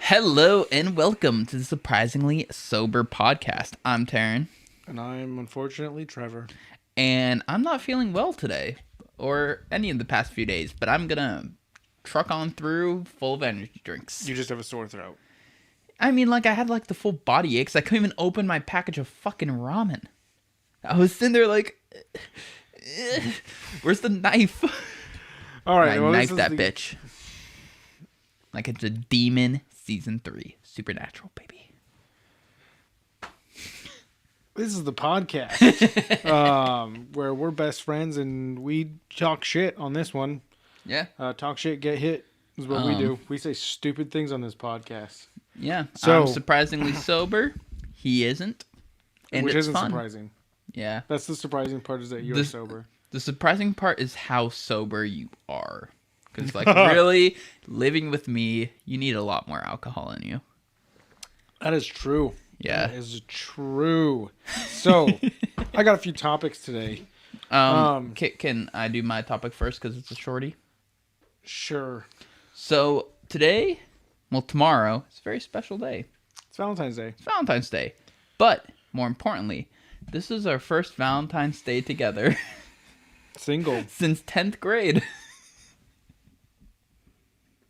Hello and welcome to the Surprisingly Sober Podcast. I'm Taryn. And I'm unfortunately Trevor. And I'm not feeling well today, or any of the past few days, but I'm gonna truck on through full of energy drinks. You just have a sore throat. I mean, like, I had, like, the full body aches. I couldn't even open my package of fucking ramen. I was sitting there like, where's the knife? All right. And I knifed that bitch. Like it's a demon season 3. Supernatural, baby. This is the podcast where we're best friends and we talk shit on this one. Yeah. Talk shit, get hit is what we do. We say stupid things on this podcast. Yeah. So I'm surprisingly sober. He isn't. And which it's isn't fun. surprising. Yeah. That's the surprising part, is that you're sober. The surprising part is how sober you are. Because, like, really, living with me, you need a lot more alcohol in you. That is true. Yeah. That is true. So, I got a few topics today. Can I do my topic first because it's a shorty? Sure. So, tomorrow, it's a very special day. It's Valentine's Day. It's Valentine's Day. But, more importantly, this is our first Valentine's Day together. Single. Since 10th grade.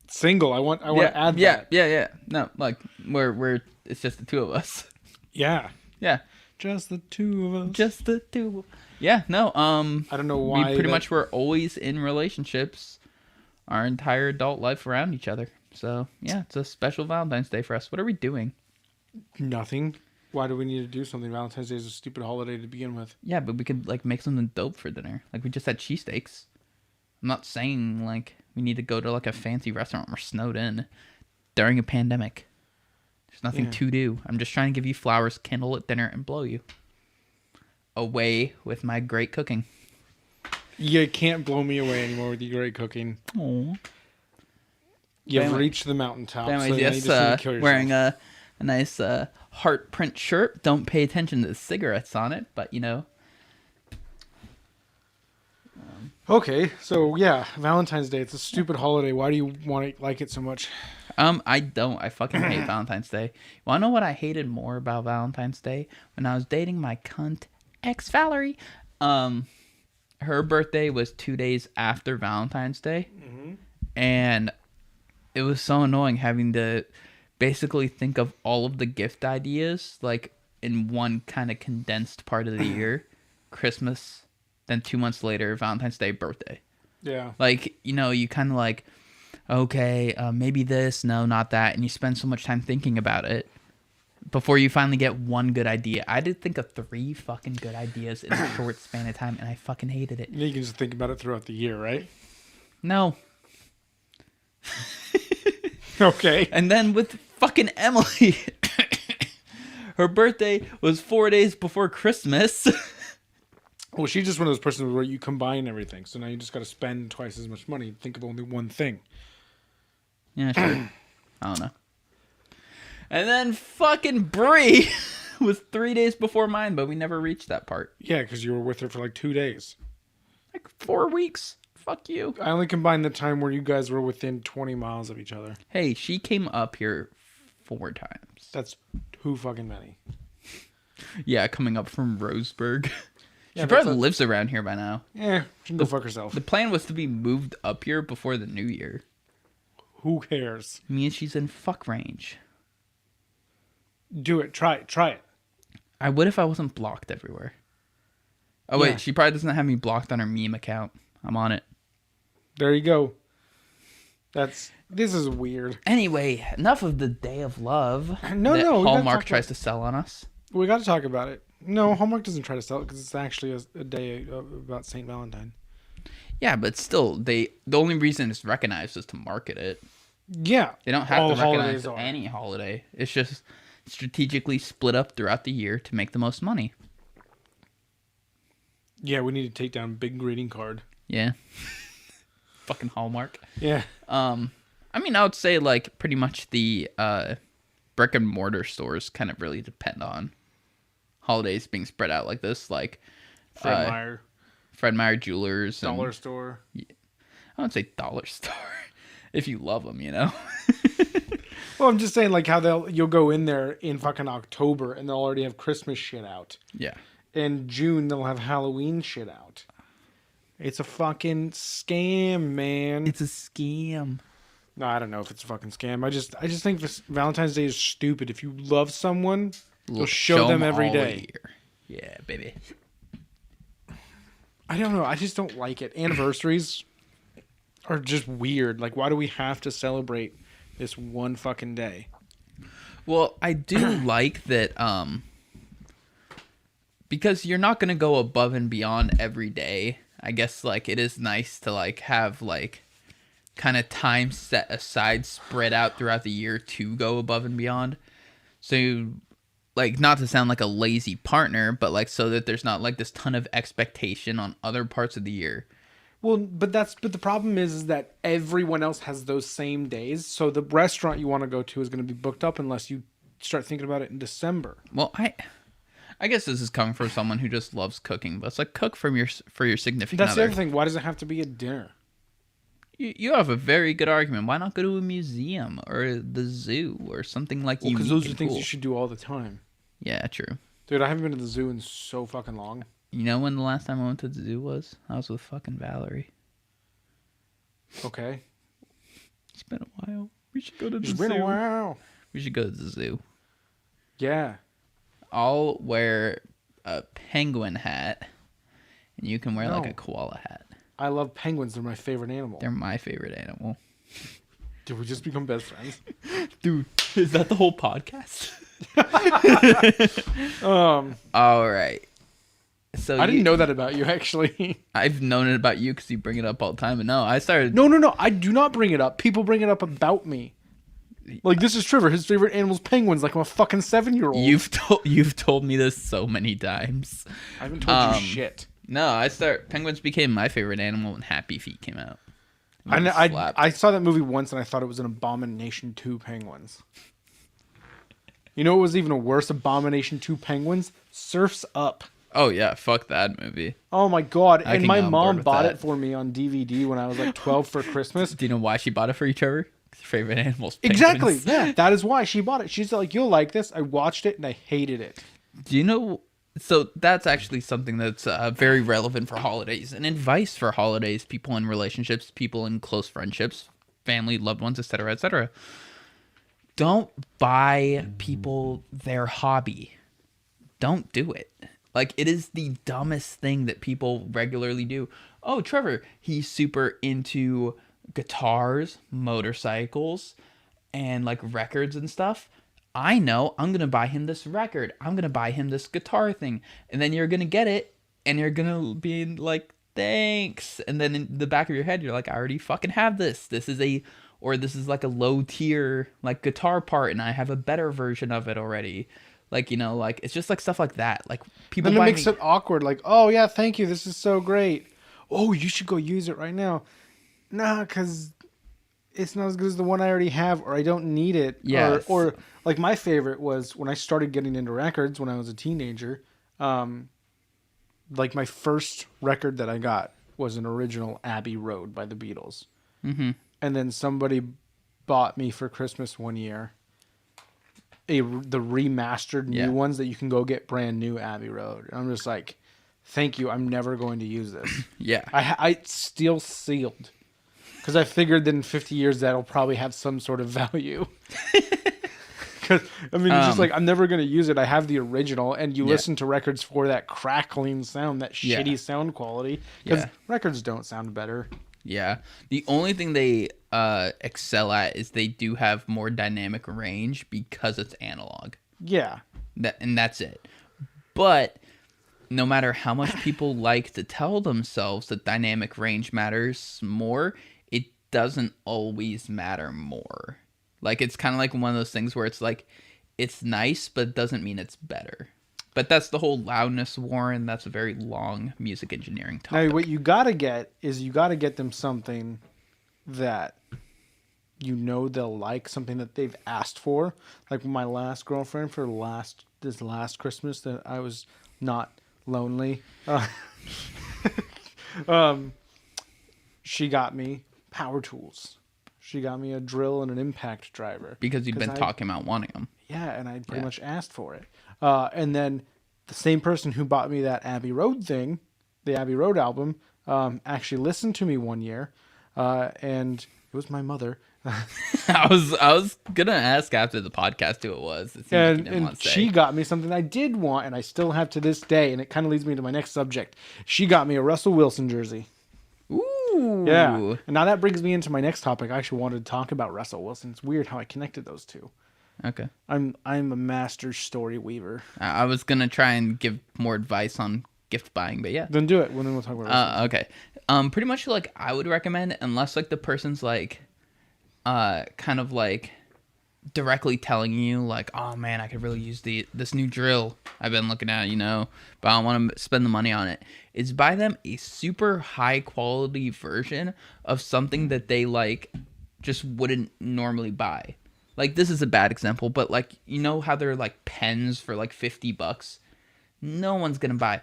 Single. I want to add that. Yeah. No, like we're it's just the two of us. Yeah. Yeah. Just the two of us. Just the two. Yeah, no. I don't know why. We pretty much were always in relationships our entire adult life around each other. So, yeah, it's a special Valentine's Day for us. What are we doing? Nothing. Why do we need to do something? Valentine's Day is a stupid holiday to begin with. Yeah, but we could like make something dope for dinner. Like we just had cheesesteaks. I'm not saying like we need to go to like a fancy restaurant. We're snowed in during a pandemic. There's nothing to do. I'm just trying to give you flowers, kindle at dinner, and blow you away with my great cooking. You can't blow me away anymore with your great cooking. Aww. You've reached the mountaintop. Anyways, yes, wearing a nice heart print shirt. Don't pay attention to the cigarettes on it, but you know. Okay, so yeah, Valentine's Day. It's a stupid holiday. Why do you like it so much? I don't. I fucking hate Valentine's Day. You wanna know what I hated more about Valentine's Day? When I was dating my cunt ex Valerie, her birthday was 2 days after Valentine's Day, and it was so annoying having to basically think of all of the gift ideas like in one kind of condensed part of the year. Christmas, then 2 months later, Valentine's Day, birthday. Yeah. Like, you know, you kind of like, okay, maybe this, no, not that. And you spend so much time thinking about it before you finally get one good idea. I did think of 3 fucking good ideas in a short span of time, and I fucking hated it. You can just think about it throughout the year, right? No. Okay. And then with fucking Emily, her birthday was 4 days before Christmas. Well, she's just one of those persons where you combine everything. So now you just got to spend twice as much money. Think of only one thing. Yeah, sure. I don't know. And then fucking Brie was 3 days before mine, but we never reached that part. Yeah, because you were with her for like 2 days. Like 4 weeks. Fuck you. I only combined the time where you guys were within 20 miles of each other. Hey, she came up here 4 times. That's too fucking many. Yeah, coming up from Roseburg. Yeah, She probably lives around here by now. Yeah, she can go fuck herself. The plan was to be moved up here before the new year. Who cares? Means she's in fuck range. Do it. Try it. I would if I wasn't blocked everywhere. Oh, Yeah. wait, she probably doesn't have me blocked on her meme account. I'm on it. There you go. This is weird. Anyway, enough of the Day of Love No, that we gotta Hallmark talk tries to sell on us. We got to talk about it. No, Hallmark doesn't try to sell it because it's actually a day about St. Valentine. Yeah, but still, the only reason it's recognized is to market it. Yeah. They don't have to recognize holidays are. any holiday. It's just strategically split up throughout the year to make the most money. Yeah, we need to take down big greeting card. Yeah. Fucking Hallmark. Yeah. I mean, I would say like pretty much the brick and mortar stores kind of really depend on holidays being spread out like this, like Fred Meyer Jewelers, Dollar Store. I would say dollar store if you love them, you know. Well, I'm just saying, like, how you'll go in there in fucking October and they'll already have Christmas shit out. Yeah. In June, they'll have Halloween shit out. It's a fucking scam, man. It's a scam. No, I don't know if it's a fucking scam. I just think this Valentine's Day is stupid. If you love someone, you'll show them every all day. year. Yeah, baby. I don't know. I just don't like it. Anniversaries are just weird. Like, why do we have to celebrate this one fucking day? Well, I do like that because you're not going to go above and beyond every day. I guess, like, it is nice to, like, have, like, kind of time set aside, spread out throughout the year to go above and beyond. So, like, not to sound like a lazy partner, but, like, so that there's not, like, this ton of expectation on other parts of the year. Well, but the problem is that everyone else has those same days. So the restaurant you want to go to is going to be booked up unless you start thinking about it in December. Well, I guess this is coming from someone who just loves cooking, but it's like cook for your significant That's other. the other thing. Why does it have to be a dinner? You have a very good argument. Why not go to a museum or the zoo or something like unique? Because those are and things cool? you should do all the time. Yeah, true. Dude, I haven't been to the zoo in so fucking long. You know when the last time I went to the zoo was? I was with fucking Valerie. Okay. It's been a while. We should go to the zoo. It's been a while. We should go to the zoo. Yeah. I'll wear a penguin hat, and you can wear like a koala hat. I love penguins. They're my favorite animal. They're my favorite animal. Did we just become best friends? Dude, is that the whole podcast? All right. So I didn't know that about you, actually. I've known it about you because you bring it up all the time. And no, I started. No. I do not bring it up. People bring it up about me. Like, this is Trevor. His favorite animal's penguins. Like, I'm a fucking 7-year-old. You've told me this so many times. I haven't told you shit. No, penguins became my favorite animal when Happy Feet came out. I saw that movie once and I thought it was an Abomination 2 Penguins. You know what was even a worse Abomination 2 Penguins? Surf's Up. Oh yeah, fuck that movie. Oh my god! I And can my get on board mom with bought that. it for me on DVD when I was like 12 for Christmas. Do you know why she bought it for you, Trevor? 'Cause your favorite animal's penguins. Exactly. Yeah, that is why she bought it. She's like, "You'll like this." I watched it and I hated it. Do you know? So that's actually something that's very relevant for holidays and advice for holidays. People in relationships, people in close friendships, family, loved ones, etc., etc. Don't buy people their hobby. Don't do it. Like, it is the dumbest thing that people regularly do. Oh, Trevor, he's super into guitars, motorcycles, and like records and stuff. I know, I'm going to buy him this record. I'm going to buy him this guitar thing. And then you're going to get it, and you're going to be like, thanks. And then in the back of your head, you're like, I already fucking have this. This is like a low tier like guitar part, and I have a better version of it already. Like, you know, like, it's just like stuff like that. Like, people Then it makes it awkward. Like, oh yeah, thank you. This is so great. Oh, you should go use it right now. Nah, because it's not as good as the one I already have, or I don't need it. Yes. Or like, my favorite was when I started getting into records when I was a teenager. Like, my first record that I got was an original Abbey Road by the Beatles. Mm-hmm. And then somebody bought me for Christmas one year the remastered new ones that you can go get brand new Abbey Road. And I'm just like, thank you. I'm never going to use this. Yeah. I still sealed because I figured that in 50 years that'll probably have some sort of value. Because I mean, it's just like, I'm never going to use it. I have the original, and you listen to records for that crackling sound, that shitty sound quality. Because records don't sound better. Yeah. The only thing they excel at is they do have more dynamic range because it's analog. Yeah. And that's it. But no matter how much people like to tell themselves that dynamic range matters more, it doesn't always matter more. Like, it's kind of like one of those things where it's like, it's nice, but it doesn't mean it's better. But that's the whole loudness war, and that's a very long music engineering topic. Now, what you gotta get is you gotta get them something that you know they'll like, something that they've asked for. Like my last girlfriend for this last Christmas that I was not lonely. She got me power tools. She got me a drill and an impact driver. Because you've been talking about wanting them. Yeah, and I pretty much asked for it. And then the same person who bought me that Abbey Road thing, the Abbey Road album, actually listened to me one year, and it was my mother. I was gonna ask after the podcast who it was. It And, like you didn't want to say. she got me something I did want, and I still have to this day, and it kind of leads me to my next subject. She got me a Russell Wilson jersey. Ooh. Yeah. And now that brings me into my next topic. I actually wanted to talk about Russell Wilson. It's weird how I connected those two. Okay. I'm a master story weaver. I was gonna try and give more advice on gift buying, but yeah. Then do it. Well, then we'll talk about Russell. Okay. Pretty much like I would recommend, unless like the person's like, kind of like directly telling you like, oh man, I could really use this new drill I've been looking at, but I don't want to spend the money on it, is buy them a super high quality version of something that they like just wouldn't normally buy. Like, this is a bad example, but like, how they're like pens for like $50? No one's gonna buy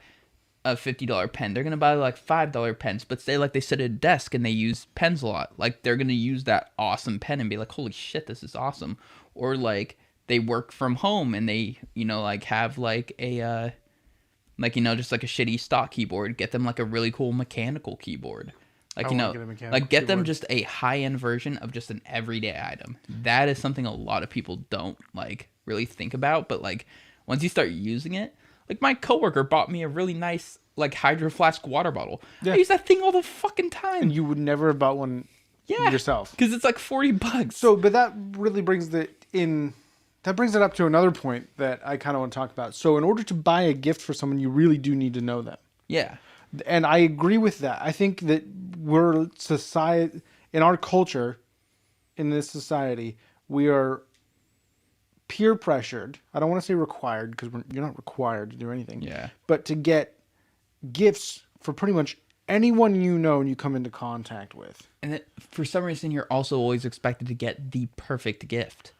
a $50 pen. They're gonna buy like $5 pens, but say like they sit at a desk and they use pens a lot. Like, they're gonna use that awesome pen and be like, holy shit, this is awesome. Or like they work from home and they, like have like a just like a shitty stock keyboard. Get them like a really cool mechanical keyboard. Like, get them just a high-end version of just an everyday item. That is something a lot of people don't like really think about, but like once you start using it, like my coworker bought me a really nice like Hydro Flask water bottle. Yeah. I use that thing all the fucking time. And you would never have bought one yourself. Because it's like $40. So, but that really brings it up to another point that I kind of want to talk about. So in order to buy a gift for someone, you really do need to know them. Yeah. And I agree with that. I think that in our culture, in this society, we are peer pressured. I don't want to say required, because you're not required to do anything. Yeah. But to get gifts for pretty much anyone and you come into contact with. And for some reason, you're also always expected to get the perfect gift.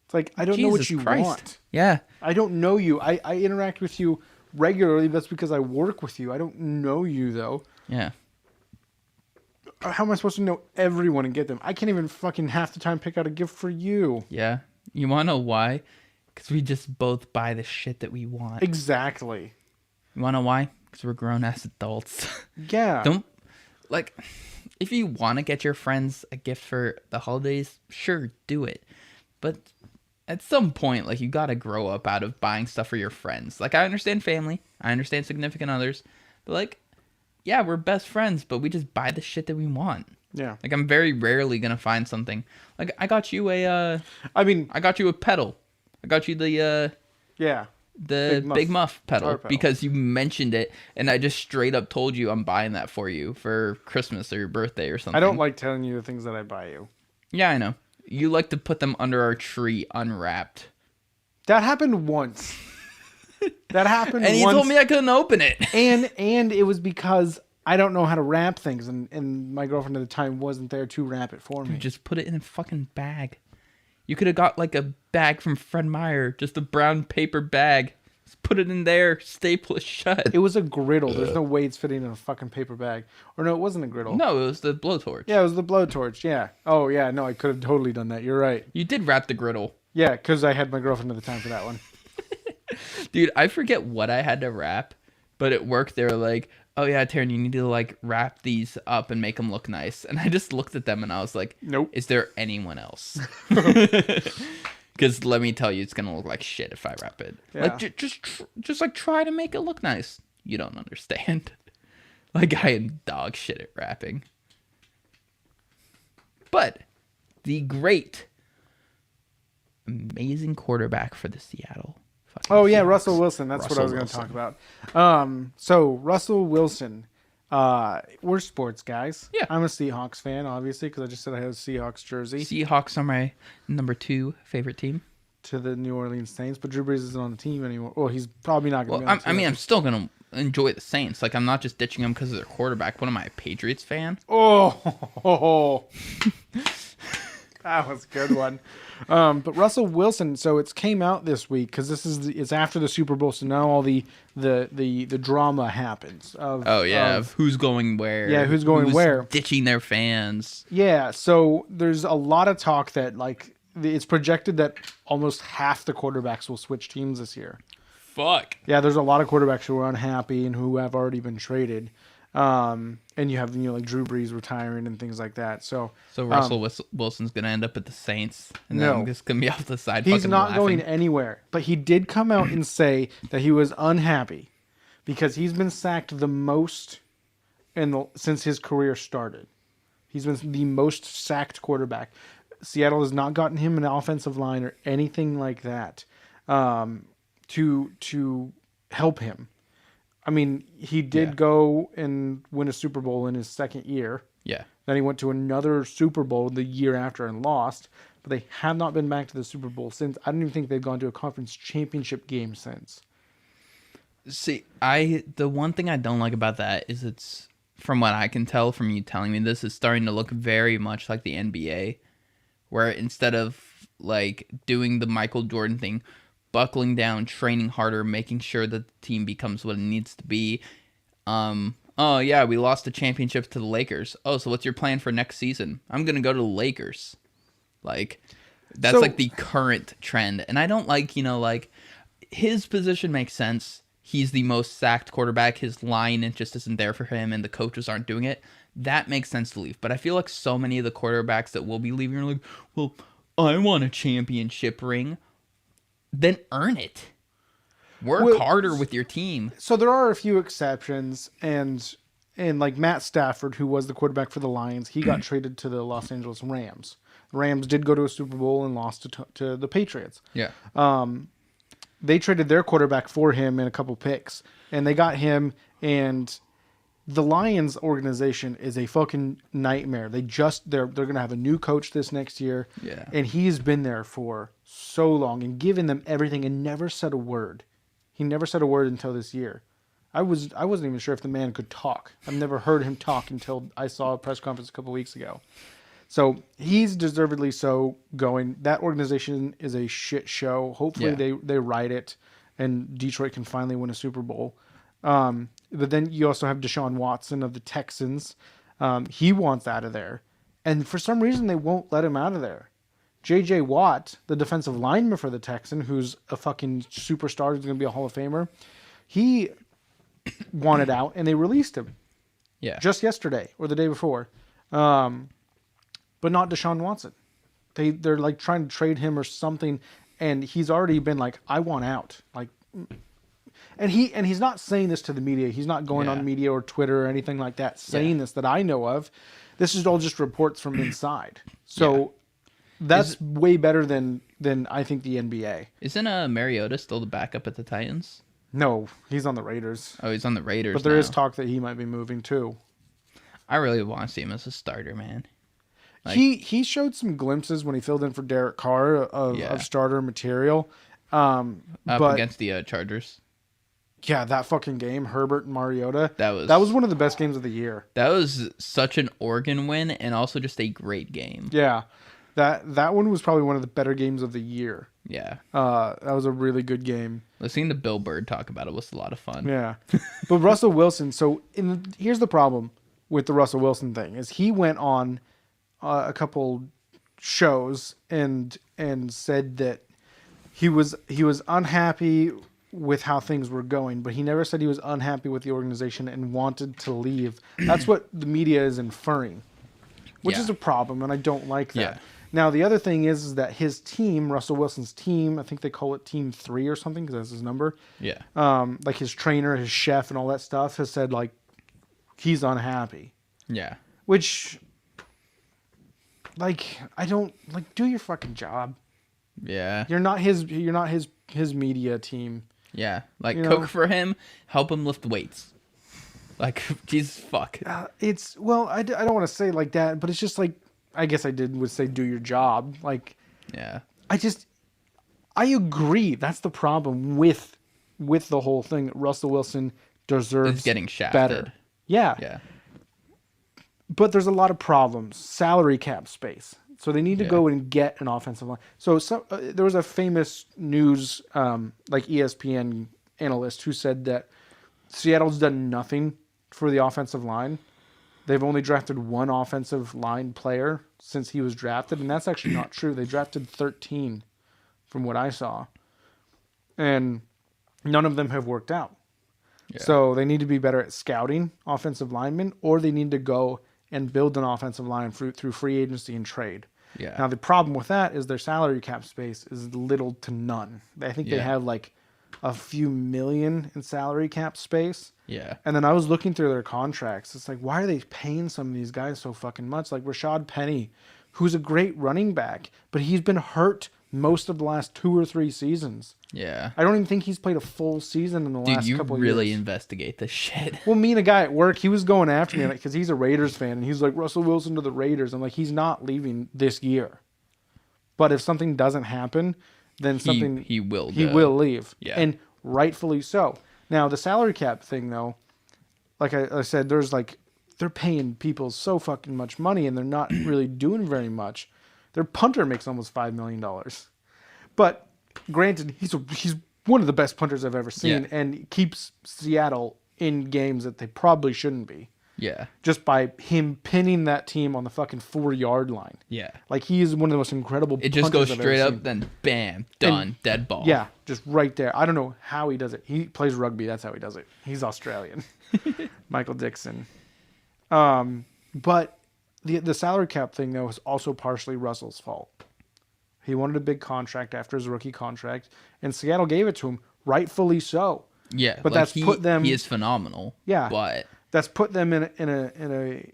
It's like, I don't know what you want. Yeah. I don't know you. I interact with you regularly. That's because I work with you. I don't know you, though. Yeah. How am I supposed to know everyone and get them? I can't even fucking half the time pick out a gift for you. Yeah. You want to know why? Because we just both buy the shit that we want. Exactly. You want to know why? Because we're grown-ass adults. Yeah. If you want to get your friends a gift for the holidays, sure, do it. But at some point, like, you got to grow up out of buying stuff for your friends. Like, I understand family. I understand significant others. But, like, yeah, we're best friends, but we just buy the shit that we want. Yeah. Like, I'm very rarely going to find something. Like, I got you a pedal. I got you the Big Muff pedal because you mentioned it, and I just straight up told you I'm buying that for you for Christmas or your birthday or something. I don't like telling you the things that I buy you. Yeah, I know. You like to put them under our tree unwrapped. That happened once. And you told me I couldn't open it. And it was because I don't know how to wrap things, and my girlfriend at the time wasn't there to wrap it for me. You just put it in a fucking bag. You could have got like a bag from Fred Meyer, just a brown paper bag. Just put it in there, staple it shut. It was a griddle. There's no way it's fitting in a fucking paper bag. Or no, it wasn't a griddle. No, it was the blowtorch. Yeah, it was the blowtorch. Yeah. Oh, yeah. No, I could have totally done that. You're right. You did wrap the griddle. Yeah, because I had my girlfriend at the time for that one. Dude, I forget what I had to wrap, but at work they were like, oh yeah, Taryn, you need to like wrap these up and make them look nice. And I just looked at them and I was like, nope. Is there anyone else? Because let me tell you, it's going to look like shit if I wrap it. Yeah. Like, just like try to make it look nice. You don't understand. Like, I am dog shit at wrapping. But the great, amazing quarterback for the Seattle. Oh yeah, Russell Wilson. That's what I was going to talk about. So Russell Wilson, we're sports guys. Yeah. I'm a Seahawks fan, obviously, because I just said I have a Seahawks jersey. Seahawks are my number 2 favorite team. To the New Orleans Saints, but Drew Brees isn't on the team anymore. Well, he's probably not going to be on the team. I mean, I'm still going to enjoy the Saints. Like, I'm not just ditching them because of their quarterback. What am I, a Patriots fan? Oh. That was a good one. But Russell Wilson, so it's came out this week because it's after the Super Bowl, so now all the drama happens of who's going where. Yeah, who's going where. Ditching their fans. Yeah, so there's a lot of talk that it's projected that almost half the quarterbacks will switch teams this year. Fuck. Yeah, there's a lot of quarterbacks who are unhappy and who have already been traded. And you have like Drew Brees retiring and things like that. So Russell Wilson's gonna end up at the Saints, and then I'm just gonna be off the side. He's not laughing. going anywhere. But he did come out and say that he was unhappy because he's been sacked the most since his career started. He's been the most sacked quarterback. Seattle has not gotten him an offensive line or anything like that to help him. I mean, he did go and win a Super Bowl in his second year. Yeah. Then he went to another Super Bowl the year after and lost. But they have not been back to the Super Bowl since. I don't even think they've gone to a conference championship game since. See, the one thing I don't like about that is it's, from what I can tell from you telling me this, is starting to look very much like the NBA. Where instead of like doing the Michael Jordan thing, buckling down, training harder, making sure that the team becomes what it needs to be. Oh yeah, we lost the championship to the Lakers. Oh, so what's your plan for next season? I'm gonna go to the Lakers. Like, that's like the current trend, and I don't like, like, his position makes sense. He's the most sacked quarterback. His line, it just isn't there for him, and the coaches aren't doing it. That makes sense to leave. But I feel like so many of the quarterbacks that will be leaving are like, well, I want a championship ring. Then earn it. Work harder with your team. So there are a few exceptions, and like Matt Stafford, who was the quarterback for the Lions, he got traded to the Los Angeles Rams. The Rams did go to a Super Bowl and lost to the Patriots. Yeah. They traded their quarterback for him and a couple picks, and they got him. And the Lions organization is a fucking nightmare. They're gonna have a new coach this next year. Yeah. And he's been there for so long and given them everything and never said a word. He never said a word until this year. I wasn't even sure if the man could talk. I've never heard him talk until I saw a press conference a couple weeks ago. So he's deservedly so going. That organization is a shit show. Hopefully they right it and Detroit can finally win a Super Bowl. But then you also have Deshaun Watson of the Texans. He wants out of there. And for some reason, they won't let him out of there. J.J. Watt, the defensive lineman for the Texans, who's a fucking superstar, who's going to be a Hall of Famer, he wanted out, and they released him. Yeah. Just yesterday or the day before. But not Deshaun Watson. They're like trying to trade him or something, and he's already been like, I want out. Like, and he's not saying this to the media. He's not going on media or Twitter or anything like that saying this that I know of. This is all just reports from inside. So that's way better than I think the NBA. Isn't Mariota still the backup at the Titans? No, he's on the Raiders. Oh, he's on the Raiders. But there is talk that he might be moving too. I really want to see him as a starter, man. Like, he showed some glimpses when he filled in for Derek Carr of starter material. Up against the Chargers. Yeah, that fucking game, Herbert and Mariota. That was one of the best games of the year. That was such an Oregon win, and also just a great game. Yeah, that one was probably one of the better games of the year. Yeah, that was a really good game. Listening to Bill Bird talk about it was a lot of fun. Yeah, but Russell Wilson. So here's the problem with the Russell Wilson thing: is he went on a couple shows and said that he was unhappy with how things were going, but he never said he was unhappy with the organization and wanted to leave. That's what the media is inferring, which is a problem, and I don't like that. Yeah. Now, the other thing is that his team, Russell Wilson's team, I think they call it Team 3 or something because that's his number. Yeah. Like his trainer, his chef, and all that stuff has said, like, he's unhappy. Yeah. Which, like, I don't, like, do your fucking job. Yeah. You're not his media team. Yeah, like, cook for him, help him lift weights. Like, Jesus fuck. I don't want to say like that, but it's just like, I guess would say do your job. Like, yeah. I agree. That's the problem with the whole thing. Russell Wilson deserves getting shafted. Better. Yeah. Yeah. But there's a lot of problems. Salary cap space. So they need to go and get an offensive line. So there was a famous news, like ESPN analyst who said that Seattle's done nothing for the offensive line. They've only drafted one offensive line player since he was drafted, and that's actually not true. They drafted 13 from what I saw, and none of them have worked out. Yeah. So they need to be better at scouting offensive linemen, or they need to go and build an offensive line through free agency and trade. Yeah. Now, the problem with that is their salary cap space is little to none. I think they have like a few million in salary cap space. Yeah. And then I was looking through their contracts. It's like, why are they paying some of these guys so fucking much? Like Rashad Penny, who's a great running back, but he's been hurt most of the last 2 or 3 seasons. Yeah. I don't even think he's played a full season in the last couple of years. You really investigate this shit. Well, me and a guy at work, he was going after me because he's a Raiders fan, and he's like, Russell Wilson to the Raiders. I'm like, he's not leaving this year. But if something doesn't happen, then he will leave. Yeah. And rightfully so. Now, the salary cap thing, though, like I said, they're paying people so fucking much money, and they're not really doing very much. Their punter makes almost $5 million. But granted, he's one of the best punters I've ever seen, and keeps Seattle in games that they probably shouldn't be. Yeah. Just by him pinning that team on the fucking 4-yard line. Yeah. Like, he is one of the most incredible punters It just goes I've straight ever up, seen. then bam, done, dead ball. Yeah, just right there. I don't know how he does it. He plays rugby. That's how he does it. He's Australian. Michael Dixon. But the salary cap thing, though, is also partially Russell's fault. He wanted a big contract after his rookie contract, and Seattle gave it to him, rightfully so. Yeah, but that's put them. He is phenomenal. Yeah, but that's put them in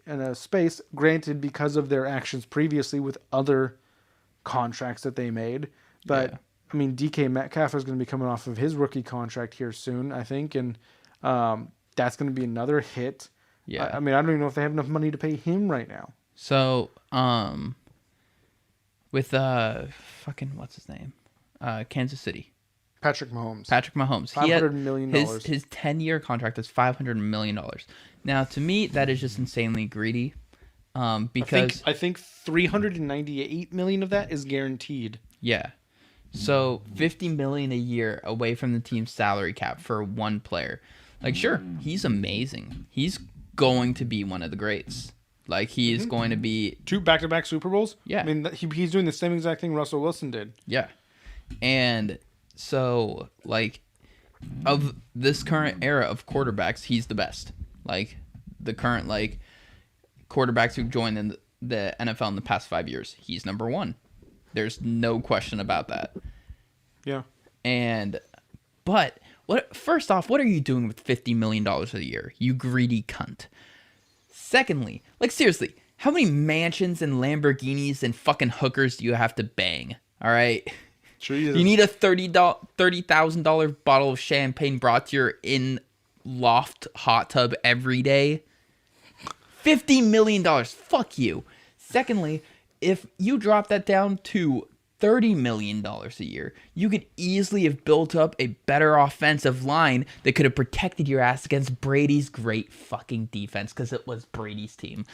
a space. Granted, because of their actions previously with other contracts that they made. But I mean, DK Metcalf is going to be coming off of his rookie contract here soon, I think, and that's going to be another hit. Yeah, I mean, I don't even know if they have enough money to pay him right now. So, with fucking what's his name, Kansas City. Patrick Mahomes. $500 million. His 10-year contract is $500 million. Now, to me, that is just insanely greedy. Because I think $398 million of that is guaranteed. Yeah. So $50 million a year away from the team's salary cap for one player. Like, sure, he's amazing. He's going to be one of the greats. Like, he is going to be 2 back-to-back Super Bowls. Yeah. I mean, he's doing the same exact thing Russell Wilson did. Yeah. And so, like, of this current era of quarterbacks, he's the best. Like, the current, like, quarterbacks who've joined in the NFL in the past 5 years, he's number 1. There's no question about that. Yeah. But first off, what are you doing with $50 million a year, you greedy cunt? Secondly, like, seriously, how many mansions and Lamborghinis and fucking hookers do you have to bang? All right? Sure you need a $30,000 bottle of champagne brought to your in-loft hot tub every day? $50 million. Fuck you. Secondly, if you drop that down to $30 million a year, you could easily have built up a better offensive line that could have protected your ass against Brady's great fucking defense, because it was Brady's team.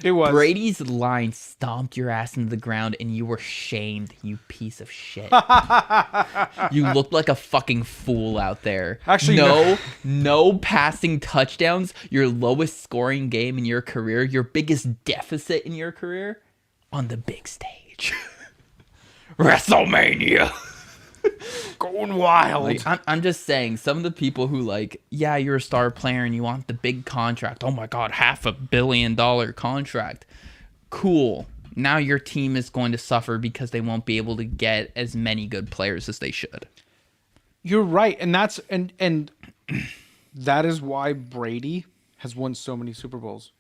It was. Brady's line stomped your ass into the ground, and you were shamed, you piece of shit. You looked like a fucking fool out there. Actually, no passing touchdowns, your lowest scoring game in your career, your biggest deficit in your career, on the big stage. WrestleMania. Going wild. Like, I'm just saying, some of the people who, like, yeah, you're a star player and you want the big contract. Oh my God, $500 million contract. Cool. Now your team is going to suffer because they won't be able to get as many good players as they should. You're right, and that's and that is why Brady has won so many Super Bowls.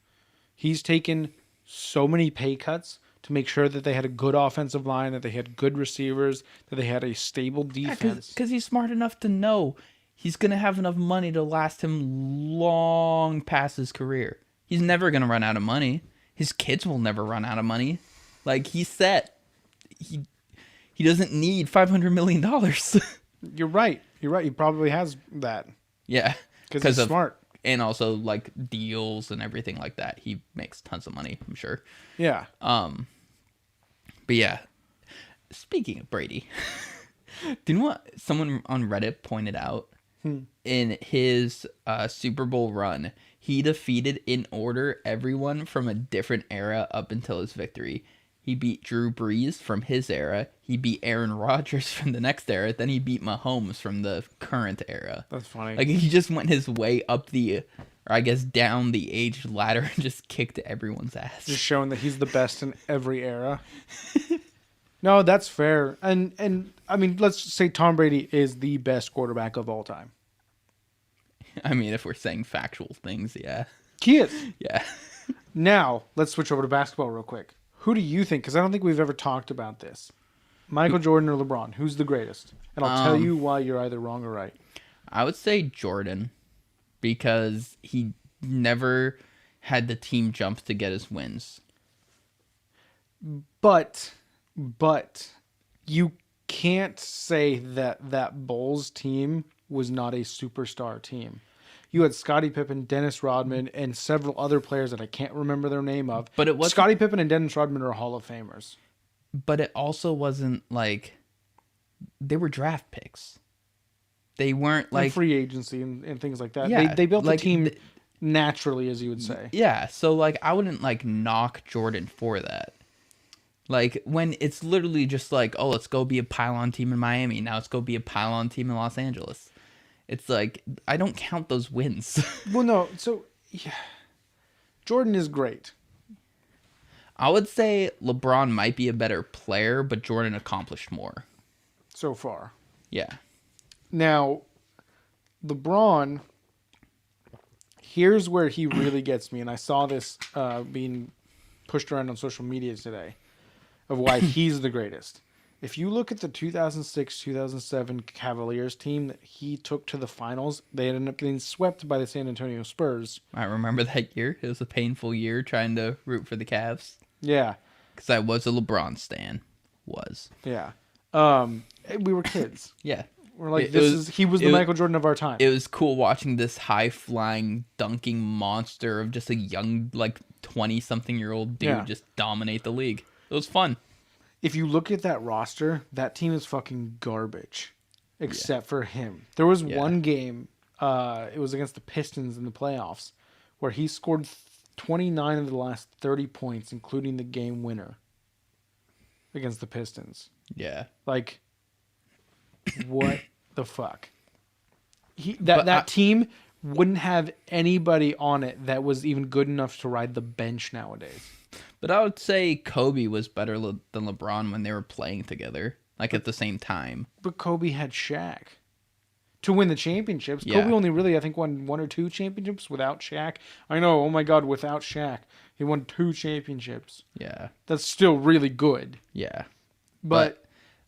He's taken so many pay cuts to make sure that they had a good offensive line, that they had good receivers, that they had a stable defense. Because he's smart enough to know he's going to have enough money to last him long past his career. He's never going to run out of money. His kids will never run out of money. Like, he's set. He doesn't need $500 million. You're right. He probably has that. Yeah. Because he's smart. And also, like, deals and everything like that. He makes tons of money, I'm sure. Yeah. But yeah, speaking of Brady, do you know what someone on Reddit pointed out? In his Super Bowl run, he defeated in order everyone from a different era up until his victory. He beat Drew Brees from his era. He beat Aaron Rodgers from the next era. Then he beat Mahomes from the current era. That's funny. Like, he just went his way up or I guess down the age ladder and just kicked everyone's ass. Just showing that he's the best in every era. No, that's fair. And I mean, let's say Tom Brady is the best quarterback of all time. I mean, if we're saying factual things, yeah. He is. Yeah. Now, let's switch over to basketball real quick. Who do you think, because I don't think we've ever talked about this, Michael Jordan or LeBron? Who's the greatest? And I'll tell you why you're either wrong or right. I would say Jordan, because he never had the team jump to get his wins. But you can't say that Bulls team was not a superstar team. You had Scottie Pippen, Dennis Rodman, and several other players that I can't remember their name of. But it was Scottie Pippen and Dennis Rodman are Hall of Famers. But it also wasn't like they were draft picks. They weren't like and free agency and things like that. Yeah, they built like, the team naturally, as you would say. Yeah, so like I wouldn't like knock Jordan for that. Like when it's literally just like, oh, let's go be a pylon team in Miami. Now let's go be a pylon team in Los Angeles. It's like, I don't count those wins. Well, no. So, yeah. Jordan is great. I would say LeBron might be a better player, but Jordan accomplished more. So far. Yeah. Now, LeBron, here's where he really gets me. And I saw this being pushed around on social media today of why he's the greatest. If you look at the 2006-2007 Cavaliers team that he took to the finals, they ended up getting swept by the San Antonio Spurs. I remember that year. It was a painful year trying to root for the Cavs. Yeah. Because I was a LeBron stan. Yeah. We were kids. Yeah. We're like, he was the Michael Jordan of our time. It was cool watching this high-flying, dunking monster of just a young, like, 20-something-year-old dude just dominate the league. It was fun. If you look at that roster, that team is fucking garbage, except for him. There was one game, it was against the Pistons in the playoffs, where he scored 29 of the last 30 points, including the game winner against the Pistons. Yeah. Like, what the fuck? That team wouldn't have anybody on it that was even good enough to ride the bench nowadays. But I would say Kobe was better than LeBron when they were playing together, like at the same time. But Kobe had Shaq to win the championships. Yeah. Kobe only really, I think, won 1 or 2 championships without Shaq. I know, oh my God, without Shaq. He won 2 championships. Yeah. That's still really good. Yeah. But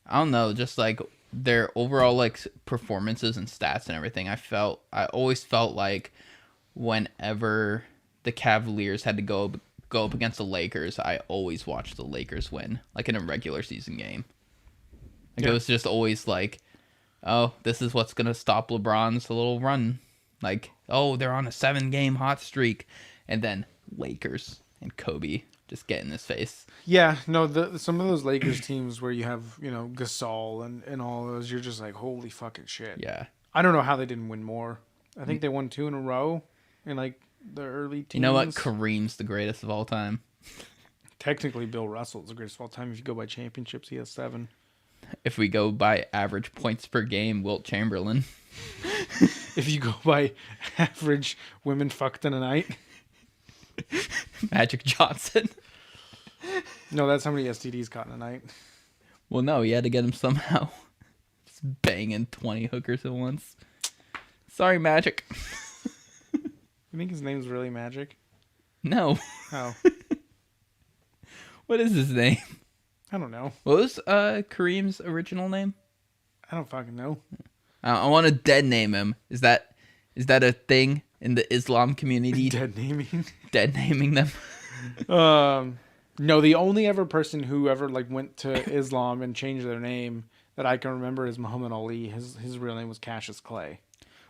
I don't know, just like their overall like performances and stats and everything, I always felt like whenever the Cavaliers had to go up against the Lakers, I always watched the Lakers win, like in a regular season game. Like it was just always like, oh, this is what's gonna stop LeBron's little run. Like, oh, they're on a 7-game hot streak, and then Lakers and Kobe just get in his face. yeah, no, some of those Lakers teams where you have, Gasol and all those, you're just like, holy fucking shit. Yeah. I don't know how they didn't win more. I think they won 2 in a row in like the early teams. You know what? Kareem's the greatest of all time. Technically, Bill Russell's the greatest of all time. If you go by championships, he has 7. If we go by average points per game, Wilt Chamberlain. If you go by average women fucked in a night. Magic Johnson. No, that's how many STDs caught in a night. Well, no, he had to get him somehow. Just banging 20 hookers at once. Sorry, Magic. You think his name's really Magic? No. Oh. What is his name? I don't know. What was Kareem's original name? I don't fucking know. I want to dead name him. Is that a thing in the Islam community? Dead naming. Dead naming them? No, the only ever person who ever like went to Islam and changed their name that I can remember is Muhammad Ali. His real name was Cassius Clay.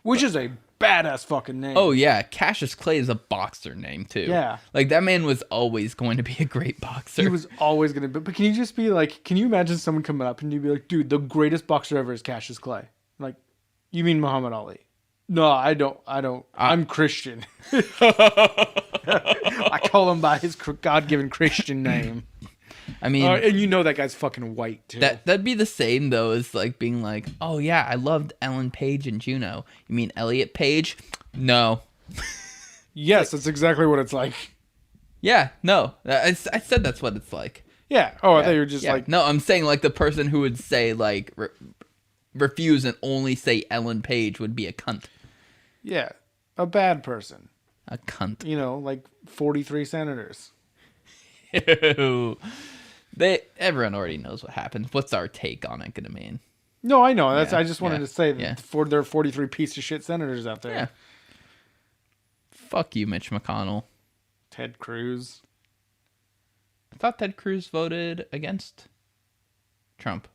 which is a badass fucking name. Oh yeah, Cassius Clay is a boxer name too. Yeah. Like that man was always going to be a great boxer. He was always going to be. But can you just be like, can you imagine someone coming up and you'd be like, dude, the greatest boxer ever is Cassius Clay. Like, you mean Muhammad Ali? No, I don't. I'm Christian. I call him by his God-given Christian name. I mean, and you know that guy's fucking white too. that'd be the same though as like being like, oh yeah, I loved Ellen Page and Juno. You mean Elliot Page? No. Yes, that's exactly what it's like. Yeah, no. I said that's what it's like. Yeah. Oh, I thought you were just like. No, I'm saying like the person who would say like refuse and only say Ellen Page would be a cunt. Yeah, a bad person. A cunt. You know, like 43 senators. Ew. Everyone already knows what happened. What's our take on it gonna mean? No, I know. That's. Yeah, I just wanted to say that there are 43 piece of shit senators out there. Yeah. Fuck you, Mitch McConnell. Ted Cruz. I thought Ted Cruz voted against Trump.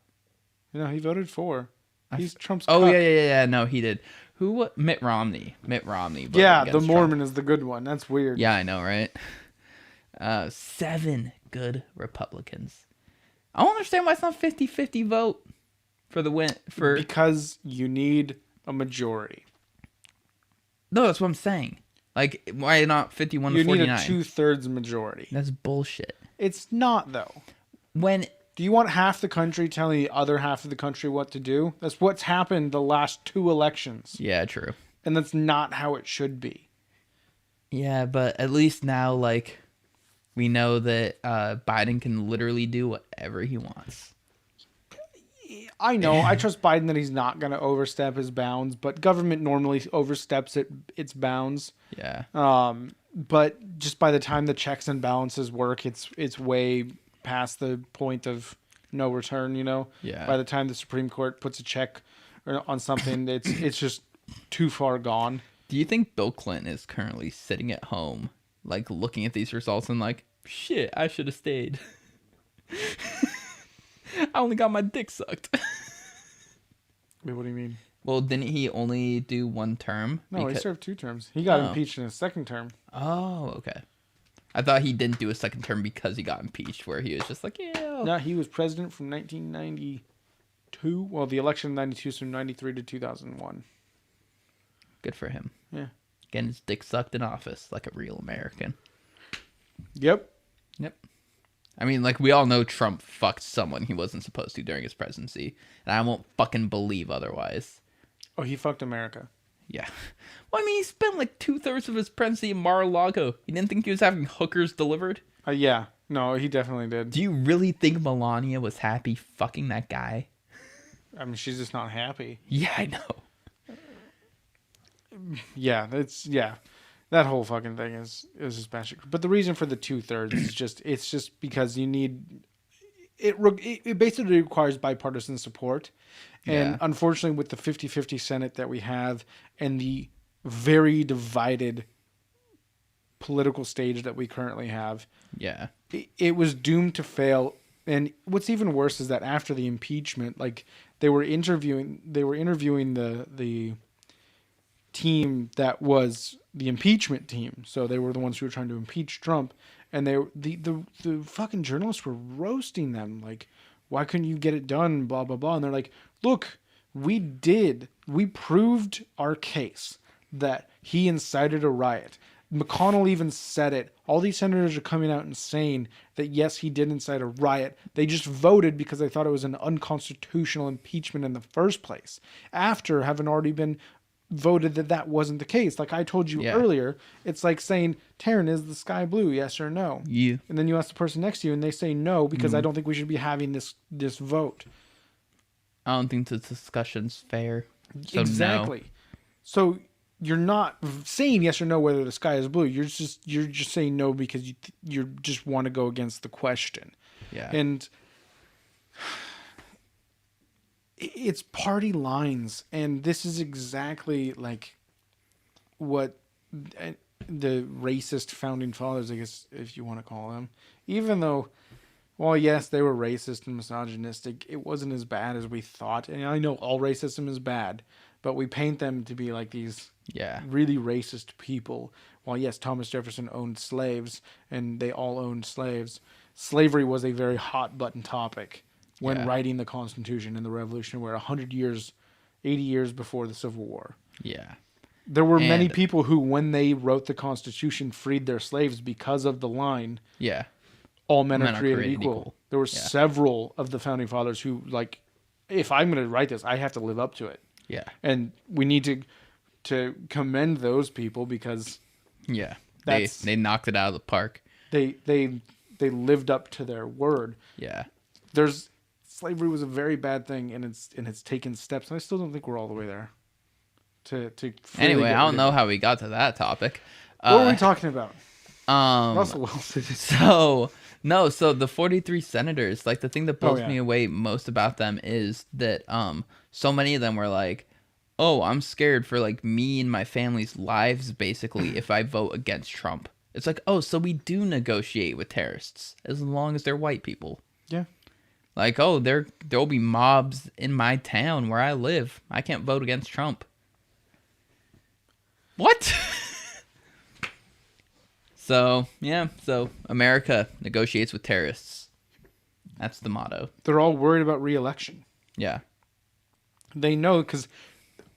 No, he voted for. He's Trump's. Oh cuck. yeah. No, he did. Who? Mitt Romney. Mitt Romney. Yeah, the Mormon is the good one. That's weird. Yeah, I know, right? 7 good Republicans. I don't understand why it's not 50-50 vote for the win. Because you need a majority. No, that's what I'm saying. Like, why not 51 to 49? You need a 2/3 majority. That's bullshit. It's not, though. Do you want half the country telling the other half of the country what to do? That's what's happened the last 2 elections. Yeah, true. And that's not how it should be. Yeah, but at least now, like, we know that Biden can literally do whatever he wants. I know. I trust Biden that he's not going to overstep his bounds, but government normally oversteps its bounds. Yeah. But just by the time the checks and balances work, it's way past the point of no return, you know? Yeah. By the time the Supreme Court puts a check on something, it's just too far gone. Do you think Bill Clinton is currently sitting at home, like, looking at these results and like, shit, I should have stayed. I only got my dick sucked. Wait, what do you mean? Well, didn't he only do 1 term? No, he served 2 terms. He got impeached in his 2nd term. Oh, okay. I thought he didn't do a 2nd term because he got impeached, where he was just like, yeah. No, he was president from 1992. Well, the election in 92 is from 93 to 2001. Good for him. Yeah. Getting his dick sucked in office like a real American. Yep. I mean, like, we all know Trump fucked someone he wasn't supposed to during his presidency, and I won't fucking believe otherwise. Oh, he fucked America. Yeah. Well, I mean, he spent like 2/3 of his presidency in Mar-a-Lago. He didn't think he was having hookers delivered? Yeah. No, he definitely did. Do you really think Melania was happy fucking that guy? I mean, she's just not happy. Yeah, I know. Yeah, that whole fucking thing is just bad. But the reason for the 2/3 is just because you need it basically requires bipartisan support. And unfortunately, with the 50-50 Senate that we have and the very divided political stage that we currently have, it was doomed to fail. And what's even worse is that after the impeachment, like they were interviewing the team that was the impeachment team. So they were the ones who were trying to impeach Trump, and the fucking journalists were roasting them like, why couldn't you get it done, blah blah blah. And they're like, look, we proved our case that he incited a riot. McConnell even said it. All these senators are coming out and saying that yes, he did incite a riot. They just voted because they thought it was an unconstitutional impeachment in the first place, after having already been voted that wasn't the case. Like I told you earlier, it's like saying, Taryn, is the sky blue, yes or no? Yeah. And then you ask the person next to you and they say no, because I don't think we should be having this vote. I don't think the discussion's fair. So exactly. No. So you're not saying yes or no whether the sky is blue. You're just saying no because you just want to go against the question. Yeah. And it's party lines, and this is exactly like what the racist founding fathers, I guess, if you want to call them, even though, well, yes, they were racist and misogynistic, it wasn't as bad as we thought. And I know all racism is bad, but we paint them to be like these really racist people. While yes, Thomas Jefferson owned slaves and they all owned slaves, slavery was a very hot button topic when writing the Constitution and the Revolution. We're 100 years, 80 years before the Civil War. Yeah. There were many people who, when they wrote the Constitution, freed their slaves because of the line, all men are created equal. There were several of the Founding Fathers who, like, if I'm going to write this, I have to live up to it. Yeah. And we need to commend those people because they knocked it out of the park. They lived up to their word. Yeah. Slavery was a very bad thing, and it's taken steps, and I still don't think we're all the way there. Anyway, I don't know how we got to that topic. What were we talking about? Russell Wilson. So the 43 senators, like the thing that blows me away most about them is that so many of them were like, oh, I'm scared for like me and my family's lives basically if I vote against Trump. It's like, oh, so we do negotiate with terrorists as long as they're white people. Yeah. Like, oh, there'll be mobs in my town where I live. I can't vote against Trump. What? So America negotiates with terrorists. That's the motto. They're all worried about re-election. Yeah. They know because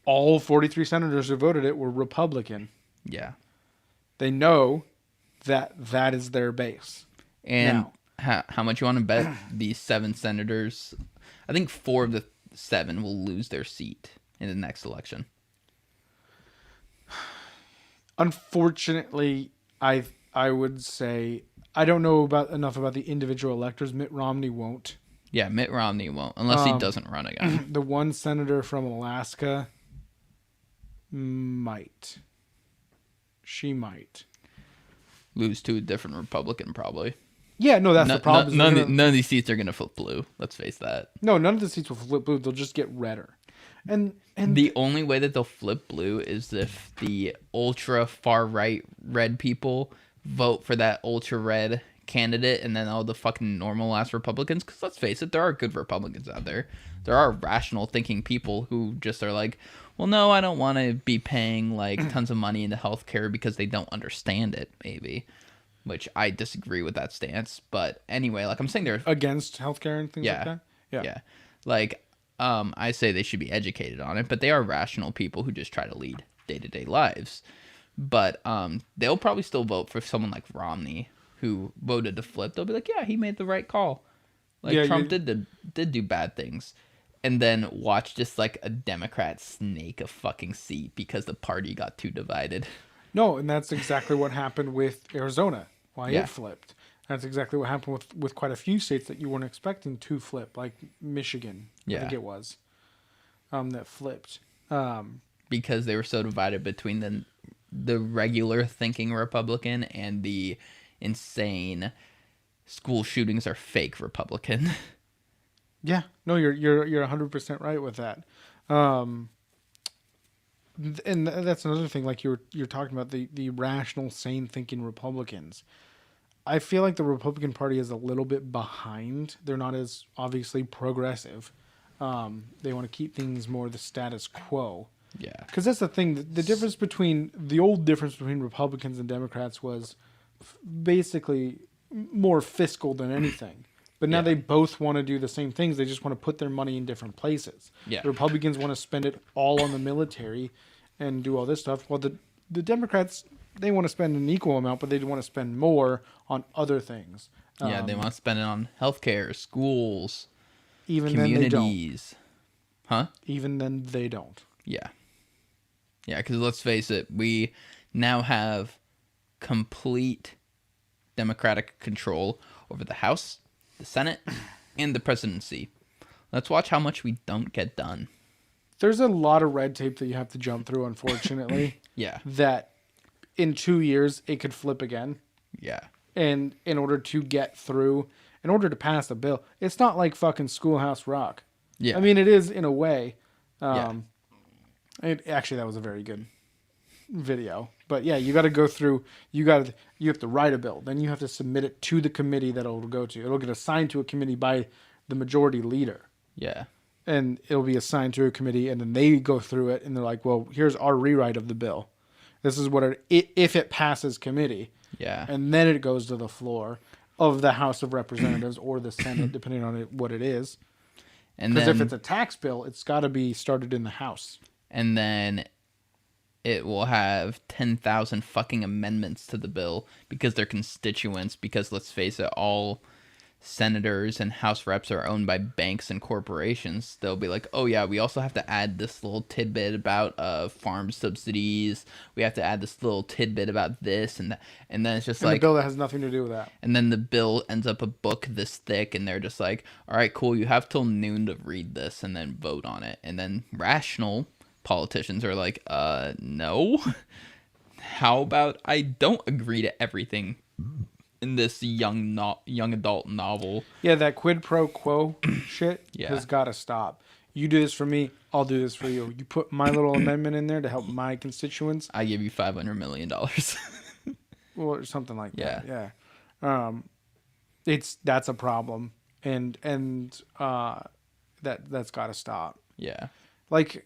all 43 senators who voted it were Republican. Yeah. They know that is their base. And how much you want to bet these 7 senators? I think 4 of the 7 will lose their seat in the next election. Unfortunately, I would say I don't know enough about the individual electors. Mitt Romney won't. Yeah, Mitt Romney won't unless he doesn't run again. The one senator from Alaska might. She might lose to a different Republican, probably. Yeah, no, that's the problem. None of these seats are going to flip blue. Let's face that. No, none of the seats will flip blue. They'll just get redder. And the only way that they'll flip blue is if the ultra far right red people vote for that ultra red candidate, and then all the fucking normal ass Republicans. Because let's face it, there are good Republicans out there. There are rational thinking people who just are like, well, no, I don't want to be paying like tons of money into healthcare because they don't understand it. Maybe, which I disagree with that stance. But anyway, like I'm saying, they're against healthcare and things like that. Yeah. Like. I say they should be educated on it, but they are rational people who just try to lead day-to-day lives. But they'll probably still vote for someone like Romney, who voted to flip. They'll be like, yeah, he made the right call. Like Trump did do bad things. And then watch just like a Democrat snake a fucking seat because the party got too divided. No, and that's exactly what happened with Arizona, why it flipped. That's exactly what happened with quite a few states that you weren't expecting to flip, like Michigan, I think it was, that flipped. Because they were so divided between the regular thinking Republican and the insane school shootings are fake Republican. Yeah, no, you're 100% right with that. And that's another thing, like you're talking about the rational, sane thinking Republicans. I feel like the Republican Party is a little bit behind. They're not as obviously progressive. They want to keep things more the status quo. Yeah. Because that's the thing. The old difference between Republicans and Democrats was basically more fiscal than anything. But now they both want to do the same things. They just want to put their money in different places. Yeah. The Republicans want to spend it all on the military and do all this stuff. While the Democrats, they want to spend an equal amount, but they want to spend more on other things. Yeah, they want to spend it on healthcare, schools, even communities. Then they don't. Even then they don't. Yeah. Yeah, because let's face it, we now have complete Democratic control over the House, the Senate, and the presidency. Let's watch how much we don't get done. There's a lot of red tape that you have to jump through, unfortunately. Yeah. That in 2 years, it could flip again. Yeah. And in order to get through, in order to pass the bill, it's not like fucking Schoolhouse Rock. Yeah. I mean, it is in a way. Actually, that was a very good video. But yeah, you got to go through, you have to write a bill. Then you have to submit it to the committee that it'll go to. It'll get assigned to a committee by the majority leader. Yeah. and it'll be assigned to a committee, and then they go through it, and they're like, well, here's our rewrite of the bill. This is what if it passes committee. Yeah. And then it goes to the floor of the House of Representatives or the Senate, depending on what it is. Because if it's a tax bill, it's got to be started in the House. And then it will have 10,000 fucking amendments to the bill because they're constituents. Because let's face it, all senators and House reps are owned by banks and corporations. They'll be like, oh yeah, we also have to add this little tidbit about farm subsidies. We have to add this little tidbit about this and that. And then it's just and like the bill that has nothing to do with that. And then the bill ends up a book this thick, and they're just like, all right, cool, you have till noon to read this and then vote on it. And then rational politicians are like, no. How about I don't agree to everything in this young adult novel? Yeah, that quid pro quo shit Yeah. has got to stop. You do this for me, I'll do this for you. You put my little amendment in there to help my constituents. I give you $500 million. Or something like Yeah. that. Yeah. That's a problem. And that's got to stop. Yeah. Like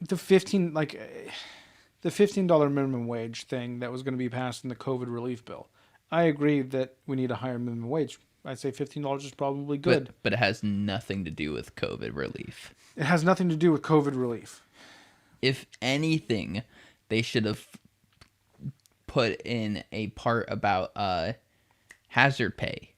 the $15 minimum wage thing that was going to be passed in the COVID relief bill. I agree that we need a higher minimum wage. I'd say $15 is probably good. But it has nothing to do with COVID relief. It has nothing to do with COVID relief. If anything, they should have put in a part about hazard pay.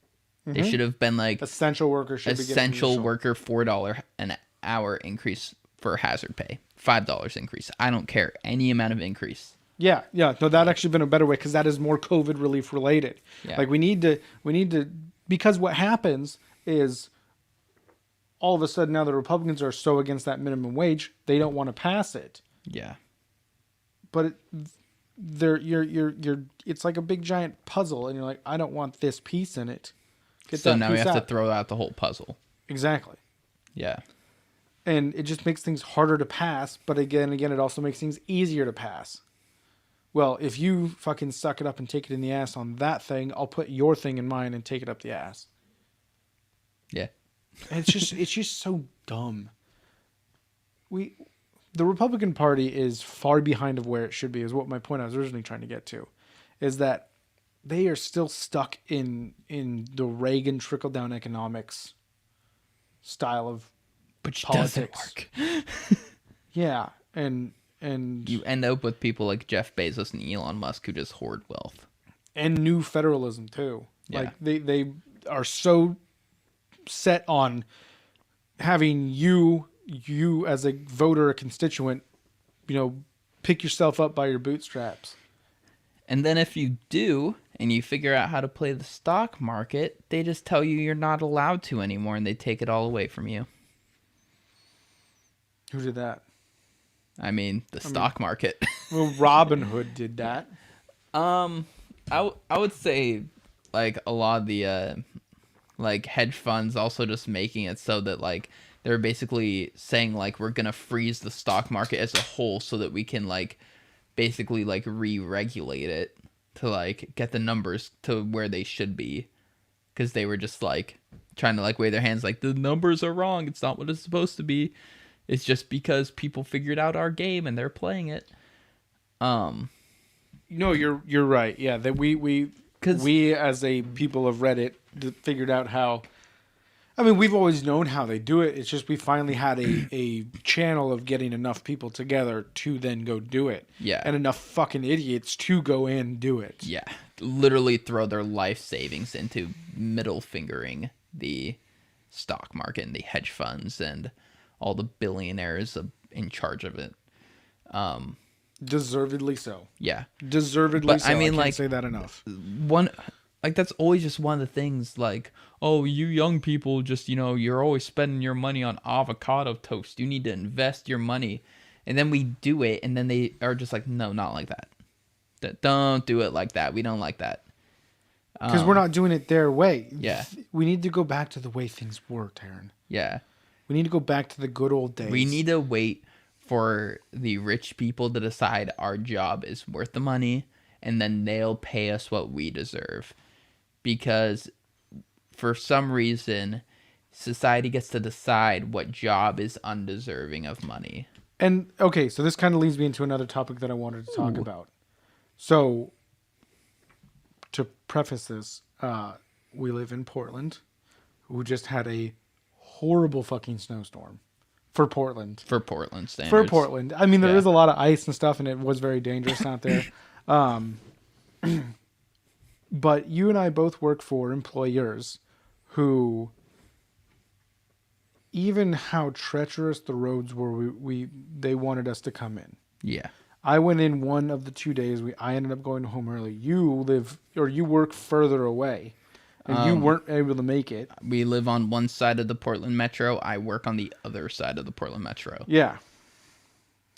They should have been like essential worker should essential worker $4 an hour increase for hazard pay, $5 increase. I don't care, any amount of increase. Yeah. No, that actually been a better way because that is more COVID relief related. Yeah. Like we need to because what happens is all of a sudden now the Republicans are so against that minimum wage they don't want to pass it. Yeah. But it's like a big giant puzzle and you're like, I don't want this piece in it. So now we have to throw out the whole puzzle. Exactly. Yeah. And it just makes things harder to pass, but again, it also makes things easier to pass. Well, if you fucking suck it up and take it in the ass on that thing, I'll put your thing in mine and take it up the ass. Yeah. And it's just so dumb. The Republican Party is far behind of where it should be, is what my point I was originally trying to get to, is that they are still stuck in the Reagan trickle-down economics style of politics. Doesn't work. Yeah, and you end up with people like Jeff Bezos and Elon Musk who just hoard wealth. And new federalism too. Yeah. Like they are so set on having you as a voter, a constituent, pick yourself up by your bootstraps. And then if you do, and you figure out how to play the stock market, they just tell you you're not allowed to anymore, and they take it all away from you. Who did that? I mean, the stock market. Well, Robin Hood did that. I would say, like, a lot of the, like, hedge funds also just making it so that, like, they're basically saying, like, we're going to freeze the stock market as a whole so that we can, like, basically, like, re-regulate it to, like, get the numbers to where they should be. Because they were just, like, trying to, like, wave their hands, like, the numbers are wrong. It's not what it's supposed to be. It's just because people figured out our game and they're playing it. No, you're right. Yeah, that we as a people of Reddit figured out how. I mean, we've always known how they do it. It's just we finally had a channel of getting enough people together to then go do it. Yeah. And enough fucking idiots to go in and do it. Yeah. Literally throw their life savings into middle fingering the stock market and the hedge funds and all the billionaires in charge of it. Deservedly so. Yeah. Deservedly But so. I mean, can't like, say that enough. That's always just one of the things, like, oh, you young people just, you're always spending your money on avocado toast. You need to invest your money. And then we do it, and then they are just like, no, not like that. Don't do it like that. We don't like that. Because we're not doing it their way. Yeah. We need to go back to the way things were, Taryn. Yeah. We need to go back to the good old days. We need to wait for the rich people to decide our job is worth the money, and then they'll pay us what we deserve. Because for some reason, society gets to decide what job is undeserving of money. And okay, so this kind of leads me into another topic that I wanted to talk about. So, to preface this, we live in Portland. We just had a horrible fucking snowstorm for Portland. For Portland standards. For Portland. I mean, there is a lot of ice and stuff, and it was very dangerous out there. But you and I both work for employers who, even how treacherous the roads were, they wanted us to come in. Yeah. I went in one of the 2 days. I ended up going home early. You work further away, and you weren't able to make it. We live on one side of the Portland Metro. I work on the other side of the Portland Metro. Yeah.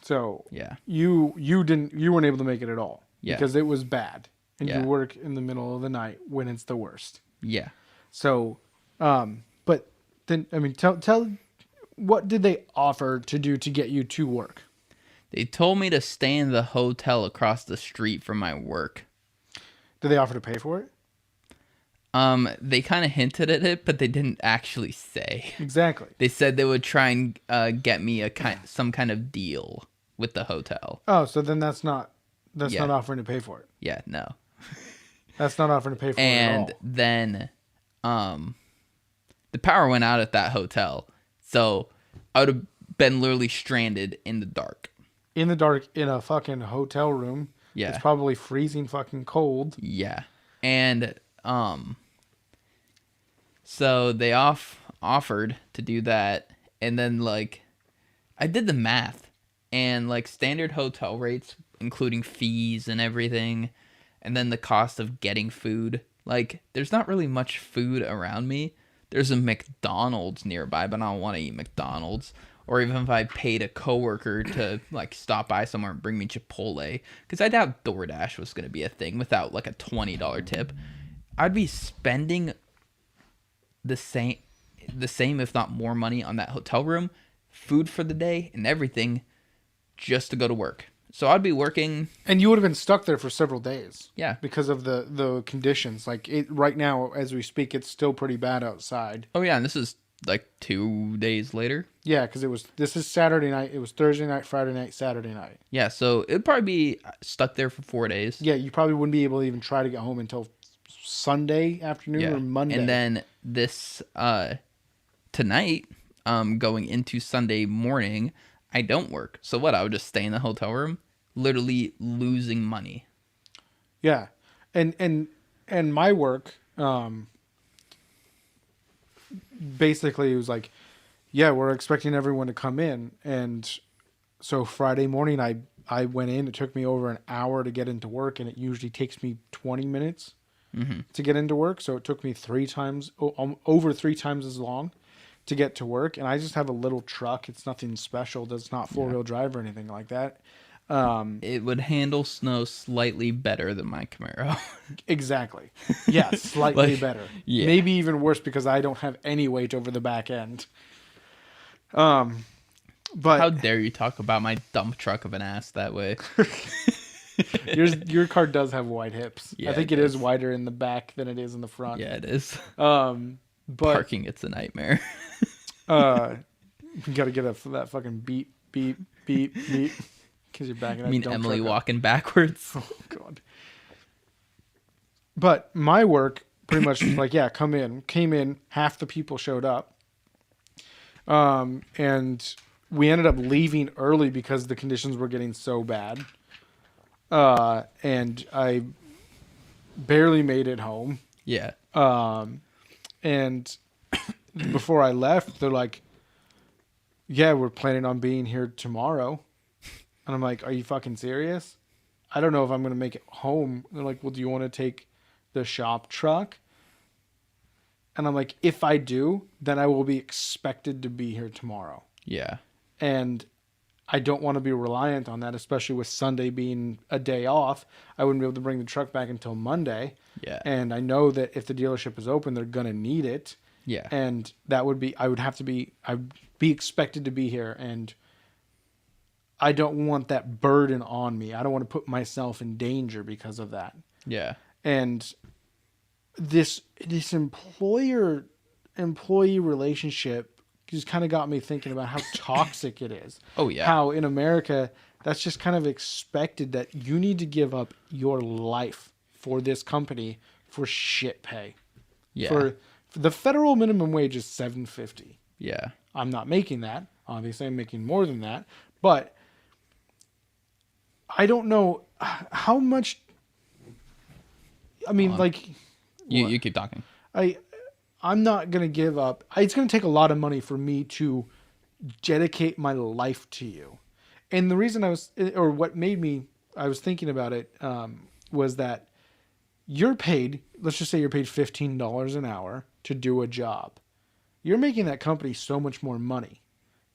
So yeah, you weren't able to make it at all. Yeah. Because it was bad, and Yeah. you work in the middle of the night when it's the worst. Yeah. So, but then I mean, tell what did they offer to do to get you to work? They told me to stay in the hotel across the street from my work. Did they offer to pay for it? They kind of hinted at it, but they didn't actually say. Exactly. They said they would try and get me some kind of deal with the hotel. Oh, so then that's not offering to pay for it. Yeah, no. That's not offering to pay for it at all. And then, the power went out at that hotel, so I would have been literally stranded in the dark. In the dark, in a fucking hotel room. Yeah. It's probably freezing fucking cold. Yeah. And, so they offered to do that, and then, like, I did the math, and, like, standard hotel rates, including fees and everything, and then the cost of getting food. Like, there's not really much food around me. There's a McDonald's nearby, but I don't want to eat McDonald's. Or even if I paid a coworker to, like, stop by somewhere and bring me Chipotle. Because I doubt DoorDash was going to be a thing without, like, a $20 tip. I'd be spending the same, if not more money on that hotel room, food for the day, and everything just to go to work. So I'd be working. And you would have been stuck there for several days. Yeah. Because of the conditions. Like, right now, as we speak, it's still pretty bad outside. Oh, yeah, and this is like 2 days later. Yeah, because this is Saturday night. It was Thursday night, Friday night, Saturday night. Yeah, so it'd probably be stuck there for 4 days. Yeah, you probably wouldn't be able to even try to get home until Sunday afternoon or Monday. And then this tonight, going into Sunday morning, I don't work. So what? I would just stay in the hotel room, literally losing money. Yeah, and my work, basically it was like, yeah, we're expecting everyone to come in, and so Friday morning I went in. It took me over an hour to get into work, and it usually takes me 20 minutes to get into work. So it took me over 3 times as long to get to work. And I just have a little truck. It's nothing special. It's not 4-wheel drive or anything like that. It would handle snow slightly better than my Camaro. Exactly. Yeah, slightly better. Yeah. Maybe even worse because I don't have any weight over the back end. But how dare you talk about my dump truck of an ass that way? your car does have wide hips. Yeah, I think it is wider in the back than it is in the front. Yeah, it is. But Parking, it's a nightmare. you got to get that fucking beep beep beep beep because you're backing. I mean, Emily walking backwards. Oh God. But my work pretty much was like, yeah, came in, half the people showed up. And we ended up leaving early because the conditions were getting so bad. And I barely made it home. Yeah. And before I left, they're like, yeah, we're planning on being here tomorrow. And I'm like, are you fucking serious? I don't know if I'm going to make it home. They're like, well, do you want to take the shop truck? And I'm like, if I do, then I will be expected to be here tomorrow. Yeah. And I don't want to be reliant on that, especially with Sunday being a day off. I wouldn't be able to bring the truck back until Monday. Yeah. And I know that if the dealership is open, they're going to need it. Yeah. And that would be, I'd be expected to be here. And I don't want that burden on me. I don't want to put myself in danger because of that. Yeah. And this employer employee relationship just kind of got me thinking about how toxic it is. Oh, yeah. How in America, that's just kind of expected that you need to give up your life for this company for shit pay. Yeah. For the federal minimum wage is $7.50. Yeah. I'm not making that. Obviously, I'm making more than that. But I don't know how much. I mean, like, you keep talking. I'm not gonna give up. It's gonna take a lot of money for me to dedicate my life to you. And the reason I was thinking about it, was that you're paid. Let's just say you're paid $15 an hour to do a job. You're making that company so much more money.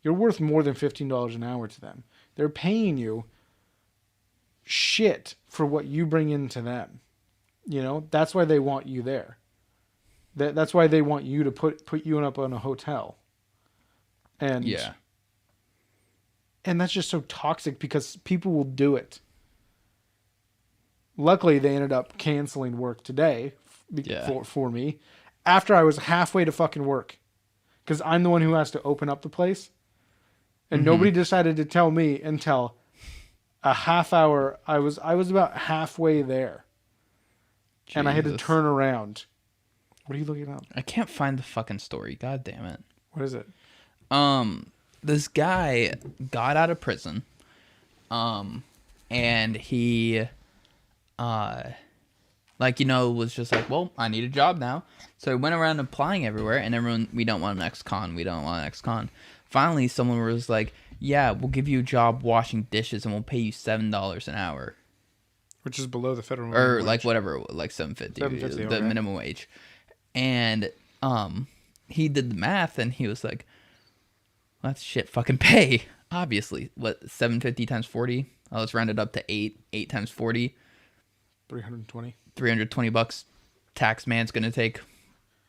You're worth more than $15 an hour to them. They're paying you shit for what you bring into them. You know, that's why they want you there. That's why they want you to put you up on a hotel. And yeah. And that's just so toxic because people will do it. Luckily, they ended up canceling work today for me after I was halfway to fucking work. Because I'm the one who has to open up the place. And nobody decided to tell me until a half hour. I was about halfway there. Jesus. And I had to turn around. What are you looking up? I can't find the fucking story. God damn it. What is it? This guy got out of prison. And he was just like, well, I need a job now. So he went around applying everywhere, and everyone, we don't want an ex-con. We don't want an ex-con. Finally, someone was like, yeah, we'll give you a job washing dishes, and we'll pay you $7 an hour. Which is below the federal minimum wage. Like whatever, like $7.50, the minimum wage. And he did the math, and he was like, well, that's shit fucking pay. Obviously. What, $7.50 times 40? Let's round it up to 8 times 40. 320. $320. Tax man's gonna take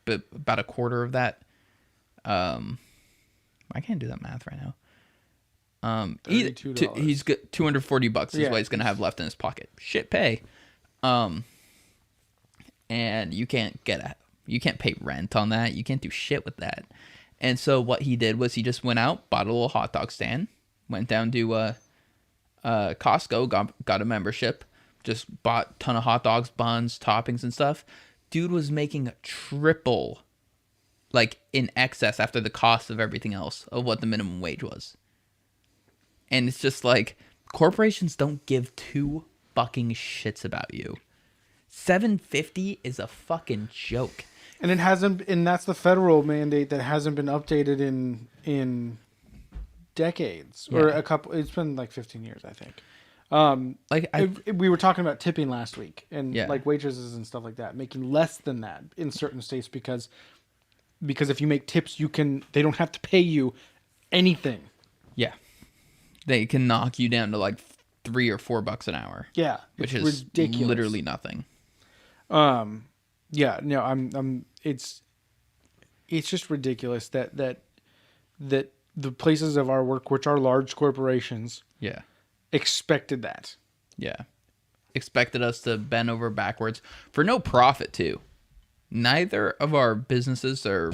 about a quarter of that. I can't do that math right now. He's got $240 is what he's gonna have left in his pocket. Shit pay. And you can't pay rent on that. You can't do shit with that. And so what he did was he just went out, bought a little hot dog stand, went down to Costco, got a membership, just bought a ton of hot dogs, buns, toppings, and stuff. Dude was making triple, like in excess after the cost of everything else of what the minimum wage was. And it's just like, corporations don't give two fucking shits about you. $7.50 is a fucking joke. And it hasn't, and that's the federal mandate that hasn't been updated in decades or a couple. It's been like 15 years, I think. We were talking about tipping last week, and like waitresses and stuff like that making less than that in certain states because if you make tips, they don't have to pay you anything. Yeah, they can knock you down to like $3 or $4 an hour. Yeah, which is ridiculous. Literally nothing. Yeah, no, it's just ridiculous that the places of our work, which are large corporations, expected that. Yeah. Expected us to bend over backwards for no profit too. Neither of our businesses are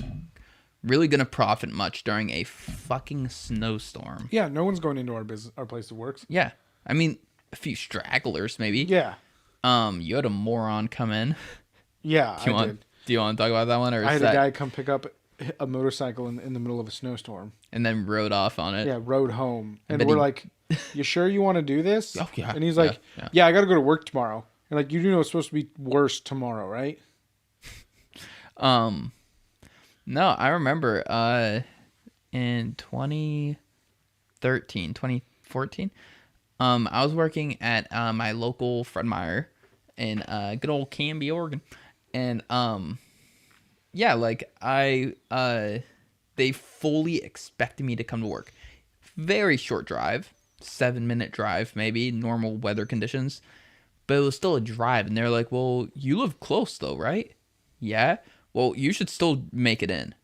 really going to profit much during a fucking snowstorm. Yeah, no one's going into our place of work. Yeah. I mean, a few stragglers maybe. Yeah. You had a moron come in. Yeah, do you want to talk about that one? Or I had a guy come pick up a motorcycle in the middle of a snowstorm. And then rode off on it. Yeah, rode home. And we're like, you sure you want to do this? Oh, yeah. And he's like, yeah, I got to go to work tomorrow. And like, you do know it's supposed to be worse tomorrow, right? No, I remember in 2014, I was working at my local Fred Meyer in good old Canby, Oregon. And they fully expected me to come to work. Very short drive, 7-minute drive, maybe, normal weather conditions. But it was still a drive. And they're like, well, you live close though, right? Yeah. Well, you should still make it in.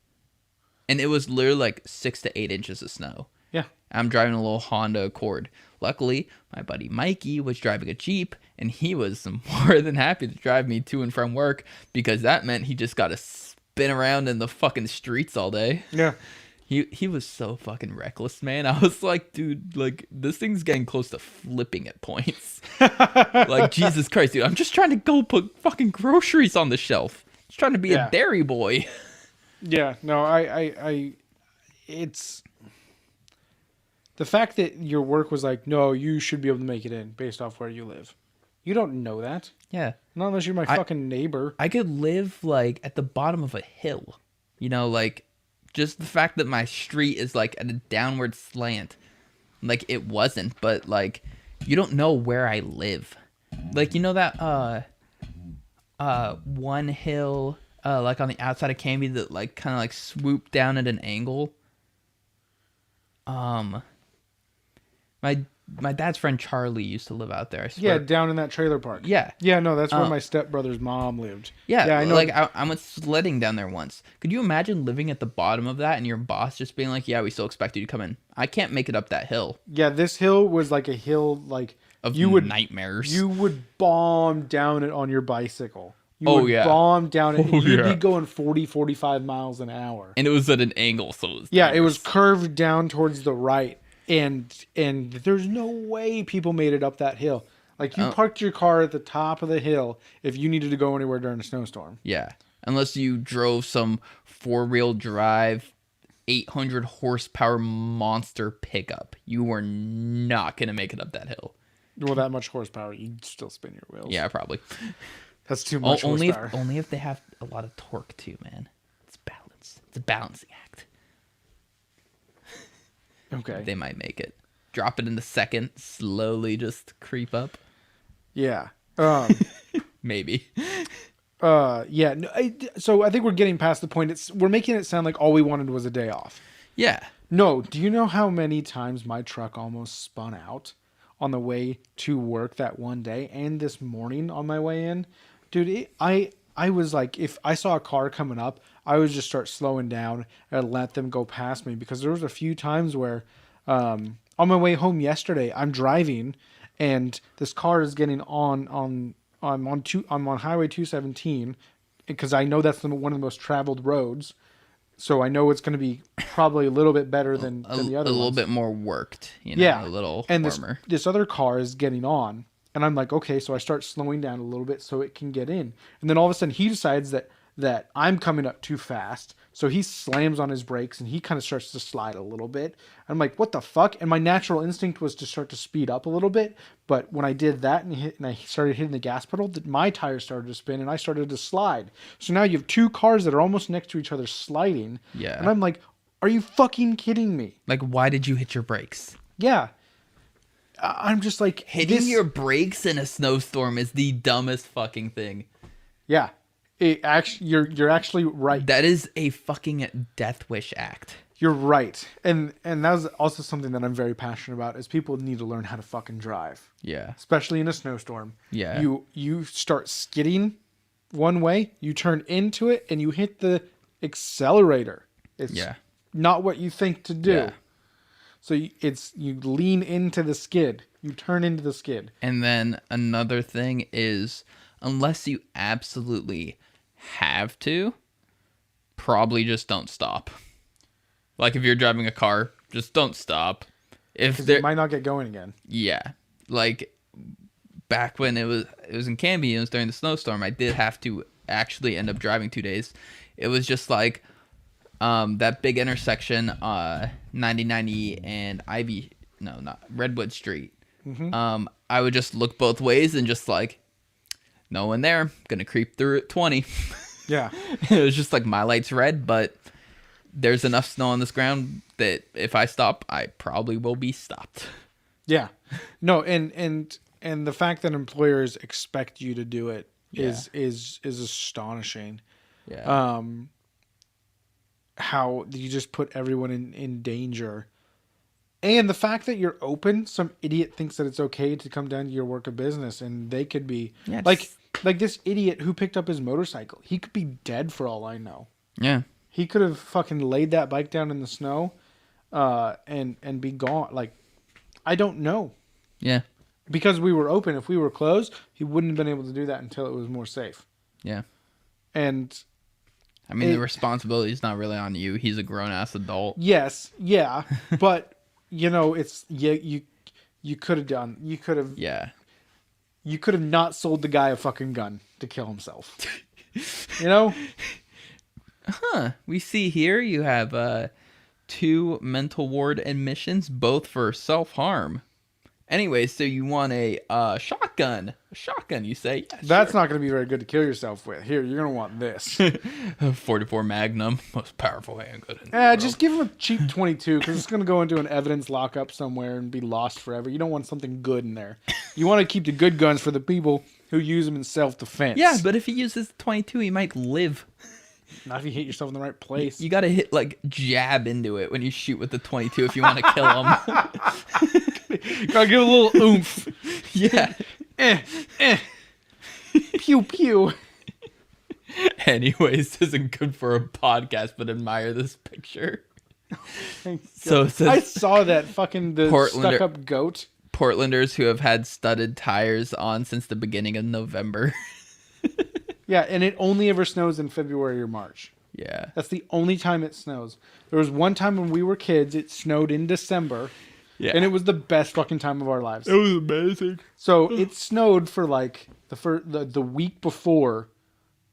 And it was literally like 6 to 8 inches of snow. Yeah. I'm driving a little Honda Accord. Luckily, my buddy Mikey was driving a Jeep, and he was more than happy to drive me to and from work because that meant he just got to been around in the fucking streets all day. Yeah. He was so fucking reckless, man. I was like, dude, like this thing's getting close to flipping at points. Like Jesus Christ, dude, I'm just trying to go put fucking groceries on the shelf. Just trying to be a dairy boy. Yeah, no, it's the fact that your work was like, no, you should be able to make it in based off where you live. You don't know that. Yeah. Not unless you're my fucking neighbor. I could live like at the bottom of a hill. You know, like just the fact that my street is like at a downward slant. Like it wasn't, but like you don't know where I live. Like you know that one hill like on the outside of Canby that like kind of like swooped down at an angle. My dad's friend Charlie used to live out there. I swear. Yeah, down in that trailer park. Yeah. Yeah, no, that's where my stepbrother's mom lived. Yeah, I know. Like I went sledding down there once. Could you imagine living at the bottom of that and your boss just being like, "Yeah, we still expect you to come in." I can't make it up that hill. Yeah, this hill was like a hill like of nightmares. You would bomb down it on your bicycle. You would bomb down it. And you'd be going 40, 45 miles an hour. And it was at an angle, so it was it was curved down towards the right. And there's no way people made it up that hill. Like you parked your car at the top of the hill if you needed to go anywhere during a snowstorm. Yeah, unless you drove some 4-wheel drive, 800 horsepower monster pickup, you were not gonna make it up that hill. Well, that much horsepower, you'd still spin your wheels. Yeah, probably. That's too much horsepower. Only if they have a lot of torque too, man. It's balance. It's a balancing act. Okay. They might make it. Drop it in the second, slowly just creep up. Yeah. Maybe. Yeah. No, so I think we're getting past the point. We're making it sound like all we wanted was a day off. Yeah. No. Do you know how many times my truck almost spun out on the way to work that one day and this morning on my way in? Dude, I was like, if I saw a car coming up, I would just start slowing down and let them go past me, because there was a few times where on my way home yesterday, I'm driving and this car is getting I'm on Highway 217 because I know that's one of the most traveled roads. So I know it's going to be probably a little bit better than the other ones. A little bit more worked, you know, a little warmer. This other car is getting on. And I'm like, okay, so I start slowing down a little bit so it can get in. And then all of a sudden he decides that I'm coming up too fast. So he slams on his brakes and he kind of starts to slide a little bit. I'm like, what the fuck? And my natural instinct was to start to speed up a little bit. But when I did that and I started hitting the gas pedal, my tires started to spin and I started to slide. So now you have two cars that are almost next to each other sliding. Yeah. And I'm like, are you fucking kidding me? Like, why did you hit your brakes? Yeah. I'm just like, hitting your brakes in a snowstorm is the dumbest fucking thing. Yeah. You're actually right. That is a fucking death wish act. You're right. And that was also something that I'm very passionate about, is people need to learn how to fucking drive. Yeah. Especially in a snowstorm. Yeah. You start skidding one way, you turn into it, and you hit the accelerator. It's not what you think to do. Yeah. So you lean into the skid. You turn into the skid. And then another thing is, unless you absolutely have to, probably just don't stop. Like if you're driving a car, just don't stop. Because it might not get going again. Yeah. Like back when it was in Canby, it was during the snowstorm, I did have to actually end up driving 2 days. It was just like that big intersection, 9090 and Redwood Street. Mm-hmm. I would just look both ways and just like, no one there, gonna creep through at 20. Yeah. It was just like, my light's red, but there's enough snow on this ground that if I stop, I probably will be stopped. Yeah. No, and the fact that employers expect you to do it is astonishing. Yeah. How you just put everyone in danger. And the fact that you're open, some idiot thinks that it's okay to come down to your work of business, and they could be like this idiot who picked up his motorcycle. He could be dead for all I know. Yeah. He could have fucking laid that bike down in the snow, and be gone. Like, I don't know. Yeah. Because we were open. If we were closed, he wouldn't have been able to do that until it was more safe. Yeah. And I mean, the responsibility is not really on you. He's a grown-ass adult. Yes, yeah, but it's you could have done. You could have. Yeah. You could have not sold the guy a fucking gun to kill himself. You know? Huh. We see here you have 2 mental ward admissions, both for self-harm. Anyway, so you want a shotgun. A shotgun, you say? Yeah, that's not going to be very good to kill yourself with. Here, you're going to want this. 44 Magnum, most powerful handgun in the world. Just give him a cheap 22, because it's going to go into an evidence lockup somewhere and be lost forever. You don't want something good in there. You want to keep the good guns for the people who use them in self-defense. Yeah, but if he uses 22, he might live. Not if you hit yourself in the right place. You got to hit, jab into it when you shoot with the 22 if you want to kill him. Gotta give a little oomph. Yeah. Pew, pew. Anyways, this isn't good for a podcast, but admire this picture. So it says, I saw that fucking stuck-up goat. Portlanders who have had studded tires on since the beginning of November. Yeah, and it only ever snows in February or March. Yeah. That's the only time it snows. There was one time when we were kids, it snowed in December. Yeah. And it was the best fucking time of our lives. It was amazing. So it snowed for the week before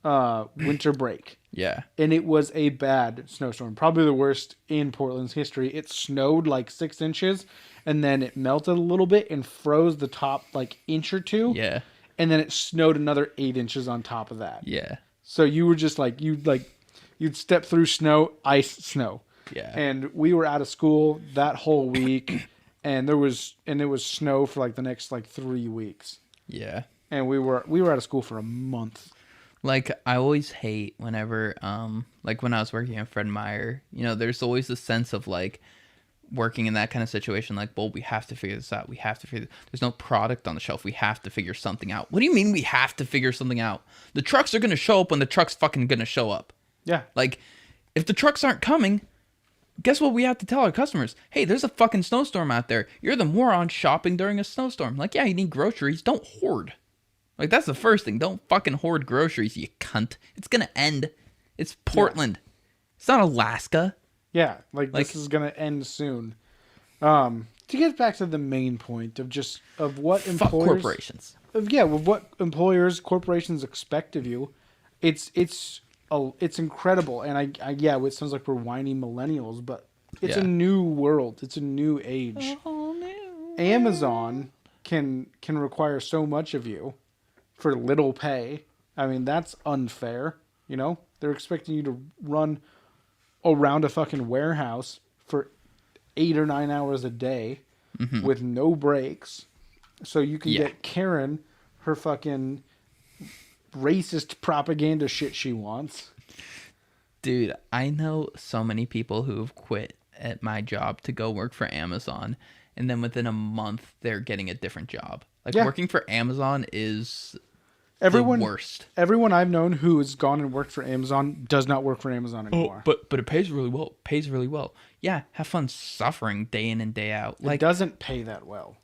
winter break. Yeah. And it was a bad snowstorm. Probably the worst in Portland's history. It snowed 6 inches and then it melted a little bit and froze the top inch or two. Yeah. And then it snowed another 8 inches on top of that. Yeah. So you were just you'd step through snow, ice, snow. Yeah. And we were out of school that whole week, and it was snow for the next 3 weeks. Yeah. And we were out of school for a month. I always hate whenever when I was working at Fred Meyer, there's always a sense of working in that kind of situation, well, we have to figure this out. We have to figure there's no product on the shelf. We have to figure something out. What do you mean we have to figure something out? The trucks are going to show up when the truck's fucking going to show up. Yeah. If the trucks aren't coming, guess what we have to tell our customers? Hey, there's a fucking snowstorm out there. You're the moron shopping during a snowstorm. Yeah, you need groceries. Don't hoard. That's the first thing. Don't fucking hoard groceries, you cunt. It's going to end. It's Portland. Yeah. It's not Alaska. Yeah, this is going to end soon. To get back to the main point of what employers... Fuck corporations. Of what employers, corporations expect of you, it's incredible. And it sounds like we're whiny millennials, but it's a new world. It's a new age. Amazon can require so much of you for little pay. I mean, that's unfair. They're expecting you to run around a fucking warehouse for 8 or 9 hours a day with no breaks, so you can get Karen her fucking racist propaganda shit she wants. Dude, I know so many people who have quit at my job to go work for Amazon, and then within a month they're getting a different job. Working for Amazon is the worst. Everyone I've known who has gone and worked for Amazon does not work for Amazon anymore. But it pays really well. It pays really well. Yeah, have fun suffering day in and day out. It doesn't pay that well.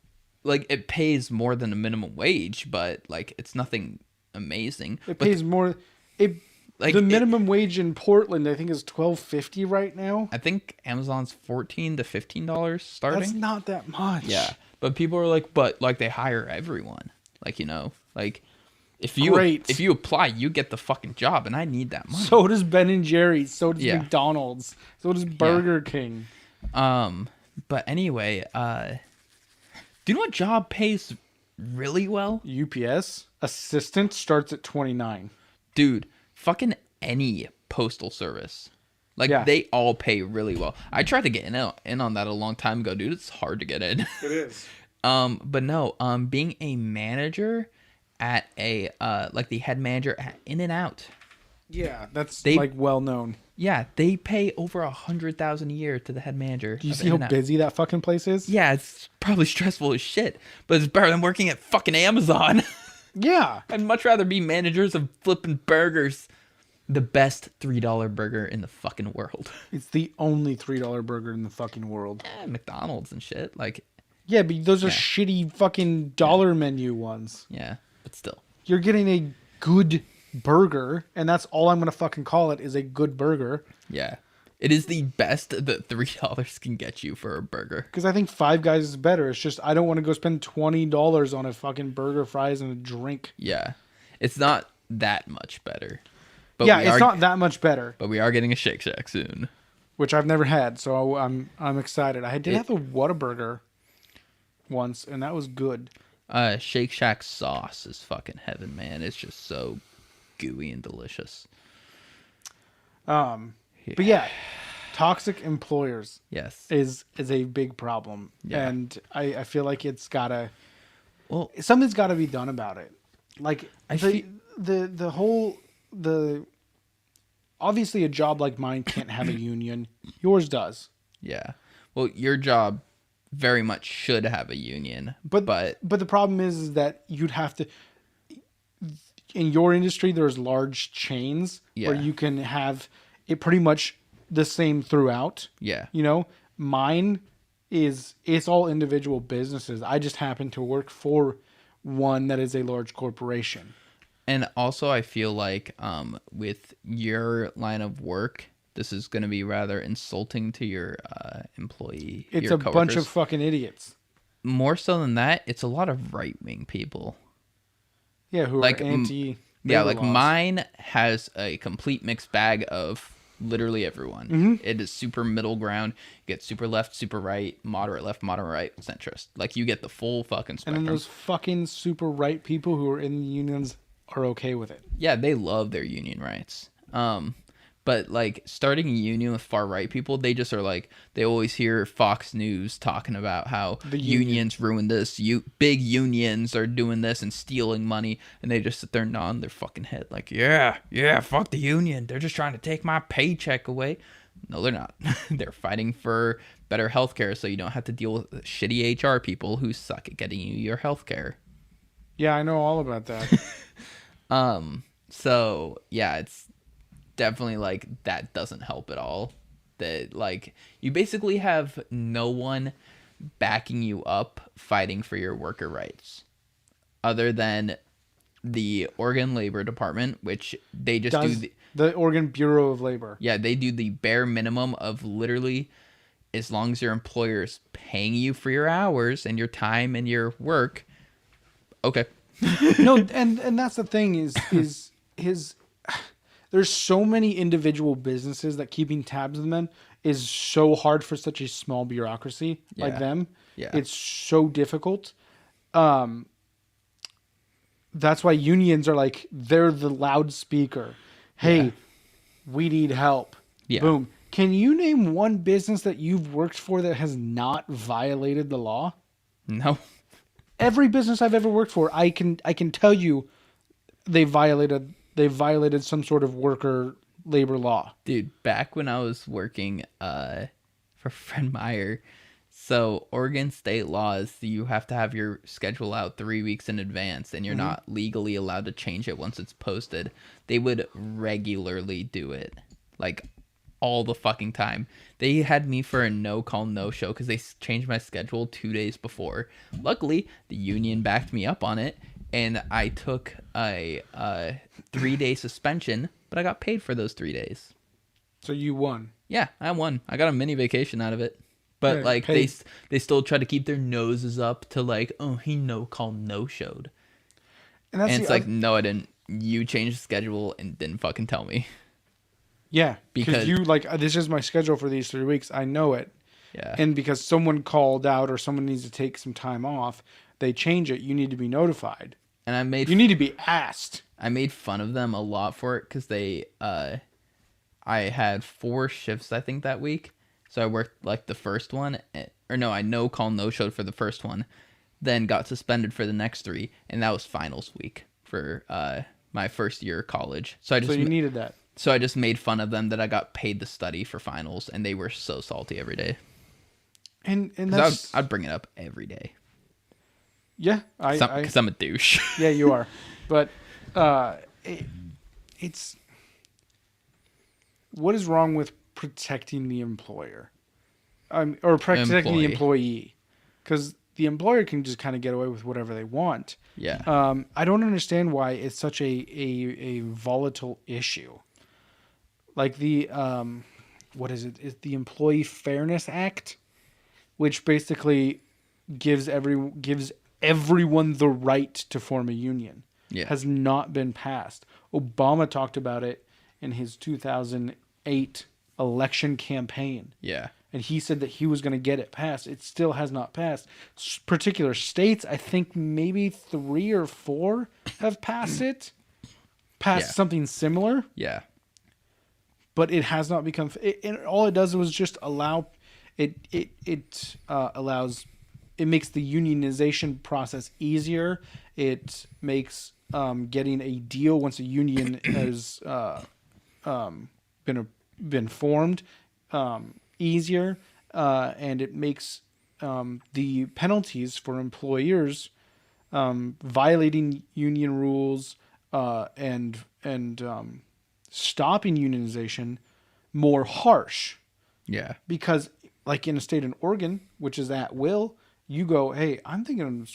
It pays more than a minimum wage, but it's nothing amazing. It pays more. The minimum wage in Portland, I think, is $12.50 right now. I think Amazon's $14 to $15 starting. That's not that much. Yeah, but people are but they hire everyone. If you apply, you get the fucking job, and I need that money. So does Ben and Jerry's. So does McDonald's. So does Burger King. But anyway, do you know what job pays really well? UPS assistant starts at $29. Dude, fucking any postal service. They all pay really well. I tried to get in on that a long time ago, dude. It's hard to get in. It is. But no, being a manager at a the head manager at In-N-Out. Yeah, that's well known. Yeah, they pay over $100,000 a year to the head manager. Do you see how busy that fucking place is? Yeah, it's probably stressful as shit, but it's better than working at fucking Amazon. Yeah, I'd much rather be managers of flipping burgers. The best $3 burger in the fucking world. It's the only $3 burger in the fucking world. McDonald's and shit. Yeah, but those are shitty fucking dollar menu ones. Yeah, but still. You're getting a good burger, and that's all I'm gonna fucking call it, is a good burger. Yeah. It is the best that $3 can get you for a burger. Because I think Five Guys is better. It's just I don't want to go spend $20 on a fucking burger, fries, and a drink. Yeah. It's not that much better. But yeah, it's not that much better. But we are getting a Shake Shack soon. Which I've never had, so I'm excited. I did have a Whataburger once, and that was good. Shake Shack sauce is fucking heaven, man. It's just so gooey and delicious. But yeah, toxic employers yes is a big problem. Yeah. And I feel like something's gotta be done about it. Like obviously a job like mine can't have a union. Yours does. Yeah. Well, your job very much should have a union. But the problem is that you'd have to, in your industry, there's large chains where you can have it pretty much the same throughout. Yeah. You know, mine it's all individual businesses. I just happen to work for one that is a large corporation. And also I feel like with your line of work, this is going to be rather insulting to your employee. It's your a bunch of fucking idiots. More so than that, it's a lot of right-wing people. Yeah, who like are anti. Yeah, like laws. Mine has a complete mixed bag of literally everyone. Mm-hmm. It is super middle ground. You get super left, super right, moderate left, moderate right, centrist. Like you get the full fucking spectrum. And then those fucking super right people who are in the unions are okay with it. Yeah, they love their union rights. But like starting a union with far right people, they just are like, they always hear Fox News talking about how the unions ruin this. Big unions are doing this and stealing money, and they just sit there nodding their fucking head like, yeah, fuck the union. They're just trying to take my paycheck away. No, they're not. They're fighting for better healthcare so you don't have to deal with shitty HR people who suck at getting you your healthcare. Yeah, I know all about that. So yeah, it's definitely like that doesn't help at all. That like you basically have no one backing you up fighting for your worker rights other than the Oregon Labor Department, which they just do the Oregon Bureau of Labor. Yeah, they do the bare minimum of literally as long as your employer is paying you for your hours and your time and your work. Okay. No, and that's the thing is there's so many individual businesses that keeping tabs on them is so hard for such a small bureaucracy like them. Yeah. It's so difficult. That's why unions are like, they're the loudspeaker. Hey, we need help. Yeah. Boom. Can you name one business that you've worked for that has not violated the law? No. Every business I've ever worked for, I can tell you they violated some sort of worker labor law. Dude, back when I was working for Fred Meyer, so Oregon state law is you have to have your schedule out 3 weeks in advance, and you're not legally allowed to change it once it's posted. They would regularly do it, like all the fucking time. They had me for a no-call, no-show because they changed my schedule 2 days before. Luckily, the union backed me up on it, and I took a 3-day suspension, but I got paid for those 3 days. So you won. Yeah, I won. I got a mini vacation out of it. But like they still try to keep their noses up to like, oh, he no-call, no-showed. And it's like, no, I didn't. You changed the schedule and didn't fucking tell me. Yeah, because you like, this is my schedule for these 3 weeks. I know it. Yeah. And because someone called out or someone needs to take some time off, they change it. You need to be notified. And you need to be asked. I made fun of them a lot for it because I had 4 shifts, I think, that week. So I worked like the first one, I no-call, no-showed for the first one, then got suspended for the next 3, and that was finals week for my first year of college. So you needed that. So I just made fun of them that I got paid to study for finals, and they were so salty every day. And that's... I'd bring it up every day. Yeah, because I'm a douche. Yeah, you are, but it's what is wrong with protecting the employer, or protecting the employee? Because the employer can just kind of get away with whatever they want. Yeah. I don't understand why it's such a volatile issue. Like the what is it? It's the Employee Fairness Act, which basically gives everyone the right to form a union. Yeah. Has not been passed. Obama talked about it in his 2008 election campaign. Yeah. And he said that he was going to get it passed. It still has not passed. Particular states, I think maybe 3 or 4 have passed it. Passed something similar. Yeah. But it has not become... all it does was just allow... It allows... It makes the unionization process easier. It makes getting a deal once a union has been formed easier, and it makes the penalties for employers violating union rules and stopping unionization more harsh. Yeah. Because, like in a state in Oregon, which is at will, you go, hey, I'm thinking of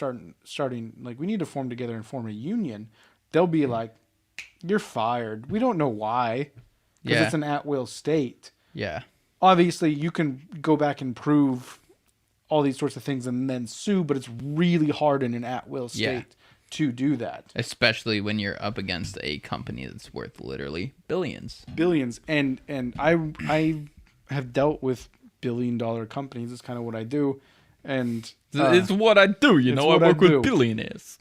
starting, like, we need to form together and form a union. They'll be like, you're fired. We don't know why. Because it's an at-will state. Yeah. Obviously, you can go back and prove all these sorts of things and then sue, but it's really hard in an at-will state to do that. Especially when you're up against a company that's worth literally billions. Billions. And I have dealt with billion-dollar companies. It's kind of what I do. And it's what I do, you know. I work with billionaires.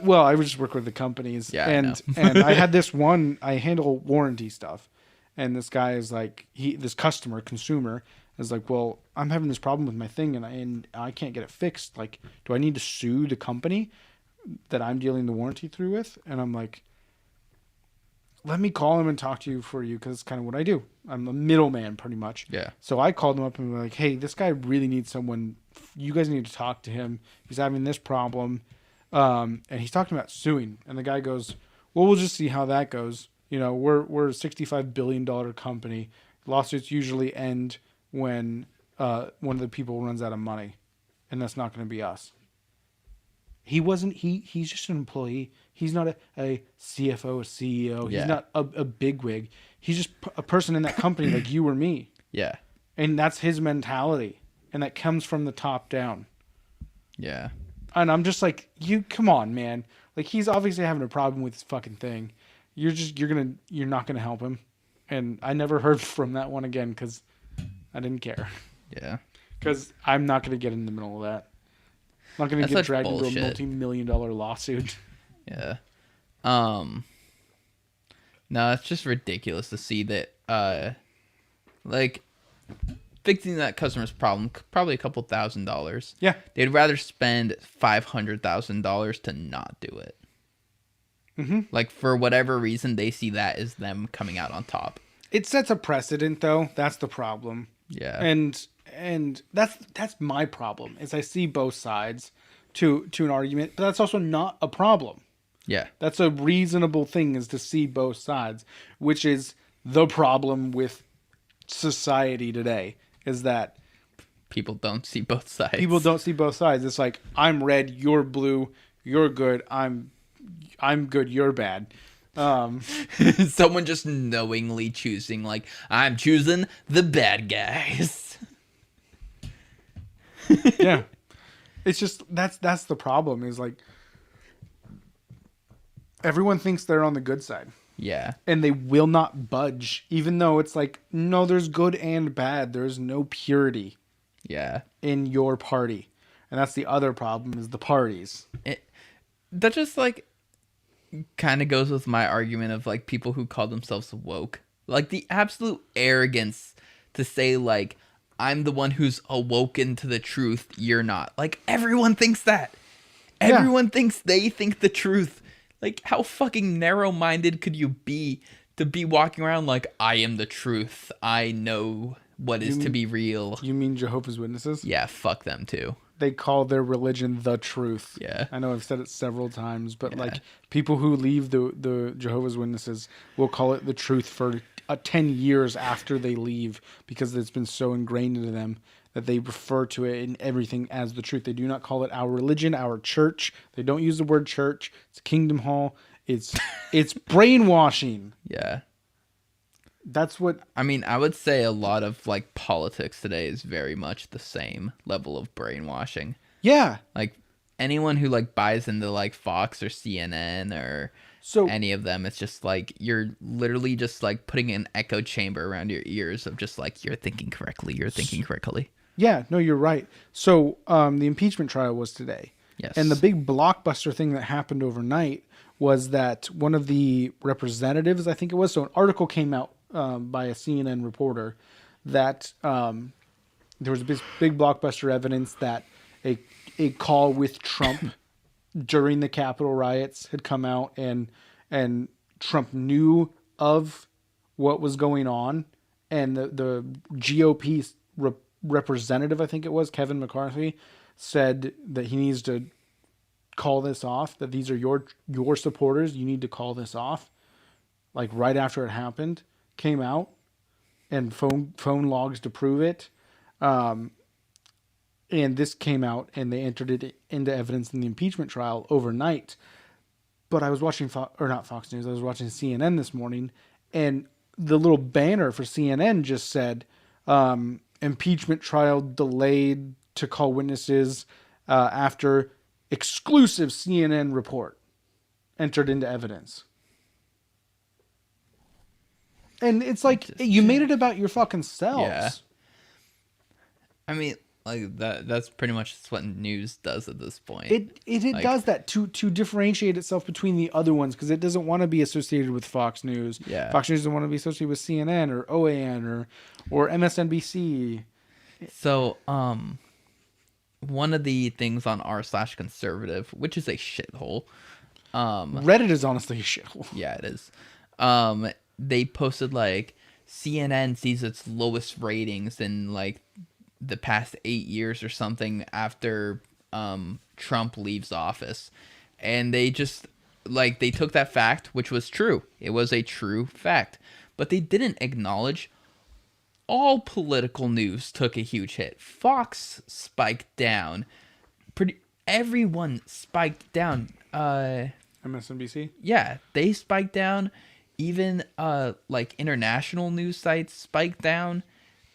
Well, I would just work with the companies. Yeah, and I had this one. I handle warranty stuff, and this guy is like, this consumer is like, well, I'm having this problem with my thing, and I can't get it fixed. Like, do I need to sue the company that I'm dealing the warranty through with? And I'm like, let me call him and talk to you because it's kind of what I do. I'm a middleman pretty much. Yeah. So I called him up and was like, hey, this guy really needs someone. You guys need to talk to him. He's having this problem. And he's talking about suing. And the guy goes, well, we'll just see how that goes. You know, we're a $65 billion company. Lawsuits usually end when one of the people runs out of money. And that's not going to be us. He's just an employee. He's not a CFO, a CEO. Yeah. He's not a bigwig. He's just a person in that company like you or me. Yeah. And that's his mentality. And that comes from the top down. Yeah. And I'm just like, come on, man. Like, he's obviously having a problem with his fucking thing. You're not gonna help him. And I never heard from that one again because I didn't care. Yeah. Because I'm not gonna get in the middle of that. I'm not gonna get dragged into a multi-million-dollar lawsuit. Yeah. No, it's just ridiculous to see that, like, fixing that customer's problem, probably a couple $1,000s. Yeah. They'd rather spend $500,000 to not do it. Mm-hmm. Like, for whatever reason, they see that as them coming out on top. It sets a precedent, though. That's the problem. Yeah. And that's my problem, is I see both sides to an argument, but that's also not a problem. Yeah. That's a reasonable thing, is to see both sides, which is the problem with society today, is that people don't see both sides. People don't see both sides. It's like, I'm red, you're blue, you're good, I'm good, you're bad. Someone just knowingly choosing, like, I'm choosing the bad guys. Yeah. It's just, that's the problem, is like, everyone thinks they're on the good side. Yeah. And they will not budge, even though it's like, no, there's good and bad. There's no purity. Yeah. In your party. And that's the other problem, is the parties. That just, like, kind of goes with my argument of, like, people who call themselves woke. Like, the absolute arrogance to say, like, I'm the one who's awoken to the truth, you're not. Like, everyone thinks that. Everyone thinks they think the truth. Like, how fucking narrow-minded could you be to be walking around like, I am the truth. I know what is to be real. You mean Jehovah's Witnesses? Yeah, fuck them too. They call their religion the truth. Yeah. I know I've said it several times, but like, people who leave the Jehovah's Witnesses will call it the truth for 10 years after they leave, because it's been so ingrained into them that they refer to it in everything as the truth. They do not call it our religion, our church. They don't use the word church. It's Kingdom Hall. It's brainwashing. Yeah. That's what... I mean, I would say a lot of, like, politics today is very much the same level of brainwashing. Yeah. Like, anyone who, like, buys into, like, Fox or CNN or any of them, it's just, like, you're literally just, like, putting an echo chamber around your ears of just, like, you're thinking correctly. Yeah, no, you're right. So, the impeachment trial was today. Yes. And the big blockbuster thing that happened overnight was that one of the representatives, I think it was, so an article came out by a CNN reporter that there was this big blockbuster evidence that a call with Trump during the Capitol riots had come out, and Trump knew of what was going on, and the GOP representative, I think it was, Kevin McCarthy, said that he needs to call this off, that these are your supporters, you need to call this off. Like right after it happened, came out, and phone logs to prove it. And this came out, and they entered it into evidence in the impeachment trial overnight. But I was watching not Fox News, I was watching CNN this morning, and the little banner for CNN just said, impeachment trial delayed to call witnesses after exclusive CNN report entered into evidence. And it's like, you made it about your fucking selves. Yeah. I mean, like, that's pretty much what news does at this point. It like, does that to differentiate itself between the other ones, because it doesn't want to be associated with Fox News. Yeah. Fox News doesn't want to be associated with CNN or OAN or MSNBC. So, one of the things on r/conservative, which is a shithole. Reddit is honestly a shithole. Yeah, it is. They posted, like, CNN sees its lowest ratings in, like, the past 8 years or something after Trump leaves office. And they just, like, they took that fact, which was true. It was a true fact. But they didn't acknowledge all political news took a huge hit. Fox spiked down. Everyone spiked down. MSNBC? Yeah, they spiked down. Even like international news sites spiked down.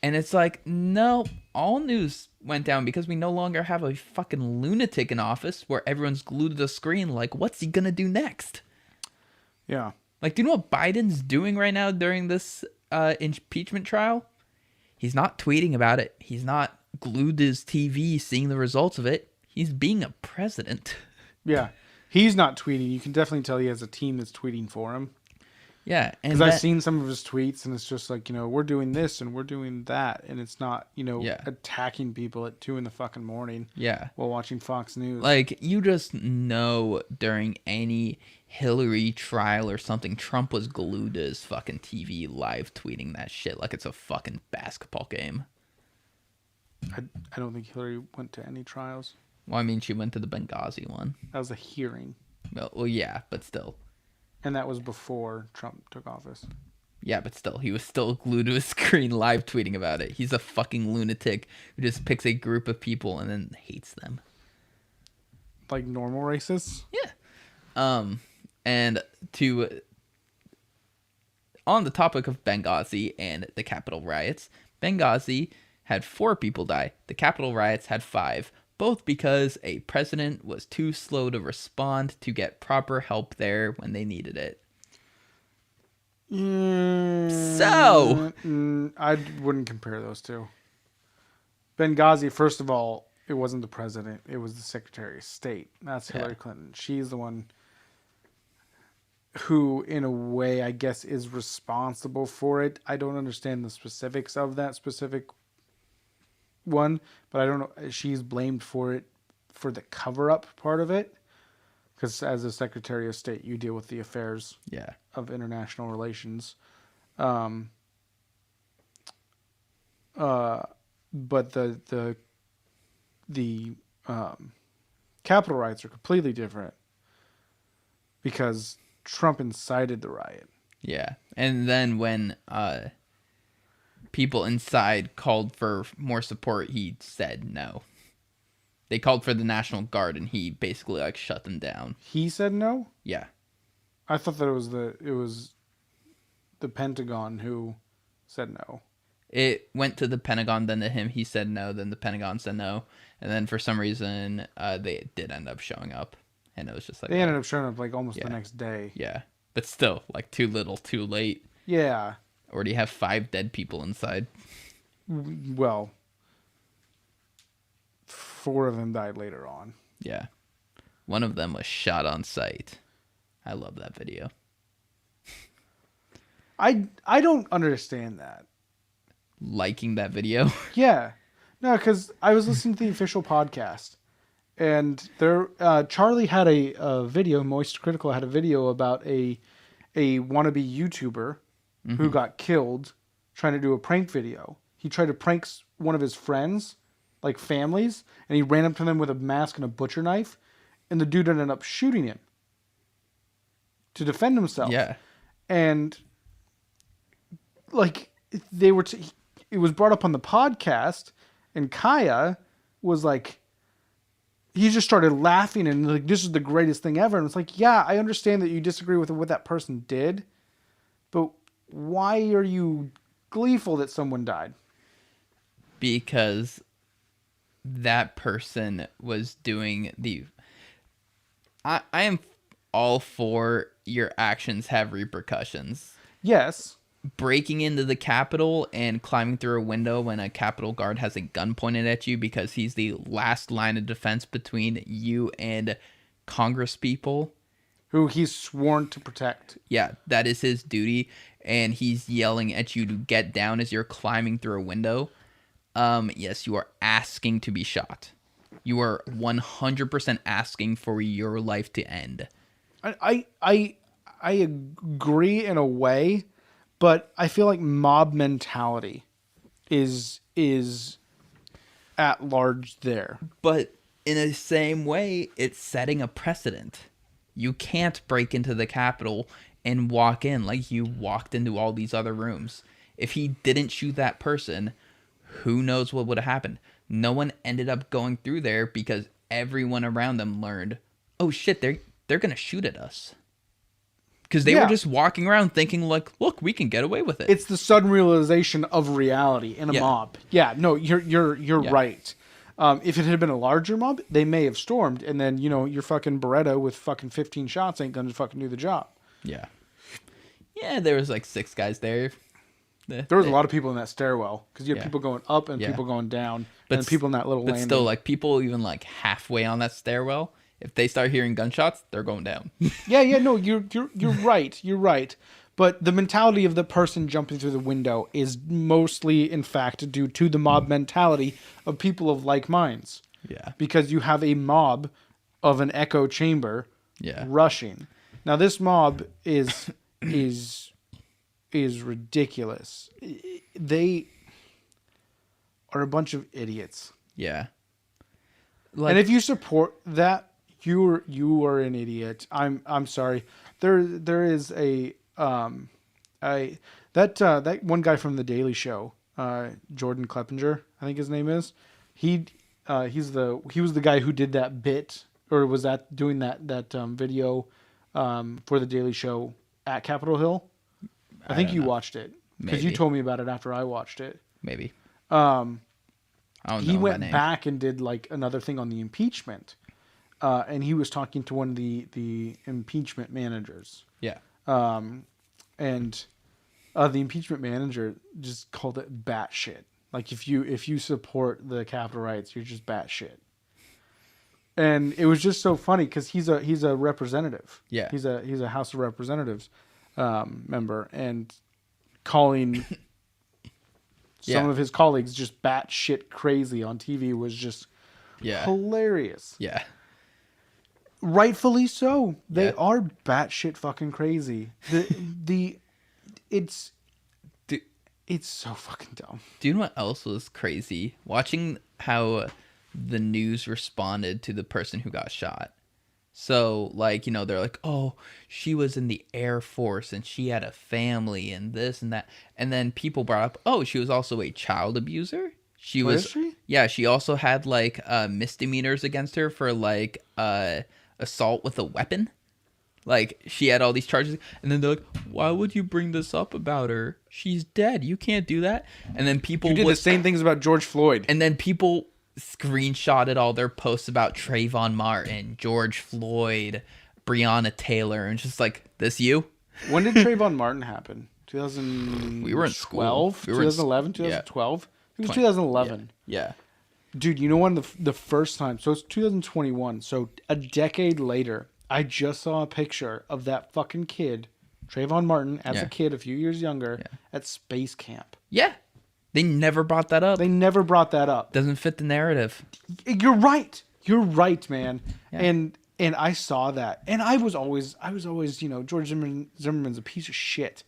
And it's like, no, all news went down because we no longer have a fucking lunatic in office where everyone's glued to the screen like, what's he gonna do next? Yeah. Like, do you know what Biden's doing right now during this impeachment trial? He's not tweeting about it. He's not glued to his TV seeing the results of it. He's being a president. Yeah. He's not tweeting. You can definitely tell he has a team that's tweeting for him. Yeah. Because I've seen some of his tweets, and it's just like, we're doing this and we're doing that. And it's not, attacking people at 2 a.m. Yeah. While watching Fox News. Like, you just know during any Hillary trial or something, Trump was glued to his fucking TV live tweeting that shit like it's a fucking basketball game. I don't think Hillary went to any trials. Well, I mean, she went to the Benghazi one. That was a hearing. Well, yeah, but still. And that was before Trump took office. Yeah, but still, he was still glued to his screen live tweeting about it. He's a fucking lunatic who just picks a group of people and then hates them. Like normal racists? Yeah. And on the topic of Benghazi and the Capitol riots, Benghazi had 4 people die. The Capitol riots had 5. Both because a president was too slow to respond to get proper help there when they needed it. So I wouldn't compare those two. Benghazi, first of all, it wasn't the president. It was the Secretary of State. That's Hillary Clinton. She's the one who, in a way, I guess, is responsible for it. I don't understand the specifics of that specific one, but I don't know. She's blamed for it, for the cover-up part of it, because as a Secretary of State, you deal with the affairs of international relations. But the Capitol riots are completely different because Trump incited the riot. Yeah, and then when people inside called for more support, he said no. They called for the National Guard, and he basically like shut them down. He said no? Yeah. I thought that it was the Pentagon who said no. It went to the Pentagon, then to him. He said no. Then the Pentagon said no, and then for some reason, they did end up showing up, and it was just like they ended up showing up like almost yeah. the next day. Yeah, but still, like too little, too late. Yeah. Already have 5 dead people inside. Well, 4 of them died later on. Yeah, one of them was shot on sight. I love that video. I don't understand that. Liking that video. Yeah. No, because I was listening to the official podcast, and there Charlie had a video, Moist Critical had a video about a wannabe YouTuber who got killed trying to do a prank video. He tried to prank one of his friends, like families, and he ran up to them with a mask and a butcher knife, and the dude ended up shooting him to defend himself. Yeah. And like they were it was brought up on the podcast, and Kaya was like, he just started laughing and like, this is the greatest thing ever. And it's like, yeah, I understand that you disagree with what that person did, but why are you gleeful that someone died? Because that person was doing the... I am all for your actions have repercussions. Yes. Breaking into the Capitol and climbing through a window when a Capitol guard has a gun pointed at you because he's the last line of defense between you and Congress people. Who he's sworn to protect. Yeah, that is his duty. And he's yelling at you to get down as you're climbing through a window. Yes, you are asking to be shot. You are 100% asking for your life to end. I agree in a way, but I feel like mob mentality is at large there. But in the same way, it's setting a precedent. You can't break into the Capitol and walk in like you walked into all these other rooms. If he didn't shoot that person, who knows what would have happened? No one ended up going through there because everyone around them learned, oh shit, they're going to shoot at us. Because they were just walking around thinking like, look, we can get away with it. It's the sudden realization of reality in a mob. Yeah, no, you're right. If it had been a larger mob, they may have stormed, and then, your fucking Beretta with fucking 15 shots ain't gonna fucking do the job. Yeah. Yeah, there was like 6 guys there. There was a lot of people in that stairwell, because you had people going up and people going down, and people in that little landing. But still, like, people even like halfway on that stairwell, if they start hearing gunshots, they're going down. No, you're right. You're right. But the mentality of the person jumping through the window is mostly, in fact, due to the mob mentality of people of like minds. Yeah. Because you have a mob of an echo chamber rushing. Now, this mob is ridiculous. They are a bunch of idiots. Yeah. And if you support that, you are an idiot. I'm sorry. There is that one guy from The Daily Show, Jordan Kleppinger, I think his name is. He was the guy who did that bit, or was that doing that video for The Daily Show at Capitol Hill. I think you watched it because you told me about it after I watched it. Maybe. He went back and did like another thing on the impeachment. And he was talking to one of the impeachment managers. Yeah. And the impeachment manager just called it batshit. Like if you support the Capitol rights, you're just batshit. And it was just so funny because he's a representative. Yeah. He's a House of Representatives member, and calling some of his colleagues just batshit crazy on TV was just hilarious. Yeah. Rightfully so. They are batshit fucking crazy. It's so fucking dumb. Do you know what else was crazy? Watching how the news responded to the person who got shot. So, like, they're like, oh, she was in the Air Force and she had a family and this and that. And then people brought up, oh, she was also a child abuser. She What is was, she? yeah, she also had like misdemeanors against her for like assault with a weapon. Like, she had all these charges. And then they're like, why would you bring this up about her? She's dead. You can't do that. And then people You did the same things about George Floyd. And then people screenshotted all their posts about Trayvon Martin, George Floyd, Breonna Taylor, and just like, this you? When did Trayvon Martin happen? 2012? We were in school. 2011, 2012? It was 2011. Yeah. Dude, you know when the first time, so it's 2021, so a decade later, I just saw a picture of that fucking kid, Trayvon Martin, as a kid, a few years younger, at space camp. Yeah. They never brought that up. They never brought that up. Doesn't fit the narrative. You're right. You're right, man. Yeah. And I saw that. And I was always, George Zimmerman's a piece of shit,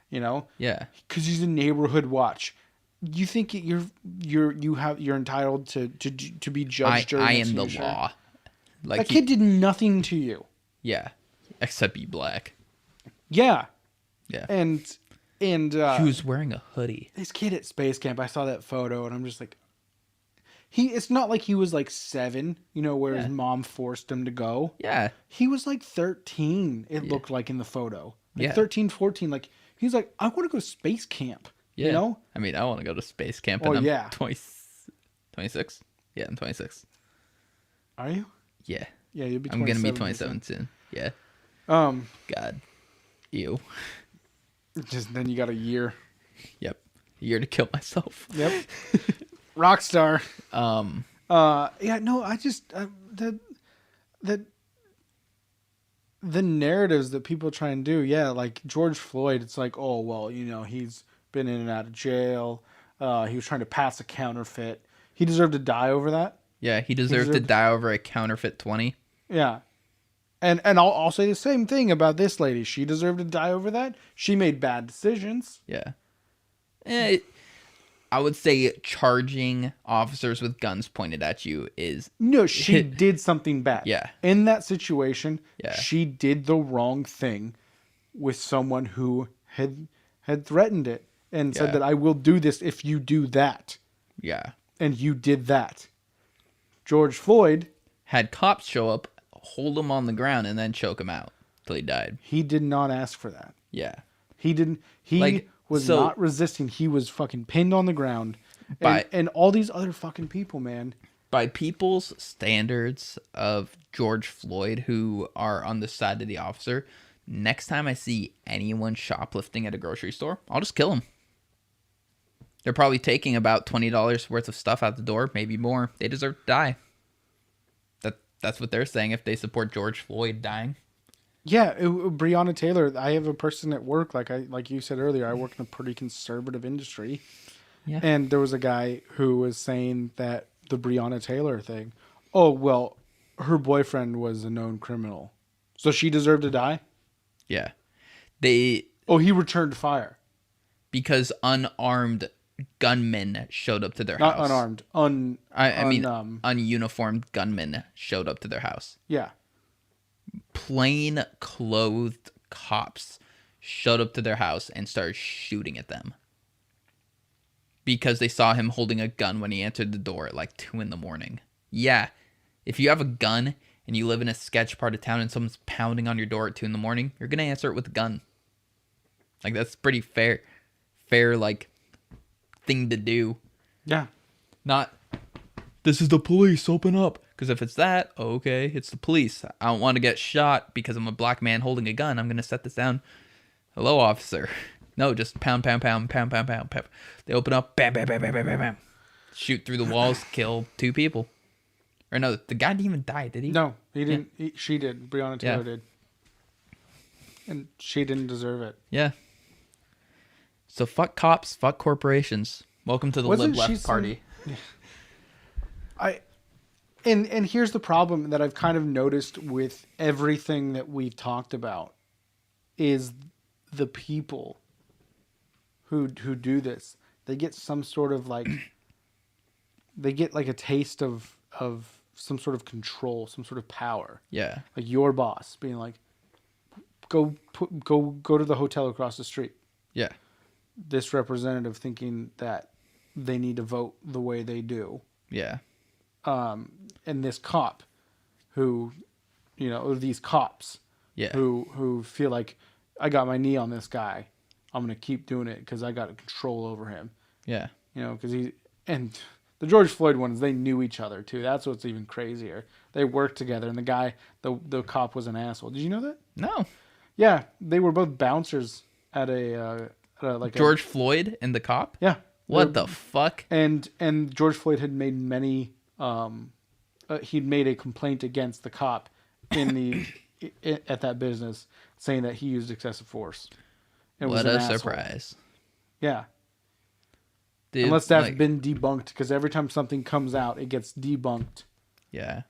Yeah. because he's a neighborhood watch. You think you're entitled to be judged? I am the law. Like, that kid did nothing to you. Yeah. Except be black. Yeah. Yeah. And he was wearing a hoodie. this kid at space camp, I saw that photo and I'm just like, it's not like he was like 7, where his mom forced him to go. Yeah. He was like 13, it looked like in the photo. Like 13, 14. Like, he's like, I want to go to space camp. Yeah. I mean, I want to go to space camp and I'm 26. Yeah, I'm 26. Are you? Yeah. Yeah, you'll be 27. I'm going to be 27 soon. Yeah. God. Ew. Just then you got a year. Yep. A year to kill myself. Yep. Rockstar. Yeah, no, I just the narratives that people try and do, like George Floyd, it's like, oh well, he's been in and out of jail. He was trying to pass a counterfeit. He deserved to die over that. Yeah, he deserved to die over a counterfeit 20. Yeah. And I'll say the same thing about this lady. She deserved to die over that. She made bad decisions. Yeah. I would say charging officers with guns pointed at you is... No, she did something bad. Yeah. In that situation, yeah. She did the wrong thing with someone who had threatened it and said that I will do this if you do that. Yeah. And you did that. George Floyd... had cops show up, hold him on the ground, and then choke him out till he died. He did not ask for that. Yeah. He didn't... He was not resisting. He was fucking pinned on the ground. And all these other fucking people, man. By people's standards of George Floyd who are on the side of the officer, next time I see anyone shoplifting at a grocery store, I'll just kill them. They're probably taking about $20 worth of stuff out the door, maybe more. They deserve to die. That's what they're saying if they support George Floyd dying. Yeah, Breonna Taylor. I have a person at work, like you said earlier, I work in a pretty conservative industry. Yeah. And there was a guy who was saying that the Breonna Taylor thing, oh, well, her boyfriend was a known criminal. So she deserved to die? Yeah. He returned fire. Because unarmed gunmen showed up to their house. Not unarmed. Ununiformed gunmen showed up to their house. Yeah. Plain clothed cops showed up to their house and started shooting at them. Because they saw him holding a gun when he entered the door at like 2 a.m. Yeah. If you have a gun and you live in a sketch part of town and someone's pounding on your door at 2 a.m, you're going to answer it with a gun. Like, that's pretty fair, like, thing to do. Yeah. Not, this is the police, open up. Because if it's that, okay, it's the police. I don't want to get shot because I'm a black man holding a gun. I'm going to set this down. Hello, officer. No, just pound, pound, pound, pound, pound, pound, pound. They open up, bam, bam, bam, bam, bam, bam, bam. Shoot through the walls, kill 2 people. Or no, the guy didn't even die, did he? No, he didn't. Yeah. She did. Breonna Taylor did. And she didn't deserve it. Yeah. So fuck cops, fuck corporations. Welcome to the Lib Left Party. And here's the problem that I've kind of noticed with everything that we've talked about is the people who do this. They get some sort of like they get like a taste of some sort of control, some sort of power. Yeah. Like your boss being like, go to the hotel across the street. Yeah. This representative thinking that they need to vote the way they do. Yeah. And this cop who, or these cops Yeah. who feel like, I got my knee on this guy. I'm going to keep doing it because I got control over him. Yeah. Because and the George Floyd ones, they knew each other too. That's what's even crazier. They worked together, and the guy, the cop was an asshole. Did you know that? No. Yeah, they were both bouncers at a George Floyd and the cop? Yeah. What the fuck? And George Floyd had made many. He'd made a complaint against the cop at that business, saying that he used excessive force. What a surprise! Yeah. Dude, unless that's been debunked, because every time something comes out, it gets debunked. Yeah.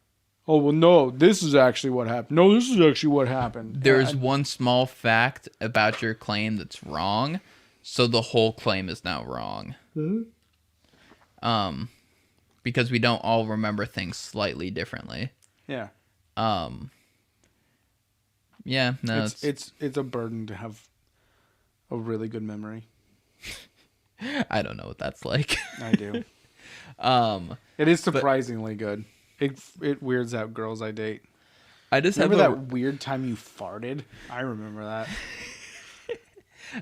Oh, well, no, this is actually what happened. No, this is actually what happened. There's one small fact about your claim that's wrong, so the whole claim is now wrong. Mm-hmm. Because we don't all remember things slightly differently. Yeah. Yeah, no, it's a burden to have a really good memory. I don't know what that's like. I do. It is surprisingly good. It weirds out girls I date. I just remember that weird time you farted. I remember that.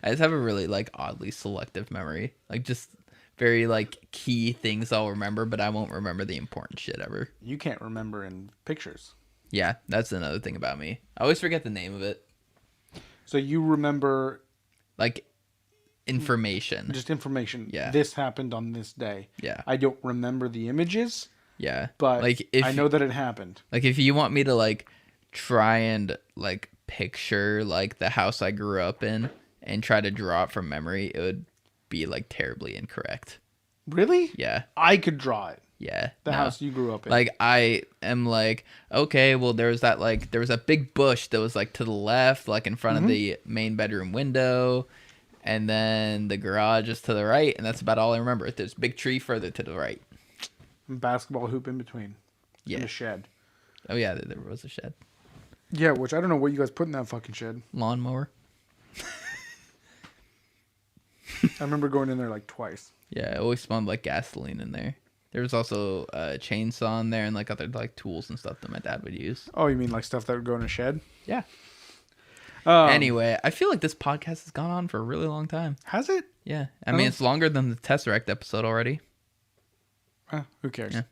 I just have a really oddly selective memory. Just very key things I'll remember, but I won't remember the important shit ever. You can't remember in pictures. Yeah, that's another thing about me. I always forget the name of it. So you remember information. Just information. Yeah. This happened on this day. Yeah. I don't remember the images. Yeah. But I know that it happened. If you want me to try and picture the house I grew up in and try to draw it from memory, it would be terribly incorrect. Really? Yeah. I could draw it. Yeah. The house you grew up in. I am okay, well there was a big bush that was to the left, in front of the main bedroom window, and then the garage is to the right, and that's about all I remember. There's a big tree further to the right. And basketball hoop in between. Yeah. In a shed. Oh yeah, there was a shed. Yeah, which I don't know what you guys put in that fucking shed. Lawnmower. I remember going in there twice. Yeah, it always smelled like gasoline in there. There was also a chainsaw in there and other tools and stuff that my dad would use. Oh, you mean stuff that would go in a shed? Yeah. Anyway, I feel like this podcast has gone on for a really long time. Has it? Yeah. I mean, it's longer than the Tesseract episode already. Who cares? Yeah.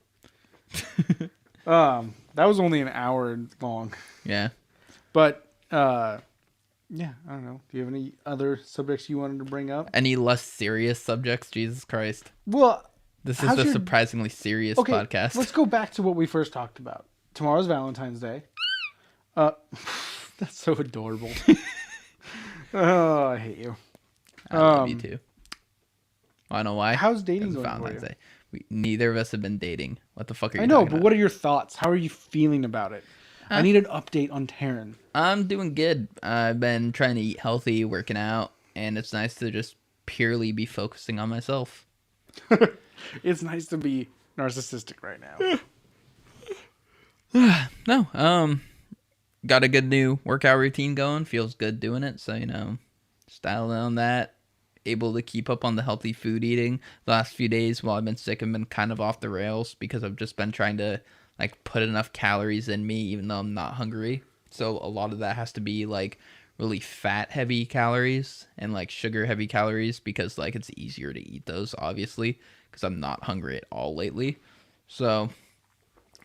That was only an hour long. Yeah. But, yeah, I don't know. Do you have any other subjects you wanted to bring up? Any less serious subjects? Jesus Christ. Well, this is a surprisingly serious podcast. Let's go back to what we first talked about. Tomorrow's Valentine's Day. That's so adorable. Oh, I hate you. I love you too. I know why. How's dating going Valentine's for you? Day. Neither of us have been dating. What the fuck are you I know, talking but about? what are your thoughts? How are you feeling about it? I need an update on Taryn. I'm doing good. I've been trying to eat healthy, working out, and it's nice to just purely be focusing on myself. It's nice to be narcissistic right now. No, got a good new workout routine going. Feels good doing it. So, styling on that. Able to keep up on the healthy food eating. The last few days while I've been sick, I've been kind of off the rails because I've just been trying to put enough calories in me even though I'm not hungry. So a lot of that has to be really fat heavy calories and sugar heavy calories because it's easier to eat those obviously because I'm not hungry at all lately. So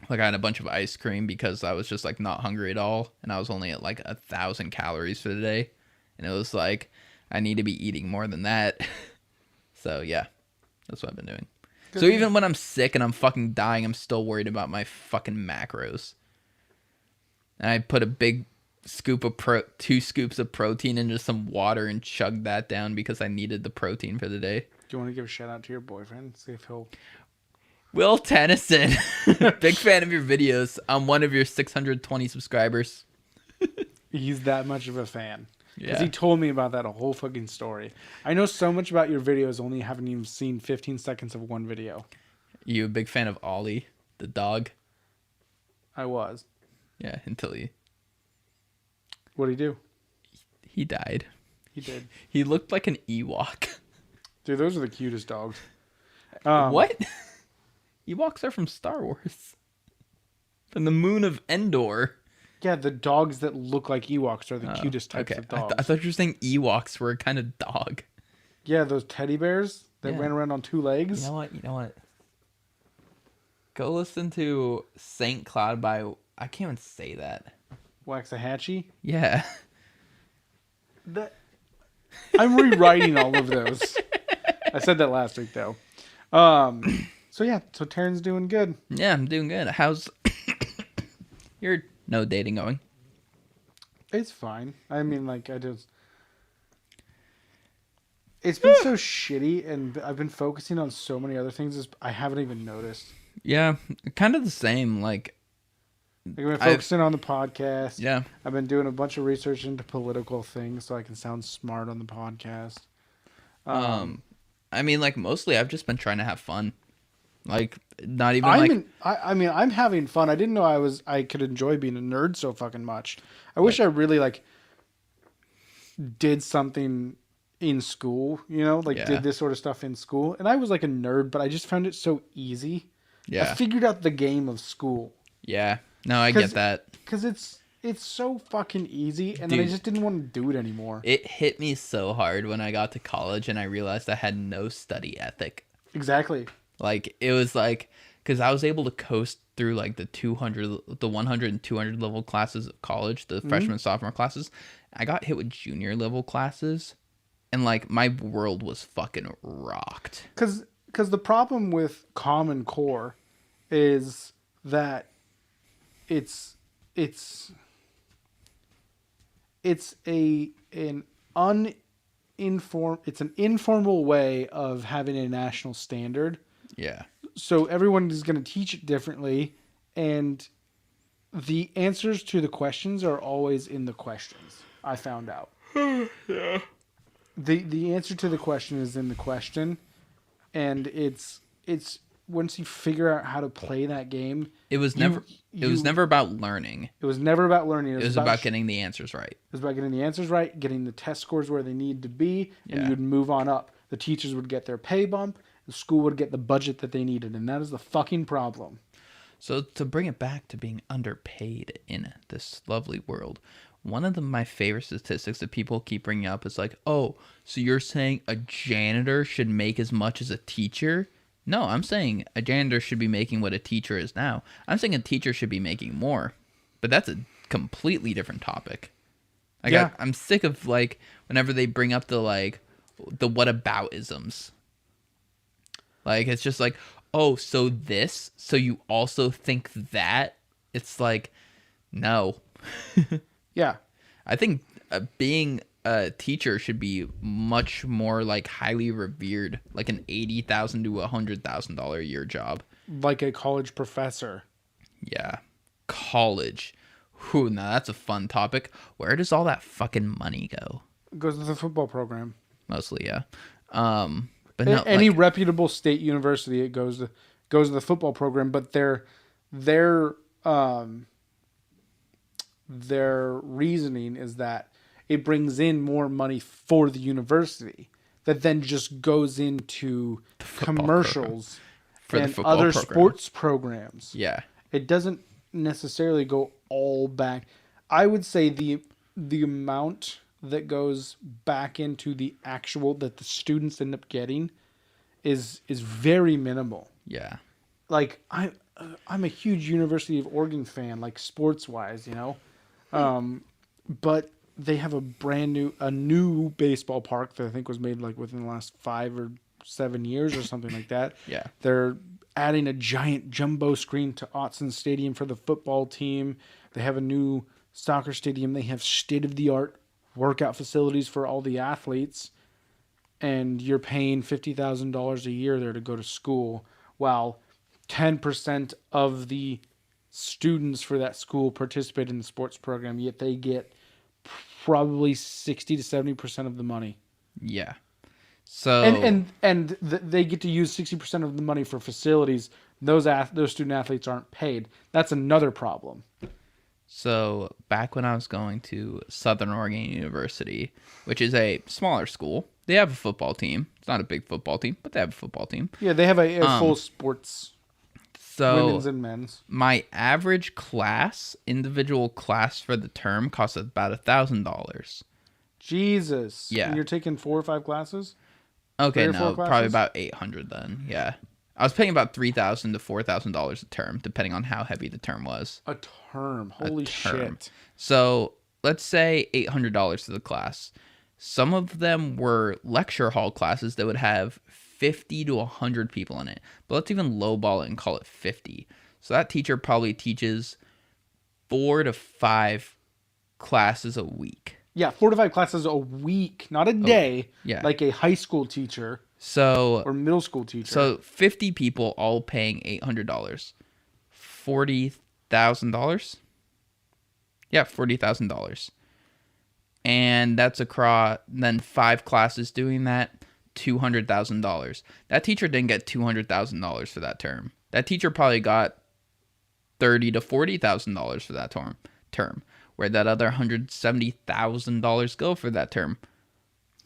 I had a bunch of ice cream because I was just not hungry at all, and I was only at 1,000 calories for the day, and it was I need to be eating more than that. So yeah, that's what I've been doing. Good. So even when I'm sick and I'm fucking dying, I'm still worried about my fucking macros. And I put a big scoop of 2 scoops of protein into some water and chugged that down because I needed the protein for the day. Do you want to give a shout out to your boyfriend? See if he'll... Will Tennyson, big fan of your videos. I'm one of your 620 subscribers. He's that much of a fan. Because Yeah. he told me about that whole fucking story. I know so much about your videos, only haven't even seen 15 seconds of one video. You a big fan of Ollie, the dog? I was. Yeah, until What did he do? he died. He did. He looked like an Ewok. Dude, those are the cutest dogs. What? Ewoks are from Star Wars. From the moon of Endor. Yeah, the dogs that look like Ewoks are the cutest types of dogs. I thought you were saying Ewoks were a kind of dog. Yeah, those teddy bears that ran around on 2 legs. You know what? Go listen to Saint Cloud by... I can't even say that. Waxahachie? Yeah. I'm rewriting all of those. I said that last week, though. So Taryn's doing good. Yeah, I'm doing good. How's your no dating going? It's fine. I mean, like, it's been so shitty, and I've been focusing on so many other things I haven't even noticed. Yeah, kind of the same. Like, I've been focusing on the podcast. Yeah. I've been doing a bunch of research into political things so I can sound smart on the podcast. I mean, like, mostly I've just been trying to have fun. Like, not even I'm having fun. I didn't know I could enjoy being a nerd so fucking much. I wish I really, like, did something in school, did this sort of stuff in school. And I was like a nerd, but I just found it so easy. Yeah. I figured out the game of school. Yeah. No, I get that. Because it's so fucking easy, and then I just didn't want to do it anymore. It hit me so hard when I got to college and I realized I had no study ethic. Exactly. Like, it was like, because I was able to coast through like the 100 and 200 level classes of college, the freshman, sophomore classes. I got hit with junior level classes, and like my world was fucking rocked. Because the problem with Common Core is that it's an informal way of having a national standard. Yeah. So everyone is going to teach it differently, and the answers to the questions are always in the questions. I found out. Yeah. The answer to the question is in the question, and it's once you figure out how to play that game, it was never about learning. It was never about learning. It was about getting the answers right. It was about getting the answers right, getting the test scores where they need to be, and you would move on up. The teachers would get their pay bump. The school would get the budget that they needed, and that is the fucking problem. So to bring it back to being underpaid in this lovely world, one of my favorite statistics that people keep bringing up is like, oh, so you're saying a janitor should make as much as a teacher? No, I'm saying a janitor should be making what a teacher is now. I'm saying a teacher should be making more. But that's a completely different topic. I'm sick of, like, whenever they bring up the whataboutisms. Like, it's just like, oh, so you also think that? It's like, no. Yeah. I think being a teacher should be much more, like, highly revered, like an $80,000 to $100,000 a year job. Like a college professor. Yeah. College. Whew, now that's a fun topic. Where does all that fucking money go? It goes to the football program. Mostly, yeah. But no, any reputable state university, it goes to the football program, but their reasoning is that it brings in more money for the university that then just goes into commercials and other sports programs. Yeah. It doesn't necessarily go all back. I would say the amount that goes back into the actual that the students end up getting is very minimal. Yeah. Like I'm a huge University of Oregon fan, like sports wise, but they have a new baseball park that I think was made like within the last 5 or 7 years or something like that. Yeah. They're adding a giant jumbo screen to Autzen Stadium for the football team. They have a new soccer stadium. They have state-of-the-art workout facilities for all the athletes. And you're paying $50,000 a year there to go to school, while 10% of the students for that school participate in the sports program, yet they get probably 60 to 70% of the money. Yeah. So and they get to use 60% of the money for facilities, those student athletes aren't paid. That's another problem. So back when I was going to Southern Oregon University, which is a smaller school, they have a football team. It's not a big football team, but they have a football team. Yeah, they have a full sports, women's and men's. My average individual class for the term costs about $1,000. Jesus. Yeah. And you're taking 4 or 5 classes? Okay, no, probably about $800 then. Yeah. I was paying about $3,000 to $4,000 a term, depending on how heavy the term was. A term. Holy shit. So let's say $800 to the class. Some of them were lecture hall classes that would have 50 to 100 people in it. But let's even lowball it and call it 50. So that teacher probably teaches 4 to 5 classes a week. Yeah, 4 to 5 classes a week, not a day. Yeah. Like a high school teacher. Or middle school teacher. So 50 people all paying $800. $40,000? Yeah, $40,000. And that's across then 5 classes doing that, $200,000. That teacher didn't get $200,000 for that term. That teacher probably got $30,000 to $40,000 for that term. Where that other $170,000 go for that term?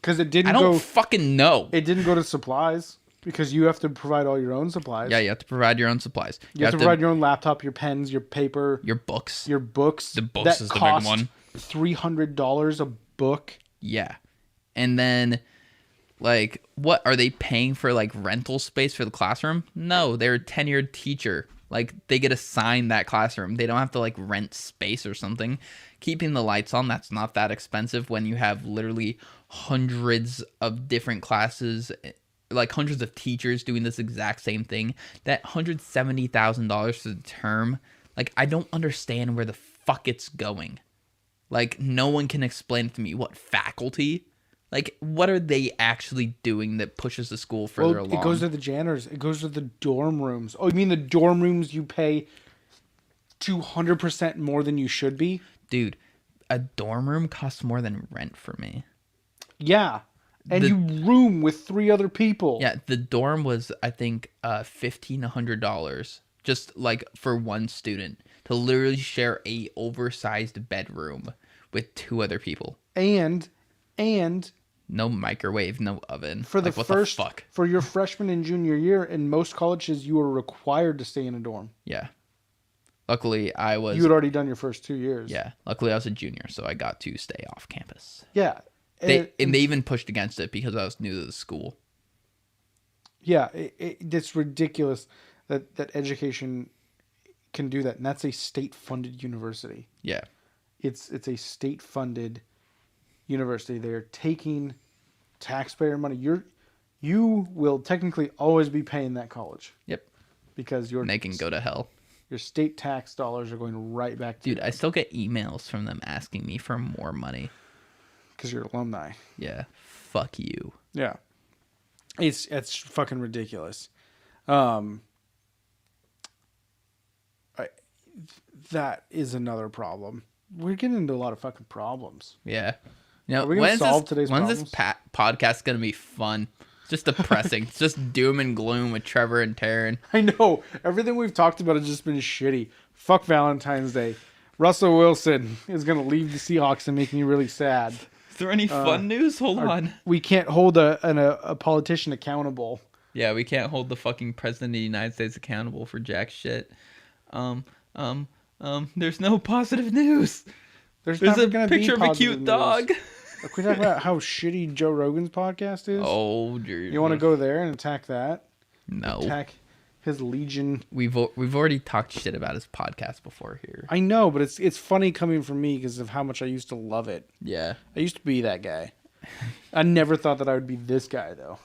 Because it didn't I don't fucking know. It didn't go to supplies because you have to provide all your own supplies. Yeah, you have to provide your own supplies. You have to provide your own laptop, your pens, your paper, your books. The books is the big one. $300 a book. Yeah, and then like, what are they paying for? Like rental space for the classroom? No, they're a tenured teacher. Like they get assigned that classroom. They don't have to like rent space or something. Keeping the lights on, that's not that expensive when you have literally hundreds of different classes, like hundreds of teachers doing this exact same thing. That $170,000 for the term, like I don't understand where the fuck it's going. Like no one can explain to me. What faculty? Like what are they actually doing that pushes the school further along? It goes to the janitors. It goes to the dorm rooms. Oh, you mean the dorm rooms you pay 200% more than you should be? Dude, a dorm room costs more than rent for me. Yeah. And you room with 3 other people. Yeah, the dorm was, I think, $1,500 just like for one student to literally share a oversized bedroom with 2 other people. And no microwave, no oven. For the fuck? For your freshman and junior year, in most colleges, you are required to stay in a dorm. Yeah. Luckily, I was... You had already done your first 2 years. Yeah. Luckily, I was a junior, so I got to stay off campus. Yeah. They even pushed against it because I was new to the school. Yeah. It's ridiculous that education can do that. And that's a state-funded university. Yeah. It's a state-funded university. They're taking taxpayer money. You will technically always be paying that college. Yep. Because they can go to hell. Your state tax dollars are going right back to you. Dude, I still get emails from them asking me for more money. Because you're alumni. Yeah. Fuck you. Yeah. It's fucking ridiculous. That is another problem. We're getting into a lot of fucking problems. Yeah. You know, are we going to solve today's problems? When's this podcast going to be fun? It's just depressing. It's just doom and gloom with Trevor and Taryn. I know. Everything we've talked about has just been shitty. Fuck Valentine's Day. Russell Wilson is going to leave the Seahawks and make me really sad. Is there any fun news? Hold on. We can't hold a politician accountable. Yeah, we can't hold the fucking president of the United States accountable for jack shit. There's no positive news. There's a picture of a cute dog. Can we talk about how shitty Joe Rogan's podcast is? Oh, dude. You want to go there and attack that? No. Attack his legion. We've already talked shit about his podcast before here. I know, but it's funny coming from me because of how much I used to love it. Yeah. I used to be that guy. I never thought that I would be this guy, though.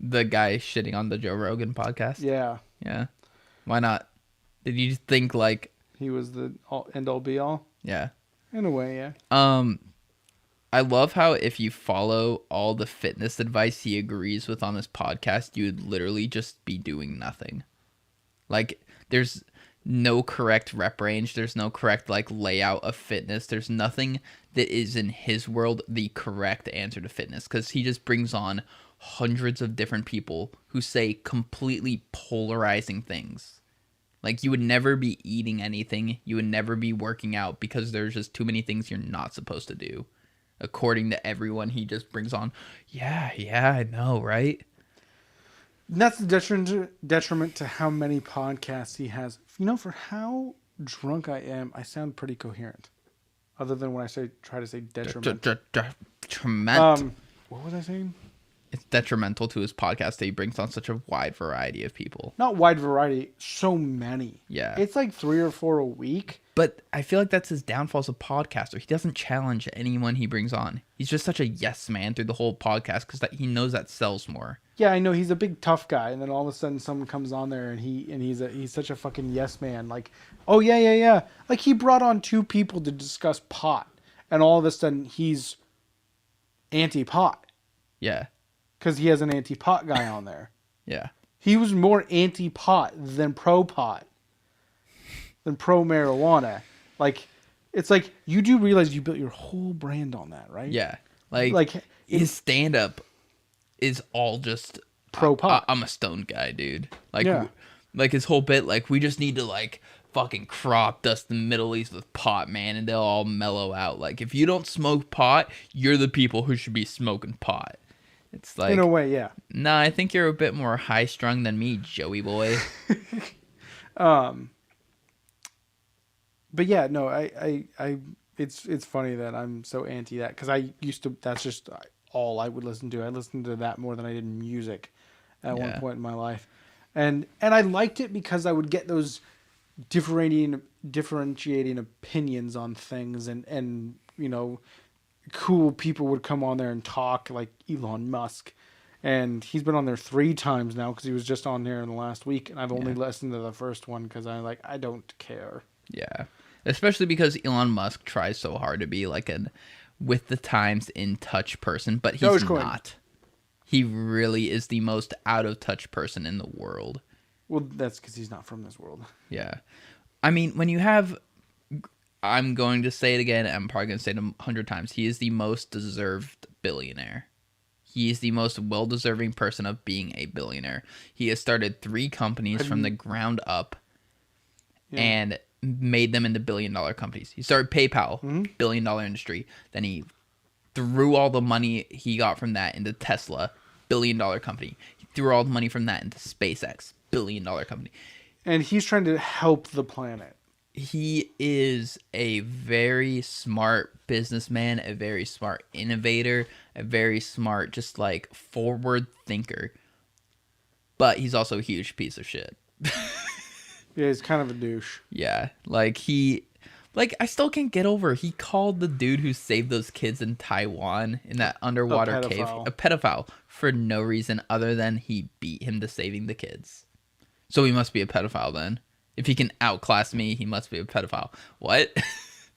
The guy shitting on the Joe Rogan podcast? Yeah. Yeah. Why not? Did you think like... He was the end-all be-all? Yeah. In a way, yeah. I love how if you follow all the fitness advice he agrees with on his podcast, you would literally just be doing nothing. Like, there's no correct rep range. There's no correct, like, layout of fitness. There's nothing that is, in his world, the correct answer to fitness. Because he just brings on hundreds of different people who say completely polarizing things. Like, you would never be eating anything. You would never be working out because there's just too many things you're not supposed to do. According to everyone, he just brings on, yeah, I know, right? And that's the detriment to how many podcasts he has. You know, for how drunk I am, I sound pretty coherent. Other than when I try to say detriment. Detriment. What was I saying? It's detrimental to his podcast that he brings on such a wide variety of people. Not wide variety, so many. Yeah. It's like 3 or 4 a week. But I feel like that's his downfall as a podcaster. He doesn't challenge anyone he brings on. He's just such a yes man through the whole podcast because he knows that sells more. Yeah, I know he's a big tough guy, and then all of a sudden someone comes on there and he's such a fucking yes man. Like, oh yeah. Like, he brought on 2 people to discuss pot, and all of a sudden he's anti-pot. Yeah. Because he has an anti-pot guy on there. Yeah. He was more anti-pot than pro-pot. Than pro-marijuana. Like, it's like, you do realize you built your whole brand on that, right? Yeah. Like his stand-up is all just... pro-pot. I'm a stoned guy, dude. Like, yeah. Like, his whole bit, like, we just need to, like, fucking crop dust the Middle East with pot, man, and they'll all mellow out. Like, if you don't smoke pot, you're the people who should be smoking pot. It's like, in a way, yeah. Nah, I think you're a bit more high strung than me, Joey boy. But yeah, no, it's funny that I'm so anti that, because I used to. That's just all I would listen to. I listened to that more than I did music at one point in my life, and I liked it because I would get those differentiating opinions on things, and you know, cool people would come on there and talk, like Elon Musk, and he's been on there 3 times now because he was just on there in the last week, and I've only listened to the first one because I don't care. Yeah, especially because Elon Musk tries so hard to be like a with the times in touch person, but he's not. He really is the most out of touch person in the world. Well, that's because he's not from this world. Yeah, I mean, when you have, I'm going to say it again, I'm probably going to say it 100 times, he is the most deserved billionaire. He is the most well-deserving person of being a billionaire. He has started 3 companies from the ground up and made them into billion-dollar companies. He started PayPal, billion-dollar industry. Then he threw all the money he got from that into Tesla, billion-dollar company. He threw all the money from that into SpaceX, billion-dollar company. And he's trying to help the planet. He is a very smart businessman, a very smart innovator, a very smart, just like forward thinker. But he's also a huge piece of shit. Yeah, he's kind of a douche. Yeah, like I still can't get over. He called the dude who saved those kids in Taiwan in that underwater cave a pedophile for no reason other than he beat him to saving the kids. So he must be a pedophile then. If he can outclass me, he must be a pedophile. What?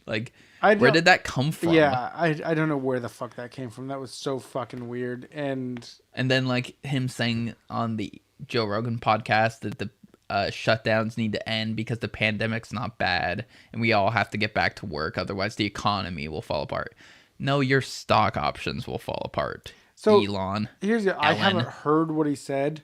Like, where did that come from? Yeah, I don't know where the fuck that came from. That was so fucking weird. And then, like, him saying on the Joe Rogan podcast that the shutdowns need to end because the pandemic's not bad and we all have to get back to work. Otherwise, the economy will fall apart. No, your stock options will fall apart. So, Elon. I haven't heard what he said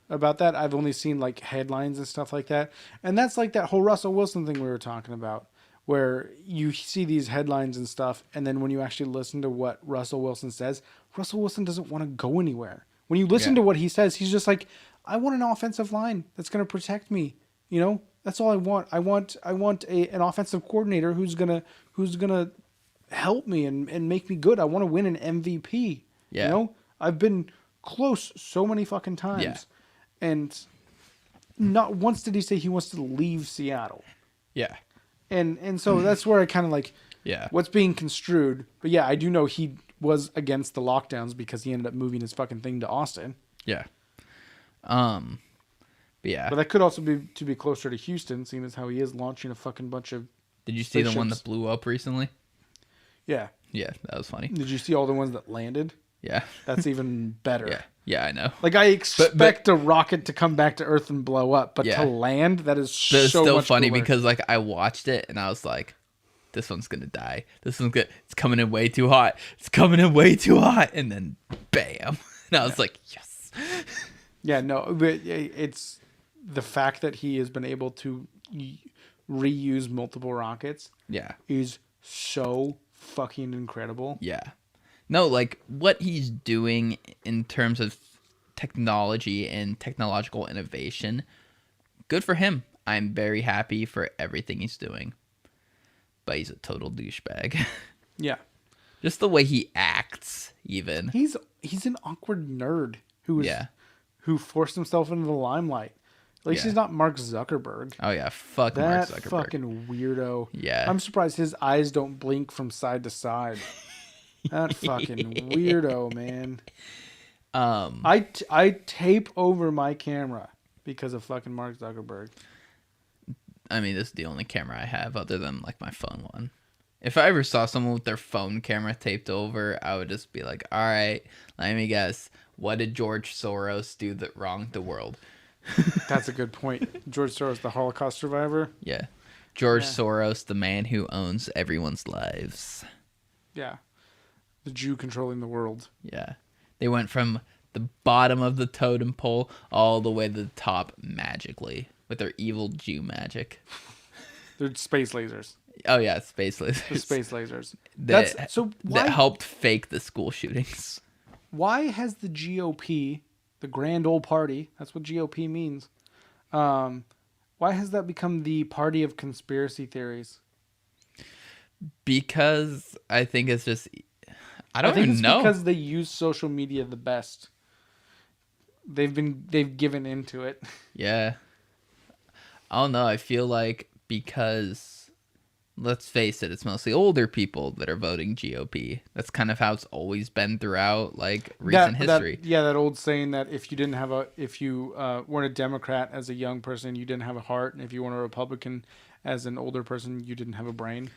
about that. I've only seen like headlines and stuff like that, and that's like that whole Russell Wilson thing we were talking about, where you see these headlines and stuff, and then when you actually listen to what Russell Wilson says, Russell Wilson doesn't want to go anywhere. When you listen to what he says, he's just like, I want an offensive line that's going to protect me. You know, that's all I want. I want an offensive coordinator who's gonna help me and make me good. I want to win an MVP. Yeah. You know, I've been close so many fucking times. Yeah. And not once did he say he wants to leave Seattle. Yeah. And so that's where I kind of like what's being construed. But yeah, I do know he was against the lockdowns because he ended up moving his fucking thing to Austin. Yeah. But yeah. But that could also be to be closer to Houston, seeing as how he is launching a fucking bunch of Did you see the one that blew up recently? Yeah. Yeah, that was funny. Did you see all the ones that landed? Yeah. That's even better. Yeah. Yeah, I know. Like, I expect a rocket to come back to Earth and blow up, but to land, that is so still much funny cooler. because, like, I watched it and I was like, this one's going to die. This one's good. It's coming in way too hot. It's coming in way too hot. And then, bam. And I was like, yes. Yeah, no, but it's the fact that he has been able to reuse multiple rockets. Yeah. Is so fucking incredible. Yeah. No, like what he's doing in terms of technology and technological innovation, good for him. I'm very happy for everything he's doing. But he's a total douchebag. Yeah. Just the way he acts, even. He's an awkward nerd who forced himself into the limelight. At least he's not Mark Zuckerberg. Oh yeah, fuck Mark Zuckerberg. That fucking weirdo. Yeah. I'm surprised his eyes don't blink from side to side. That fucking weirdo, man. I tape over my camera because of fucking Mark Zuckerberg. I mean, this is the only camera I have other than like my phone one. If I ever saw someone with their phone camera taped over, I would just be like, all right, let me guess. What did George Soros do that wronged the world? That's a good point. George Soros, the Holocaust survivor? Yeah. George Soros, the man who owns everyone's lives. Yeah. The Jew controlling the world. Yeah. They went from the bottom of the totem pole all the way to the top magically with their evil Jew magic. They're space lasers. Oh yeah, space lasers. The space lasers. That helped fake the school shootings. Why has the GOP, the grand old party, that's what GOP means, why has that become the party of conspiracy theories? Because I think it's just, I think it's know. Because they use social media the best. They've given into it. Yeah. I don't know. I feel like because, let's face it, it's mostly older people that are voting GOP. That's kind of how it's always been throughout like recent history. That old saying that if you weren't a Democrat as a young person, you didn't have a heart, and if you weren't a Republican as an older person, you didn't have a brain.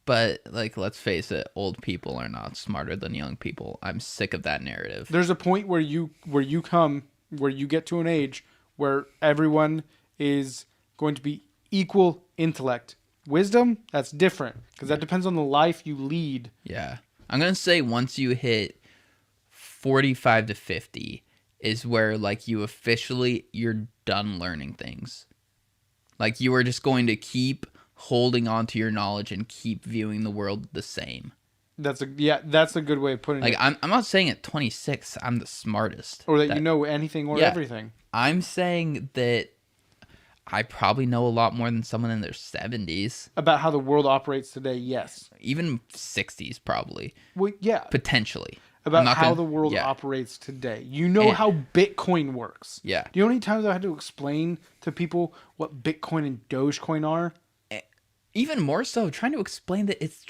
But like, let's face it, old people are not smarter than young people. I'm sick of that narrative. There's a point where you get to an age where everyone is going to be equal intellect. Wisdom, that's different because that depends on the life you lead. Yeah. I'm going to say once you hit 45 to 50 is where like you're done learning things. Like you are just going to keep holding on to your knowledge and keep viewing the world the same. That's a good way of putting it. Like I'm not saying at 26 I'm the smartest. Or that you know anything or everything. I'm saying that I probably know a lot more than someone in their 70s. About how the world operates today, yes. Even 60s, probably. Well, yeah. Potentially. About how the world operates today. You know how Bitcoin works. Yeah. Do you know how many times I had to explain to people what Bitcoin and Dogecoin are? Even more so, trying to explain that it's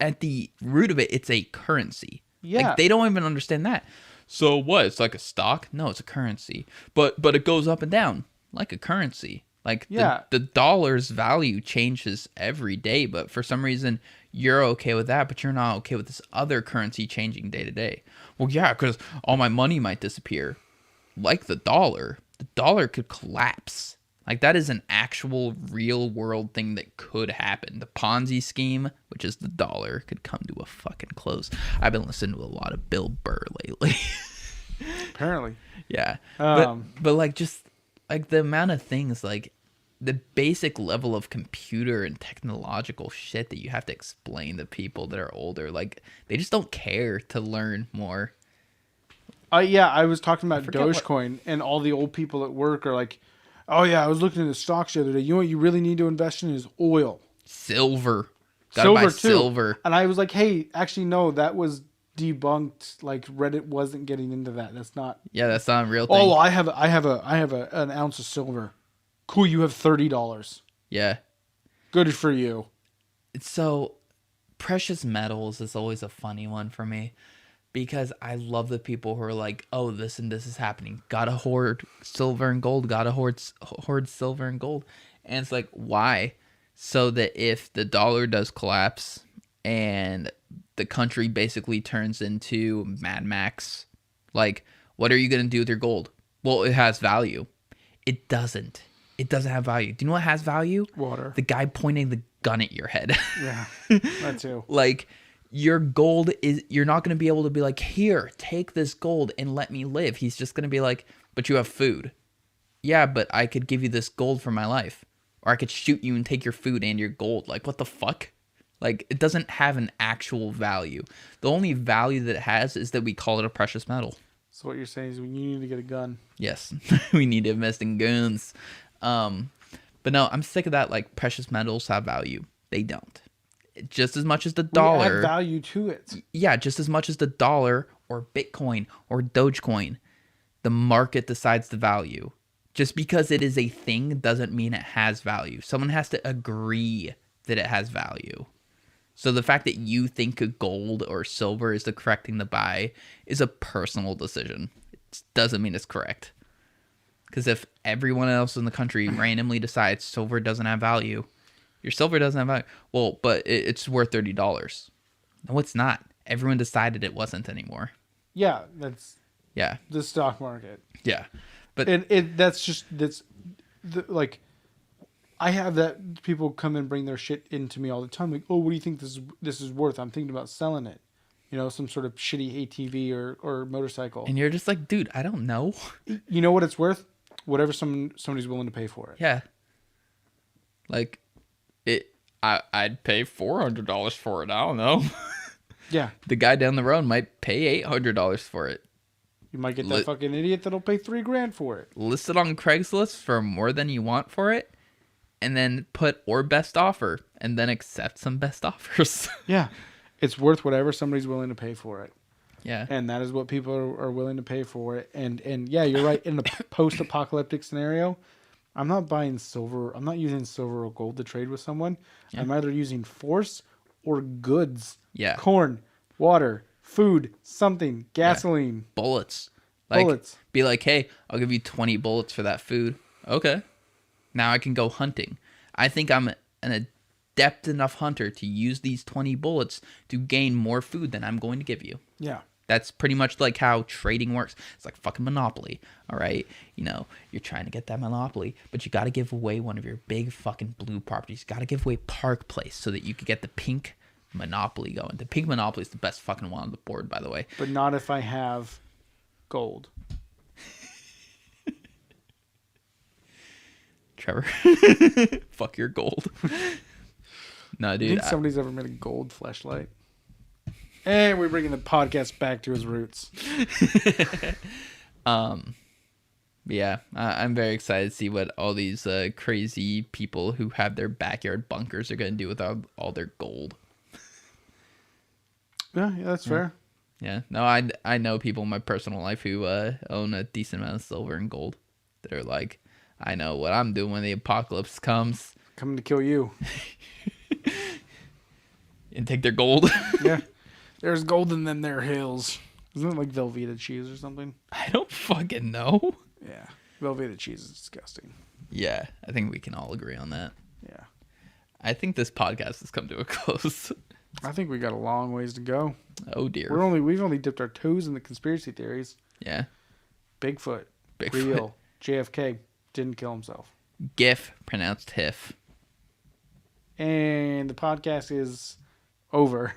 at the root of it, it's a currency. Yeah. Like, they don't even understand that. So what? It's like a stock? No, it's a currency. But it goes up and down. Like a currency. Like the dollar's value changes every day, but for some reason you're okay with that, but you're not okay with this other currency changing day to day. Well, yeah, because all my money might disappear. Like the dollar could collapse. Like that is an actual real world thing that could happen. The Ponzi scheme, which is the dollar, could come to a fucking close. I've been listening to a lot of Bill Burr lately. Apparently. Yeah. But like just like the amount of things, like the basic level of computer and technological shit that you have to explain to people that are older, like they just don't care to learn more. I was talking about Dogecoin and all the old people at work are like, oh yeah, I was looking at the stocks the other day. You know what you really need to invest in is oil. Silver. Gotta buy silver. And I was like, hey, actually no, that was debunked. Like Reddit wasn't getting into that. That's not a real thing. Oh, I have an ounce of silver. Cool, you have $30. Yeah. Good for you. So precious metals is always a funny one for me because I love the people who are like, oh, this and this is happening. Gotta hoard silver and gold. Gotta hoard silver and gold. And it's like, why? So that if the dollar does collapse and the country basically turns into Mad Max, like, what are you going to do with your gold? Well, it has value. It doesn't. It doesn't have value. Do you know what has value? Water. The guy pointing the gun at your head. Yeah, that too. Like, your gold is, you're not going to be able to be like, here, take this gold and let me live. He's just going to be like, but you have food. Yeah, but I could give you this gold for my life. Or I could shoot you and take your food and your gold. Like, what the fuck? Like, it doesn't have an actual value. The only value that it has is that we call it a precious metal. So what you're saying is you need to get a gun. Yes, we need to invest in guns. But no, I'm sick of that. Like, precious metals have value. They don't. Just as much as the dollar. We add value to it. Yeah, just as much as the dollar or Bitcoin or Dogecoin. The market decides the value. Just because it is a thing doesn't mean it has value. Someone has to agree that it has value. So the fact that you think gold or silver is the correct thing to buy is a personal decision. It doesn't mean it's correct. Because if everyone else in the country randomly decides silver doesn't have value, your silver doesn't have value. Well, but it's worth $30. No, it's not. Everyone decided it wasn't anymore. Yeah, that's Yeah. the stock market. Yeah. But like, I have that people come and bring their shit into me all the time. Like, oh, what do you think this is worth? I'm thinking about selling it. You know, some sort of shitty ATV or motorcycle. And you're just like, dude, I don't know. You know what it's worth? Whatever somebody's willing to pay for it. Yeah. Like, I'd pay $400 for it. I don't know. Yeah. The guy down the road might pay $800 for it. You might get that fucking idiot that'll pay $3,000 for it. List it on Craigslist for more than you want for it, and then put or best offer, and then accept some best offers. Yeah. It's worth whatever somebody's willing to pay for it. Yeah. And that is what people are willing to pay for it. And yeah, you're right. In a post-apocalyptic scenario, I'm not buying silver. I'm not using silver or gold to trade with someone. Yeah. I'm either using force or goods. Yeah. Corn, water, food, something, gasoline. Yeah. Bullets. Like, bullets. Be like, hey, I'll give you 20 bullets for that food. Okay. Now I can go hunting. I think I'm an adept enough hunter to use these 20 bullets to gain more food than I'm going to give you. Yeah. That's pretty much like how trading works. It's like fucking Monopoly, all right? You know, you're trying to get that Monopoly, but you got to give away one of your big fucking blue properties. You got to give away Park Place so that you could get the pink Monopoly going. The pink Monopoly is the best fucking one on the board, by the way. But not if I have gold. Trevor. Fuck your gold. No, dude. Do you think somebody's ever made a gold fleshlight? And we're bringing the podcast back to his roots. Yeah, I'm very excited to see what all these crazy people who have their backyard bunkers are going to do with all their gold. Yeah, that's fair. Yeah, no, I know people in my personal life who own a decent amount of silver and gold. They're like, I know what I'm doing when the apocalypse comes. Coming to kill you. And take their gold. Yeah. There's gold in them there hills. Isn't it like Velveeta cheese or something? I don't fucking know. Yeah. Velveeta cheese is disgusting. Yeah, I think we can all agree on that. Yeah. I think this podcast has come to a close. I think we got a long ways to go. Oh dear. We've only dipped our toes in the conspiracy theories. Yeah. Bigfoot. Real. JFK didn't kill himself. GIF pronounced HIF. And the podcast is over.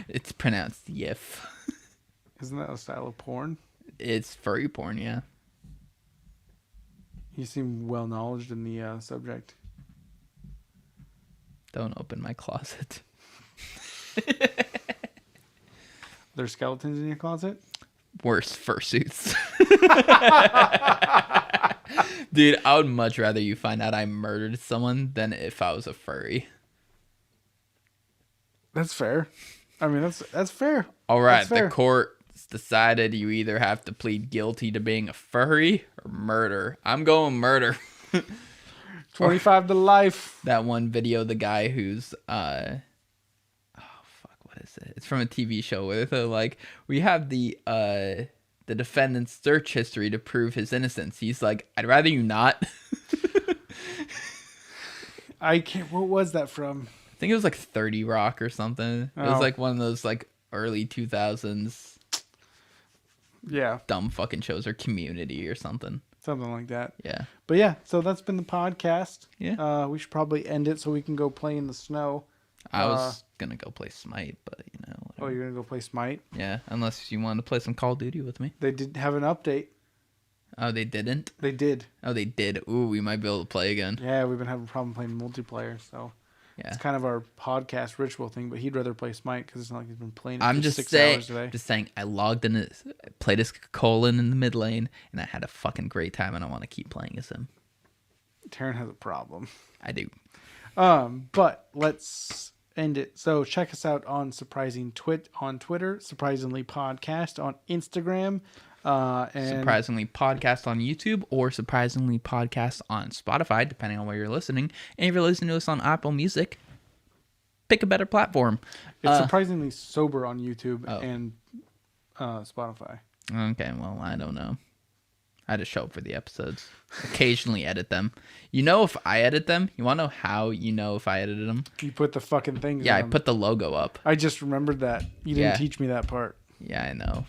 It's pronounced YIF. Isn't that a style of porn? It's furry porn, yeah. You seem well knowledged in the subject. Don't open my closet. There's skeletons in your closet? Worse fursuits. Dude, I would much rather you find out I murdered someone than if I was a furry. That's fair. I mean, that's fair. All right, the court's decided you either have to plead guilty to being a furry or murder. I'm going murder. 25 to life. That one video, the guy who's what is it? It's from a TV show where they're like, we have the defendant's search history to prove his innocence. He's like, I'd rather you not. I can't. What was that from? I think it was like 30 Rock or something. It was like one of those like early 2000s. Yeah. Dumb fucking shows, or Community or something. Something like that. Yeah. But yeah, so that's been the podcast. Yeah. We should probably end it so we can go play in the snow. I was gonna go play Smite, but you know. Oh, you're gonna go play Smite? Yeah, unless you want to play some Call of Duty with me. They did have an update. Oh, they didn't? They did. Oh, they did. Ooh, we might be able to play again. Yeah, we've been having a problem playing multiplayer, so Yeah. it's kind of our podcast ritual thing. But he'd rather play Smite because it's not like he's been playing it I'm for just 6 saying, hours today. just saying, I logged in, played as Colin in the mid lane, and I had a fucking great time, and I want to keep playing as him. Taryn has a problem. I do. But let's end it. So check us out on on Twitter, Surprisingly Podcast on Instagram, and Surprisingly Podcast on YouTube or Surprisingly Podcast on Spotify, depending on where you're listening. And if you're listening to us on Apple Music, pick a better platform. it's Surprisingly Sober on YouTube Oh. and Spotify. Okay, well, I don't know. I just show up for the episodes. Occasionally edit them. You know if I edit them? You want to know how you know if I edited them? You put the fucking things Yeah, in I them. put the logo up. I just remembered that. You didn't Yeah. teach me that part. Yeah, I know.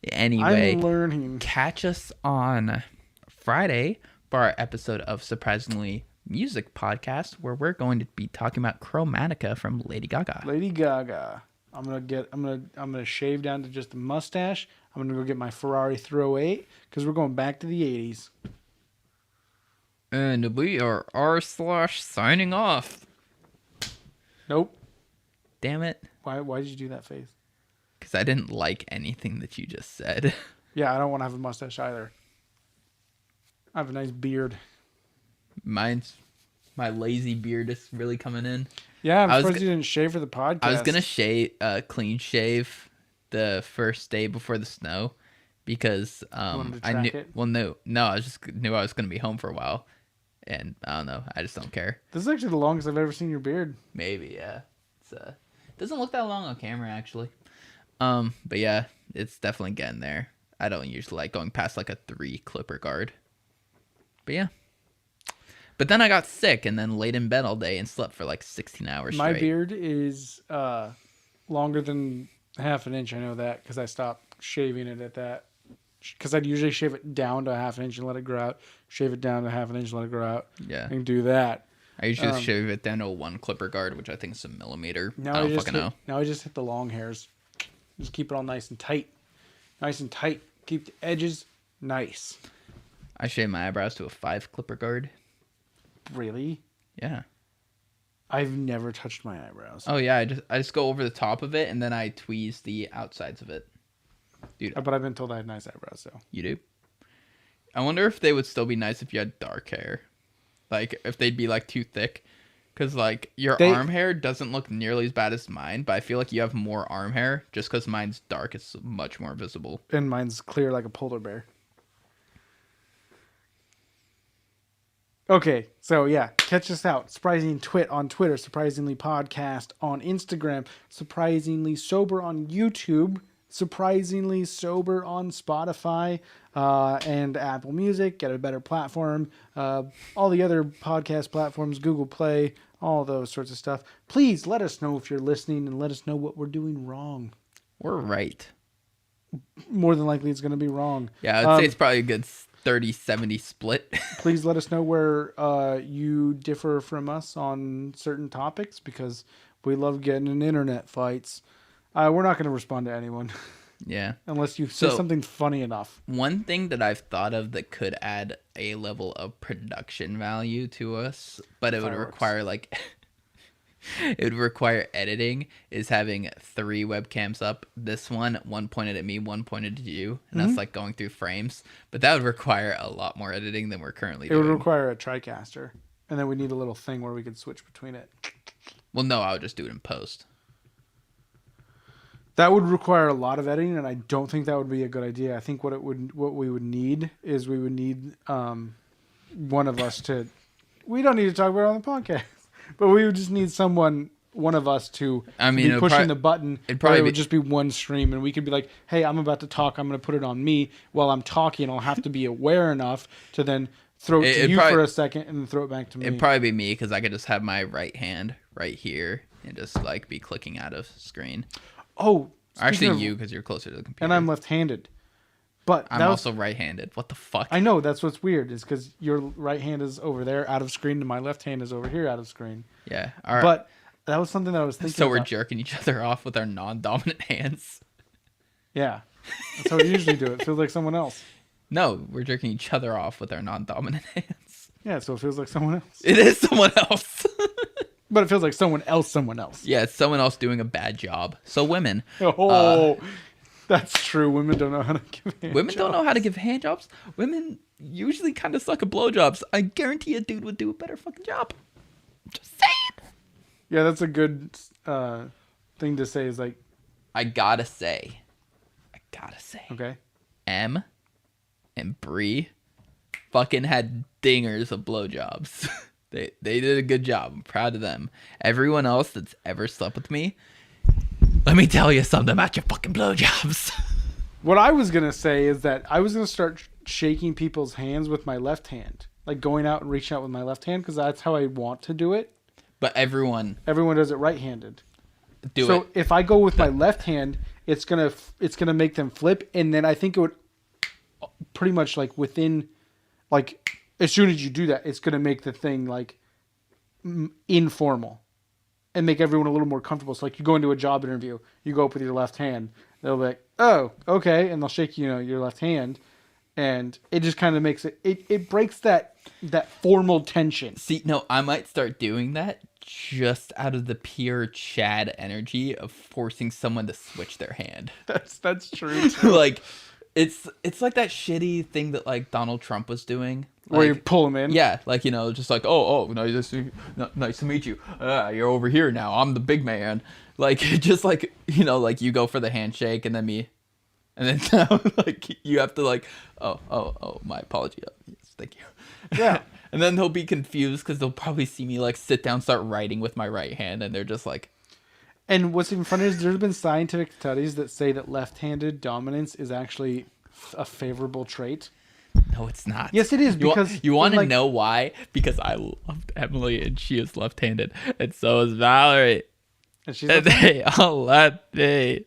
Anyway, I'm learning. catch us on Friday for our episode of Surprisingly Music Podcast, where we're going to be talking about Chromatica from Lady Gaga. Lady Gaga. I'm gonna shave down to just a mustache. I'm gonna go get my Ferrari 308 because we're going back to the 80s. And we are r/ signing off. Nope. Damn it. Why did you do that face? Because I didn't like anything that you just said. Yeah, I don't want to have a mustache either. I have a nice beard. My lazy beard is really coming in. Yeah, I'm I was surprised g- you didn't shave for the podcast. I was gonna clean shave the first day before the sno because wanted to I knew track it? no I just knew I was gonna be home for a while, and I don't know, I just don't care. This is actually the longest I've ever seen your beard. Maybe, yeah. It's doesn't look that long on camera actually. But yeah, it's definitely getting there. I don't usually like going past like a 3 clipper guard. But yeah. But then I got sick and then laid in bed all day and slept for like 16 hours My straight. beard is longer than half an inch. I know that because I stopped shaving it at that. Because I'd usually shave it down to a half an inch and let it grow out. Shave it down to half an inch and let it grow out. Yeah. And do that. I usually shave it down to a 1 clipper guard, which I think is a millimeter. Now I don't fucking know. Now I just hit the long hairs. Just keep it all nice and tight. Nice and tight. Keep the edges nice. I shave my eyebrows to a 5 clipper guard. Really? Yeah. I've never touched my eyebrows. Oh yeah, I just go over the top of it and then I tweeze the outsides of it. Dude, But I've been told I have nice eyebrows, so. you do? I wonder if they would still be nice if you had dark hair. Like, if they'd be, like, too thick. Because, like, your arm hair doesn't look nearly as bad as mine, but I feel like you have more arm hair just because mine's dark. It's much more visible. And mine's clear like a polar bear. Okay, so yeah, catch us out. Surprising Twit on Twitter, Surprisingly Podcast on Instagram, Surprisingly Sober on YouTube, Surprisingly Sober on Spotify and Apple Music. Get a better platform. All the other podcast platforms, Google Play, all those sorts of stuff. Please let us know if you're listening and let us know what we're doing wrong. We're right. More than likely, it's going to be wrong. Yeah, I'd say it's probably a good 30-70 split. Please let us know where you differ from us on certain topics because we love getting in internet fights. We're not going to respond to anyone Yeah. unless you say something funny enough. One thing that I've thought of that could add a level of production value to us, but it would require like it would require editing, is having 3 webcams up. This one pointed at me, one pointed at you, and that's like going through frames. But that would require a lot more editing than we're currently doing. It would require a TriCaster, and then we need a little thing where we could switch between it. Well, no, I would just do it in post. That would require a lot of editing, and I don't think that would be a good idea. I think what we would need is we would need one of us to. We don't need to talk about it on the podcast, but we would just need one of us to be pushing the button. It would just be one stream, and we could be like, "Hey, I'm about to talk. I'm going to put it on me while I'm talking. I'll have to be aware enough to then throw it to you for a second and then throw it back to me." It'd probably be me because I could just have my right hand right here and just like be clicking out of screen. Oh, actually, you because you're closer to the computer, and I'm left-handed. But I'm also right-handed. What the fuck? I know that's what's weird is because your right hand is over there out of screen, and my left hand is over here out of screen. Yeah. All right. But That was something that I was thinking. So we're about. jerking each other off with our non-dominant hands. Yeah, that's how we usually do it. It feels like someone else. No, we're jerking each other off with our non-dominant hands. Yeah, so it feels like someone else. It is someone else. But it feels like someone else. Yeah, it's someone else doing a bad job. So women. Oh, that's true. Women don't know how to give hand Women jobs. don't know how to give hand jobs. Women usually kind of suck at blowjobs. I guarantee a dude would do a better fucking job. Just saying. Yeah, that's a good thing to say. Is like, I gotta say. okay, M and Bree fucking had dingers of blowjobs. They did a good job. I'm proud of them. Everyone else that's ever slept with me, let me tell you something about your fucking blowjobs. what I was gonna say is that I was gonna start shaking people's hands with my left hand, like going out and reaching out with my left hand, because that's how I want to do it. But everyone does it right-handed. do it. So if I go with my left hand, it's gonna make them flip, and then I think it would pretty much like within, like as soon as you do that, it's gonna make the thing like informal, and make everyone a little more comfortable. So like you go into a job interview, you go up with your left hand, they'll be like, oh, okay, and they'll shake your left hand, and it just kind of makes it breaks that formal tension. See, no, I might start doing that just out of the pure Chad energy of forcing someone to switch their hand. That's true too. Like, it's like that shitty thing that like Donald Trump was doing. Where you Like, pull them in. yeah, like, you know, just like, oh, nice to meet you. You're over here now. I'm the big man. Like, just like, you know, like you go for the handshake and then now like you have to like, oh, my apology. Yes, thank you. Yeah. And then they'll be confused because they'll probably see me like sit down, start writing with my right hand, and they're just like. And what's even funnier is there's been scientific studies that say that left-handed dominance is actually a favorable trait. No, it's not. Yes, it is, because you want to like, know why? Because I loved Emily and she is left-handed, and so is Valerie. and she's And they all left me.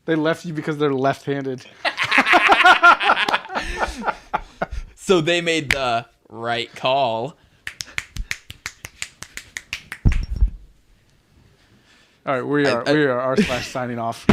they left you because they're left-handed. So they made the right call. All right, we are r/signing off.